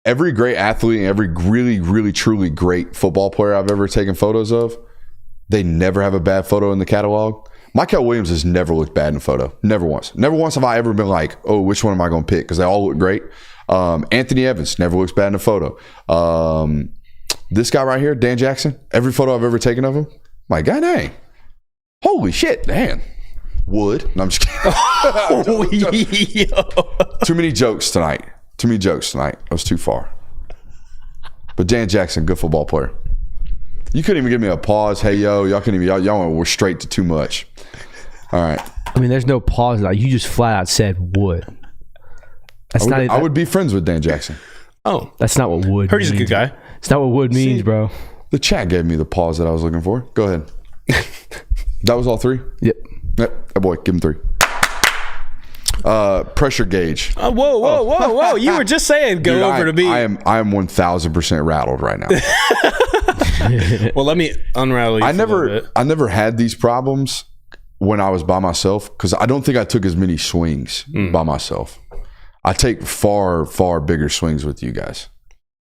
Every great athlete and every really, really, truly great football player I've ever taken photos of, they never have a bad photo in the catalog. Michael Williams has never looked bad in a photo. Never once. Never once have I ever been like, oh, which one am I going to pick? Because they all look great. Anthony Evans never looks bad in a photo. This guy right here, Dan Jackson, every photo I've ever taken of him, my God dang. Holy shit, man. Wood. No, I'm just kidding. Too many jokes tonight. That was too far. But Dan Jackson, good football player. You couldn't even give me a pause. Hey, yo, y'all couldn't even. Y'all were straight to too much. All right. I mean, there's no pause. You just flat out said would. I would be friends with Dan Jackson. Oh, that's not what would. Heard he's a good guy. It's not what would means, bro. The chat gave me the pause that I was looking for. Go ahead. That was all 3. Yep. That boy, give him 3. Pressure gauge. Whoa! You were just saying go Dude, over to me. I am 1,000% rattled right now. Well, let me unravel you. I never had these problems when I was by myself because I don't think I took as many swings by myself. I take far bigger swings with you guys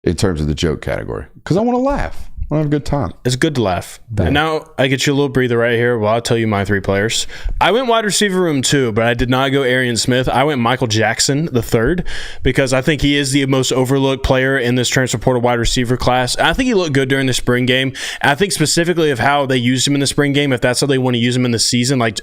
in terms of the joke category because I want to laugh. I have a good time. It's good to laugh. And now I get you a little breather right here while I tell you my 3 players. I went wide receiver room 2, but I did not go Arian Smith. I went Michael Jackson the 3rd because I think he is the most overlooked player in this transfer portal wide receiver class. I think he looked good during the spring game. And I think specifically of how they used him in the spring game, if that's how they want to use him in the season, let's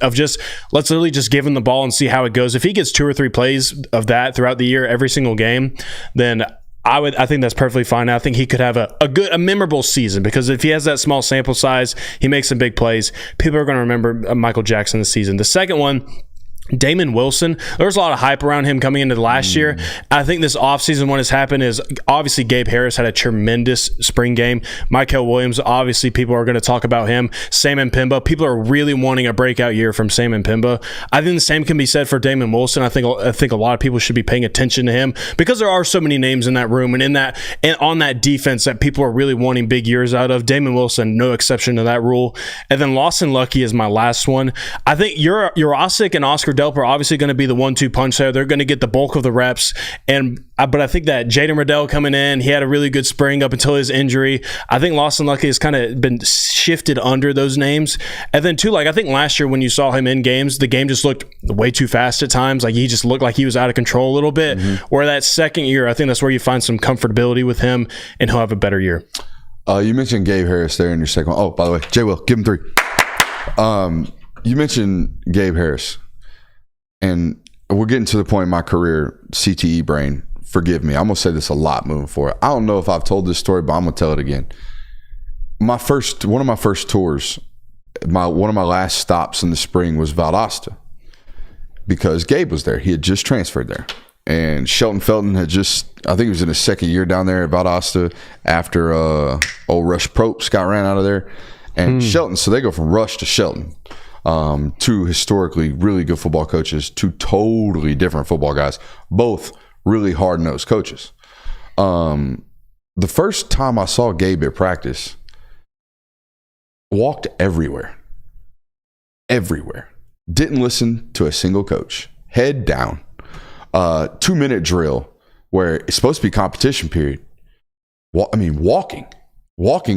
literally just give him the ball and see how it goes. If he gets 2 or 3 plays of that throughout the year, every single game, then I think that's perfectly fine. I think he could have a memorable season because if he has that small sample size, he makes some big plays. People are going to remember Michael Jackson this season. The second one, Damon Wilson, there was a lot of hype around him coming into the last year. I think this offseason what has happened is obviously Gabe Harris had a tremendous spring game. Michael Williams, obviously people are going to talk about him. Sam Mpemba, people are really wanting a breakout year from Sam Mpemba. I think the same can be said for Damon Wilson. I think a lot of people should be paying attention to him because there are so many names in that room and on that defense that people are really wanting big years out of. Damon Wilson, no exception to that rule. And then Lawson Lucky is my last one. I think Jurasic and Oscar Delp are obviously going to be the 1-2 punch there. They're going to get the bulk of the reps. But I think that Jaden Riddell coming in, he had a really good spring up until his injury. I think Lawson Lucky has kind of been shifted under those names. And then too, I think last year when you saw him in games, the game just looked way too fast at times. He just looked like he was out of control a little bit. Where that second year, I think that's where you find some comfortability with him and he'll have a better year. You mentioned Gabe Harris there in your second one. Oh, by the way, Jay Will, give him 3. You mentioned Gabe Harris. And we're getting to the point in my career, CTE brain, forgive me. I'm going to say this a lot moving forward. I don't know if I've told this story, but I'm going to tell it again. One of my first tours, one of my last stops in the spring was Valdosta because Gabe was there. He had just transferred there. And Shelton Felton had I think he was in his second year down there at Valdosta after old Rush Probst got ran out of there. And Shelton, so they go from Rush to Shelton. 2 historically really good football coaches, 2 totally different football guys, both really hard-nosed coaches. The first time I saw Gabe at practice, walked everywhere. Didn't listen to a single coach. Head down. 2-minute drill where it's supposed to be competition period. Walking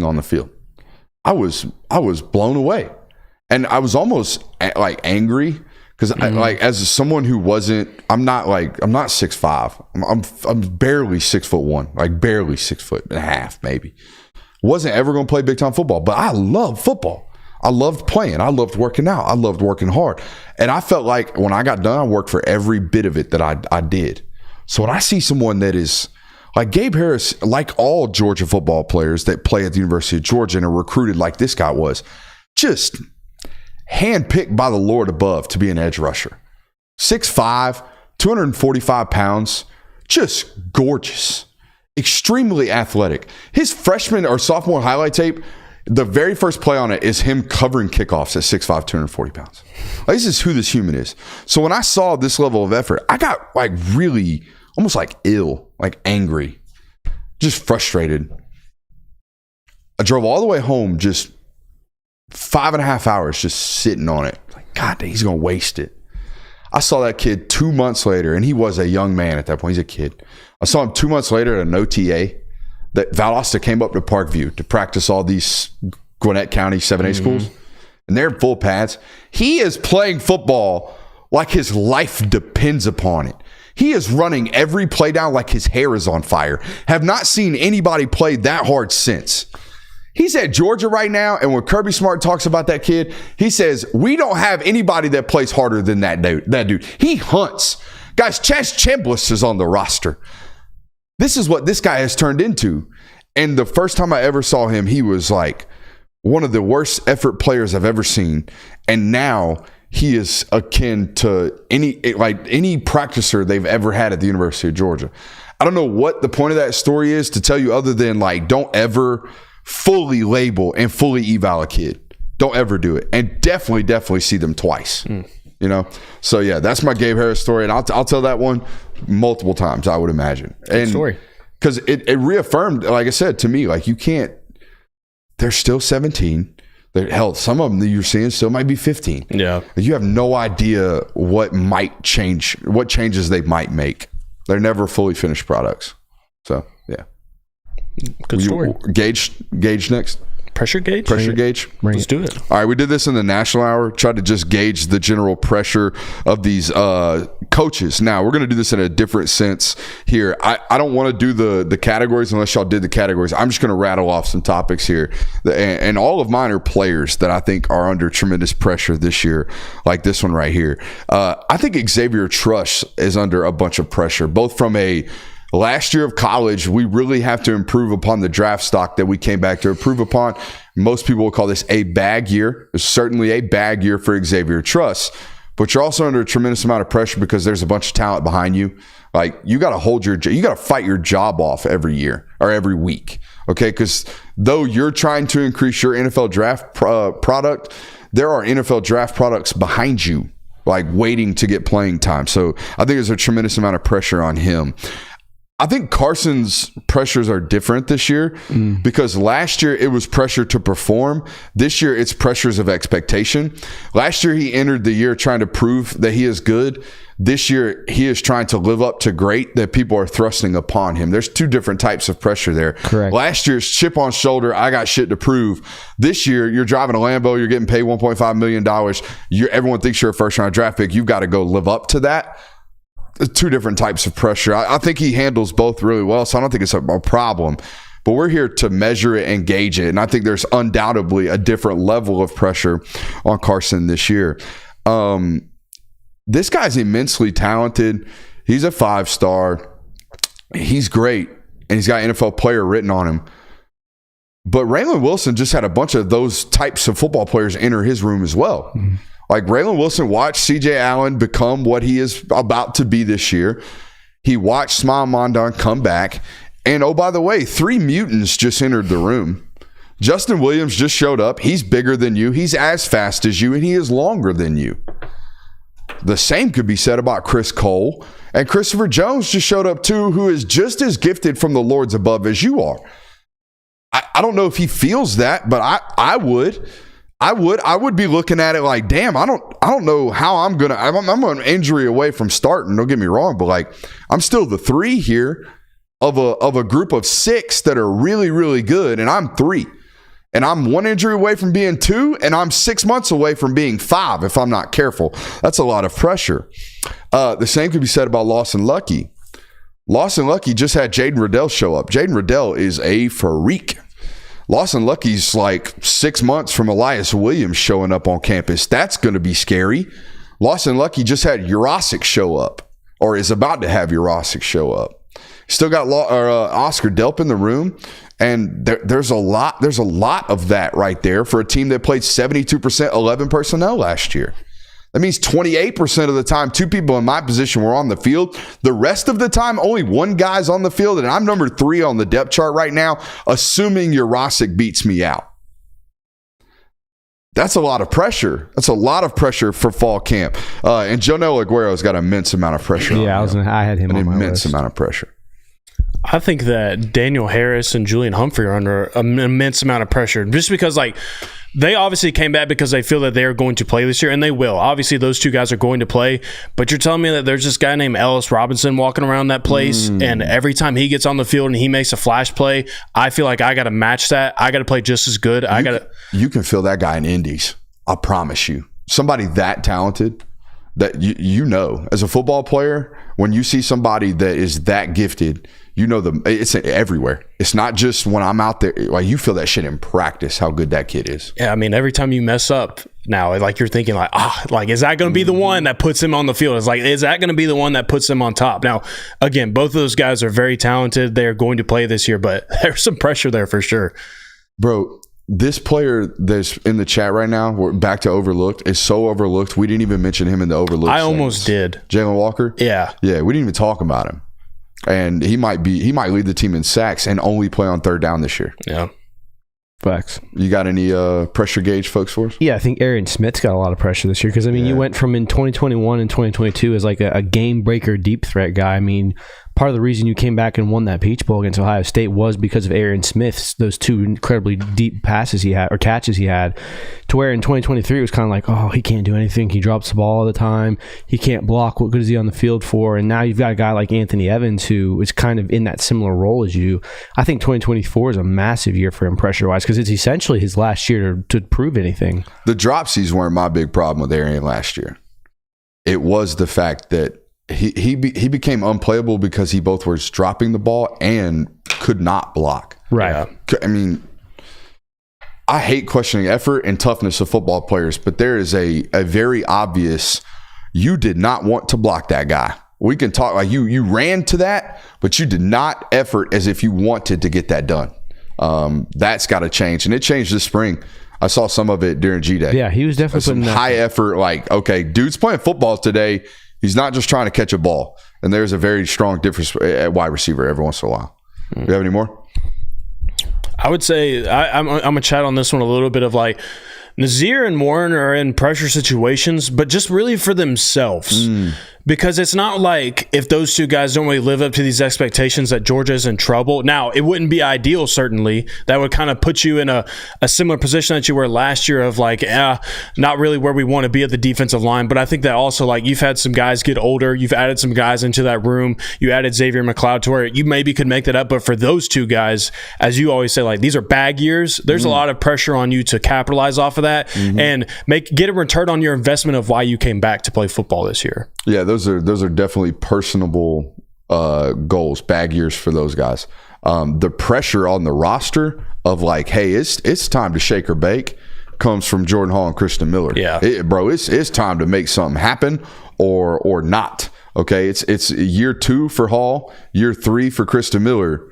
on the field. I was blown away. And I was almost angry because as someone who I'm not 6'5". I'm barely 6'1", barely 6.5", maybe. Wasn't ever going to play big time football, but I love football. I loved playing. I loved working out. I loved working hard. And I felt like when I got done, I worked for every bit of it that I did. So when I see someone that is like Gabe Harris, like all Georgia football players that play at the University of Georgia and are recruited like this guy was, just handpicked by the Lord above to be an edge rusher. 6'5", 245 pounds, just gorgeous, extremely athletic. His freshman or sophomore highlight tape, the very first play on it is him covering kickoffs at 6'5", 240 pounds. This is who this human is. So when I saw this level of effort, I got really almost ill, angry, just frustrated. I drove all the way home, just 5.5 hours just sitting on it. God, he's going to waste it. I saw that kid 2 months later, and he was a young man at that point. He's a kid. I saw him 2 months later at an OTA that Valdosta came up to Parkview to practice all these Gwinnett County 7A schools, and they're full pads. He is playing football like his life depends upon it. He is running every play down like his hair is on fire. Have not seen anybody play that hard since. He's at Georgia right now, and when Kirby Smart talks about that kid, he says, we don't have anybody that plays harder than that dude. He hunts. Guys, Chaz Chambliss is on the roster. This is what this guy has turned into. And the first time I ever saw him, he was one of the worst effort players I've ever seen. And now he is akin to any practicer they've ever had at the University of Georgia. I don't know what the point of that story is to tell you other than don't ever fully label and fully eval a kid. Don't ever do it. And definitely see them twice. So yeah, that's my Gabe Harris story. And I'll tell that one multiple times, I would imagine. And story. Because it reaffirmed, like I said, to me, you can't, they're still 17. Hell, some of them that you're seeing still might be 15. Yeah. You have no idea what might change, what changes they might make. They're never fully finished products. So, yeah. Good story. Gauge next. Pressure gauge? Pressure gauge. Let's do it. All right, we did this in the National Hour. Tried to just gauge the general pressure of these coaches. Now, we're going to do this in a different sense here. I don't want to do the categories unless y'all did the categories. I'm just going to rattle off some topics here. And all of mine are players that I think are under tremendous pressure this year, like this one right here. I think Xavier Trush is under a bunch of pressure, both from a last year of college, we really have to improve upon the draft stock that we came back to improve upon. Most people will call this a bag year. It's certainly a bag year for Xavier Truss. but you're also under a tremendous amount of pressure because there's a bunch of talent behind you. Like, you got to fight your job off every year or every week. Okay. Because though you're trying to increase your NFL draft product, there are NFL draft products behind you, like waiting to get playing time. So I think there's a tremendous amount of pressure on him. I think Carson's pressures are different this year because last year it was pressure to perform. This year it's pressures of expectation. Last year he entered the year trying to prove that he is good. This year he is trying to live up to great that people are thrusting upon him. There's two different types of pressure there. Correct. Last year's chip on shoulder, I got shit to prove. This year you're driving a Lambo, you're getting paid $1.5 million. Everyone thinks you're a first round draft pick. You've got to go live up to that. Two different types of pressure. I think he handles both really well, so I don't think it's a problem. But we're here to measure it and gauge it, and I think there's undoubtedly a different level of pressure on Carson this year. This guy's immensely talented. He's a 5-star. He's great, and he's got NFL player written on him. But Raylan Wilson just had a bunch of those types of football players enter his room as well. Mm-hmm. Like, Raylan Wilson watched C.J. Allen become what he is about to be this year. He watched Smile Mondon come back. And, oh, by the way, 3 mutants just entered the room. Justin Williams just showed up. He's bigger than you. He's as fast as you, and he is longer than you. The same could be said about Chris Cole. And Christopher Jones just showed up, too, who is just as gifted from the Lords above as you are. I don't know if he feels that, but I would. I would be looking at it like, damn, I don't know how I'm an injury away from starting. Don't get me wrong, but like, I'm still the 3 here of a group of 6 that are really, really good, and I'm 3. And I'm 1 injury away from being 2, and I'm 6 months away from being 5 if I'm not careful. That's a lot of pressure. The same could be said about Lawson Lucky. Lawson Lucky just had Jaden Riddell show up. Jaden Riddell is a freak. Lawson Lucky's like 6 months from Elias Williams showing up on campus. That's going to be scary. Lawson Lucky just had Jurasic show up, or is about to have Jurasic show up. Still got Oscar Delp in the room, and there's a lot of that right there for a team that played 72% 11 personnel last year. That means 28% of the time, 2 people in my position were on the field. The rest of the time, only 1 guy's on the field, and I'm number 3 on the depth chart right now, assuming Jurasic beats me out. That's a lot of pressure. That's a lot of pressure for fall camp. And Jonel Aguero's got an immense amount of pressure. Yeah, I had him on my list. An immense amount of pressure. I think that Daniel Harris and Julian Humphrey are under an immense amount of pressure just because, like, they obviously came back because they feel that they're going to play this year, and they will. Obviously, those 2 guys are going to play, but you're telling me that there's this guy named Ellis Robinson walking around that place, and every time he gets on the field and he makes a flash play, I feel like I got to match that. I got to play just as good. You can feel that guy in Indies. I promise you. Somebody that talented, that you know, as a football player, when you see somebody that is that gifted, you know them. It's everywhere. It's not just when I'm out there. Like, you feel that shit in practice, how good that kid is. Yeah, I mean, every time you mess up now, like, you're thinking like, is that going to be the one that puts him on the field? It's like, is that going to be the one that puts him on top? Now, again, both of those guys are very talented. They are going to play this year, but there's some pressure there for sure. Bro, this player that's in the chat right now, we're back to overlooked, is so overlooked. We didn't even mention him in the overlooked. I almost did. Jalen Walker? Yeah. Yeah, we didn't even talk about him. And he might lead the team in sacks and only play on 3rd down this year. Yeah. Facts. You got any pressure gauge folks for us? Yeah, I think Arian Smith's got a lot of pressure this year because, I mean, you went from in 2021 and 2022 as like a game breaker, deep threat guy. I mean, part of the reason you came back and won that Peach Bowl against Ohio State was because of Arian Smith's those 2 incredibly deep passes he had, or catches he had, to where in 2023 it was kind of like, oh, he can't do anything. He drops the ball all the time. He can't block. What good is he on the field for? And now you've got a guy like Anthony Evans who is kind of in that similar role as you. I think 2024 is a massive year for him pressure-wise because it's essentially his last year to prove anything. The dropsies weren't my big problem with Arian last year. It was the fact that he became unplayable because he both was dropping the ball and could not block. Right. I mean, I hate questioning effort and toughness of football players, but there is a very obvious, you did not want to block that guy. We can talk like you ran to that, but you did not effort as if you wanted to get that done. That's got to change, and it changed this spring. I saw some of it during G-Day. Yeah, he was definitely some putting that high effort, like, okay, dude's playing football today. He's not just trying to catch a ball. And there's a very strong difference at wide receiver every once in a while. Do you have any more? I would say I'm going to chat on this one a little bit of like Nazir and Warren are in pressure situations, but just really for themselves. Because it's not like if those two guys don't really live up to these expectations that Georgia's in trouble. Now, it wouldn't be ideal, certainly. That would kind of put you in a similar position that you were last year of like, not really where we want to be at the defensive line. But I think that also, like, you've had some guys get older. You've added some guys into that room. You added Xavier McLeod to where you maybe could make that up. But for those two guys, as you always say, like, these are bag years. There's a lot of pressure on you to capitalize off of that and get a return on your investment of why you came back to play football this year. Yeah, those are definitely personable goals, bag years for those guys. The pressure on the roster of like, hey, it's time to shake or bake comes from Jordan Hall and Christian Miller. Yeah, it's time to make something happen or not. Okay, it's year 2 for Hall, year 3 for Christian Miller.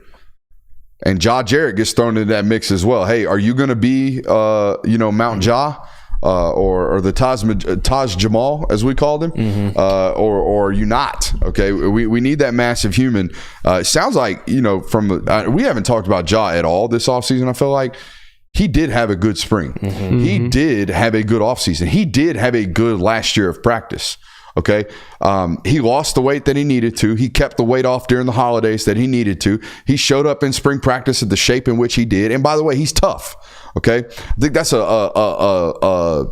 And Ja Jarrett gets thrown into that mix as well. Hey, are you going to be, Mount Ja? Or the Taj Jamal, as we called him, or are you not? Okay, we need that massive human. It sounds like, we haven't talked about Ja at all this offseason. I feel like he did have a good spring. He did have a good offseason. He did have a good last year of practice. Okay, he lost the weight that he needed to. He kept the weight off during the holidays that he needed to. He showed up in spring practice at the shape in which he did. And by the way, he's tough. Okay, I think that's a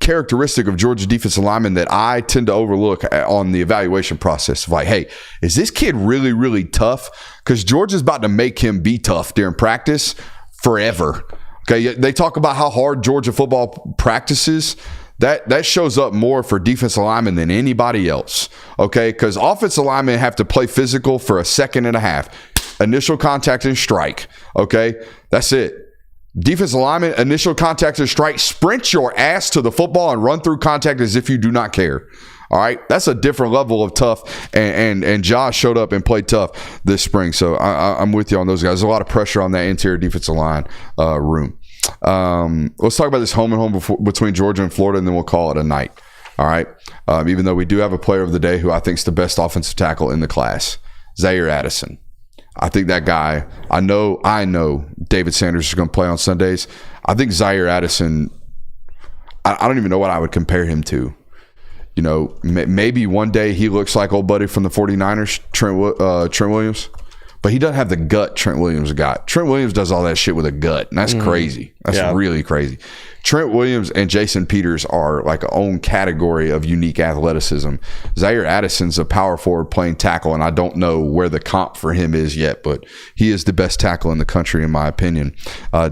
characteristic of Georgia defensive linemen that I tend to overlook on the evaluation process. Of like, hey, is this kid really, really tough? Because Georgia's about to make him be tough during practice forever. Okay, they talk about how hard Georgia football practices. That shows up more for defensive linemen than anybody else, okay? Because offensive linemen have to play physical for a second and a half. Initial contact and strike, okay? That's it. Defensive lineman, initial contact and strike, sprint your ass to the football and run through contact as if you do not care. All right, that's a different level of tough, and Josh showed up and played tough this spring. So I'm with you on those guys. There's a lot of pressure on that interior defensive line room. Let's talk about this home and home between Georgia and Florida, and then we'll call it a night. All right, even though we do have a player of the day who I think is the best offensive tackle in the class, Zaire Addison. I think that guy. I know David Sanders is going to play on Sundays. I think Zaire Addison. I don't even know what I would compare him to. Maybe one day he looks like old buddy from the 49ers, Trent Williams. But he doesn't have the gut Trent Williams got. Trent Williams does all that shit with a gut, and that's crazy. That's really crazy. Trent Williams and Jason Peters are like a own category of unique athleticism. Zaire Addison's a power forward playing tackle, and I don't know where the comp for him is yet, but he is the best tackle in the country, in my opinion.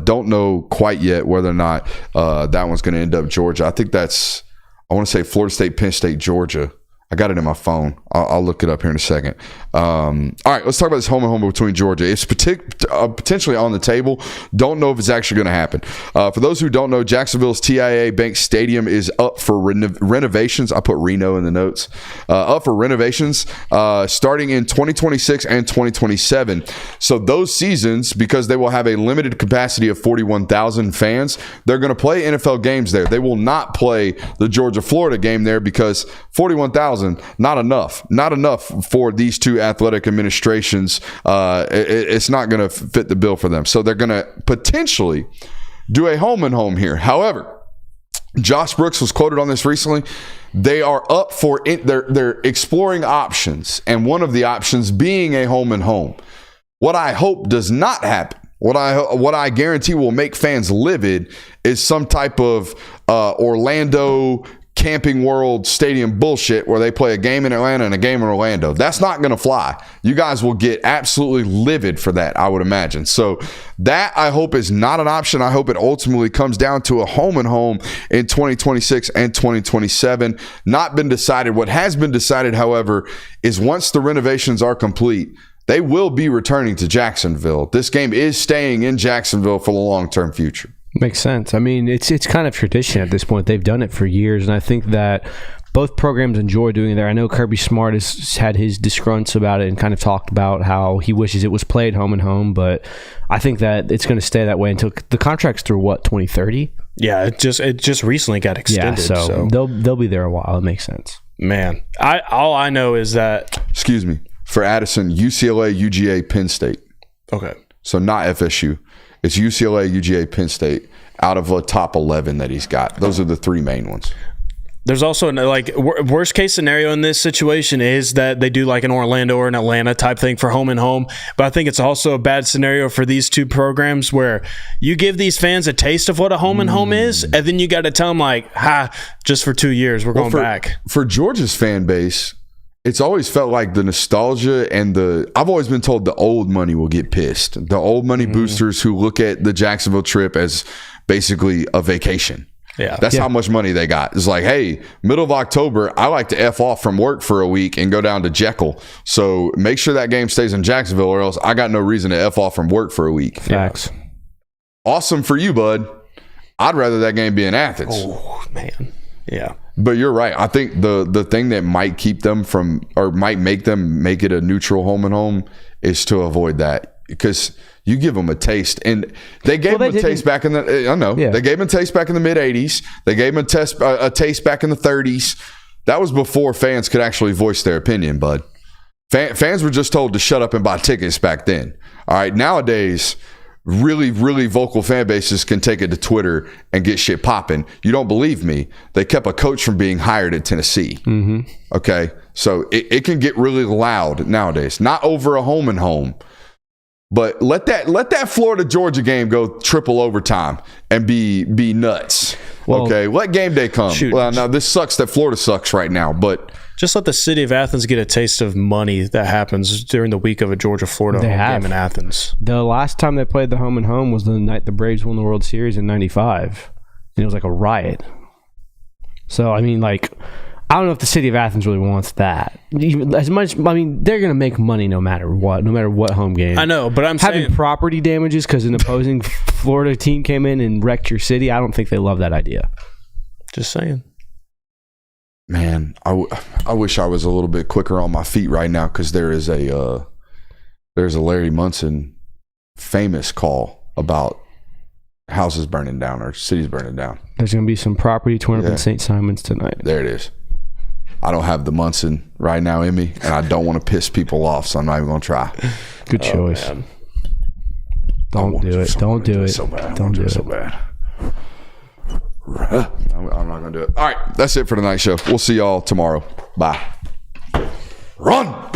Don't know quite yet whether or not that one's going to end up Georgia. I think that's, I want to say Florida State, Penn State, Georgia. I got it in my phone. I'll look it up here in a second. All right, let's talk about this home and home between Georgia. It's potentially on the table. Don't know if it's actually going to happen. For those who don't know, Jacksonville's TIAA Bank Stadium is up for renovations. I put Reno in the notes. Up for renovations starting in 2026 and 2027. So those seasons, because they will have a limited capacity of 41,000 fans, they're going to play NFL games there. They will not play the Georgia-Florida game there because 41,000, not enough for these two athletic administrations. It's not going to fit the bill for them. So they're going to potentially do a home and home here. However, Josh Brooks was quoted on this recently. They are up for it. They're exploring options, and one of the options being a home and home. What I hope does not happen, what I guarantee will make fans livid, is some type of Orlando Camping World Stadium bullshit where they play a game in Atlanta and a game in Orlando. That's not going to fly. You guys will get absolutely livid for that, I would imagine. So that, I hope, is not an option. I hope it ultimately comes down to a home and home in 2026 and 2027. Not been decided. What has been decided, however, is once the renovations are complete, they will be returning to Jacksonville. This game is staying in Jacksonville for the long-term future. Makes sense. I mean, it's kind of tradition at this point. They've done it for years, and I think that both programs enjoy doing it there. I know Kirby Smart has had his disgrunts about it and kind of talked about how he wishes it was played home and home, but I think that it's going to stay that way until the contract's through 2030. Yeah, it just recently got extended. Yeah, so they'll be there a while. It makes sense. Man, all I know is that. Excuse me. For Addison, UCLA, UGA, Penn State. Okay. So not FSU. It's UCLA, UGA, Penn State out of the top 11 that he's got. Those are the three main ones. There's also worst case scenario in this situation is that they do like an Orlando or an Atlanta type thing for home and home. But I think it's also a bad scenario for these two programs where you give these fans a taste of what a home and home is, and then you got to tell them just for 2 years, we're going back. For Georgia's fan base, it's always felt like the nostalgia and I've always been told the old money will get pissed. The old money boosters who look at the Jacksonville trip as basically a vacation. Yeah. That's how much money they got. It's like, hey, middle of October, I like to F off from work for a week and go down to Jekyll. So make sure that game stays in Jacksonville or else I got no reason to F off from work for a week. Facts. Awesome for you, bud. I'd rather that game be in Athens. Oh, man. Yeah. But you're right. I think the thing that might keep them from or might make them make it a neutral home and home is to avoid that. Because you give them a taste, and they gave them a taste back in the. I know they gave them a taste back in the mid '80s. They gave them a taste back in the '30s. That was before fans could actually voice their opinion, bud. Fans were just told to shut up and buy tickets back then. All right, nowadays, really, really vocal fan bases can take it to Twitter and get shit popping. You don't believe me? They kept a coach from being hired at Tennessee. Mm-hmm. Okay, so it can get really loud nowadays. Not over a home and home. But let that Florida Georgia game go triple overtime and be nuts. Well, okay, let game day come. Shoot. Well, now this sucks that Florida sucks right now, but just let the city of Athens get a taste of money that happens during the week of a Georgia-Florida home game in Athens. The last time they played the home and home was the night the Braves won the World Series in '95, and it was like a riot. So I mean, I don't know if the city of Athens really wants that. As much, I mean, they're going to make money no matter what home game. I know, but I'm having saying property damages because an opposing Florida team came in and wrecked your city. I don't think they love that idea. Just saying. Man, I wish I was a little bit quicker on my feet right now because there's a Larry Munson famous call about houses burning down or cities burning down. There's going to be some property torn up in St. Simons tonight. There it is. I don't have the Munson right now in me, and I don't want to piss people off, so I'm not even going to try. Good choice. Man. Don't do it. Don't do it. So bad. Don't do it. So bad. I'm not going to do it. All right, that's it for tonight's show. We'll see y'all tomorrow. Bye. Run!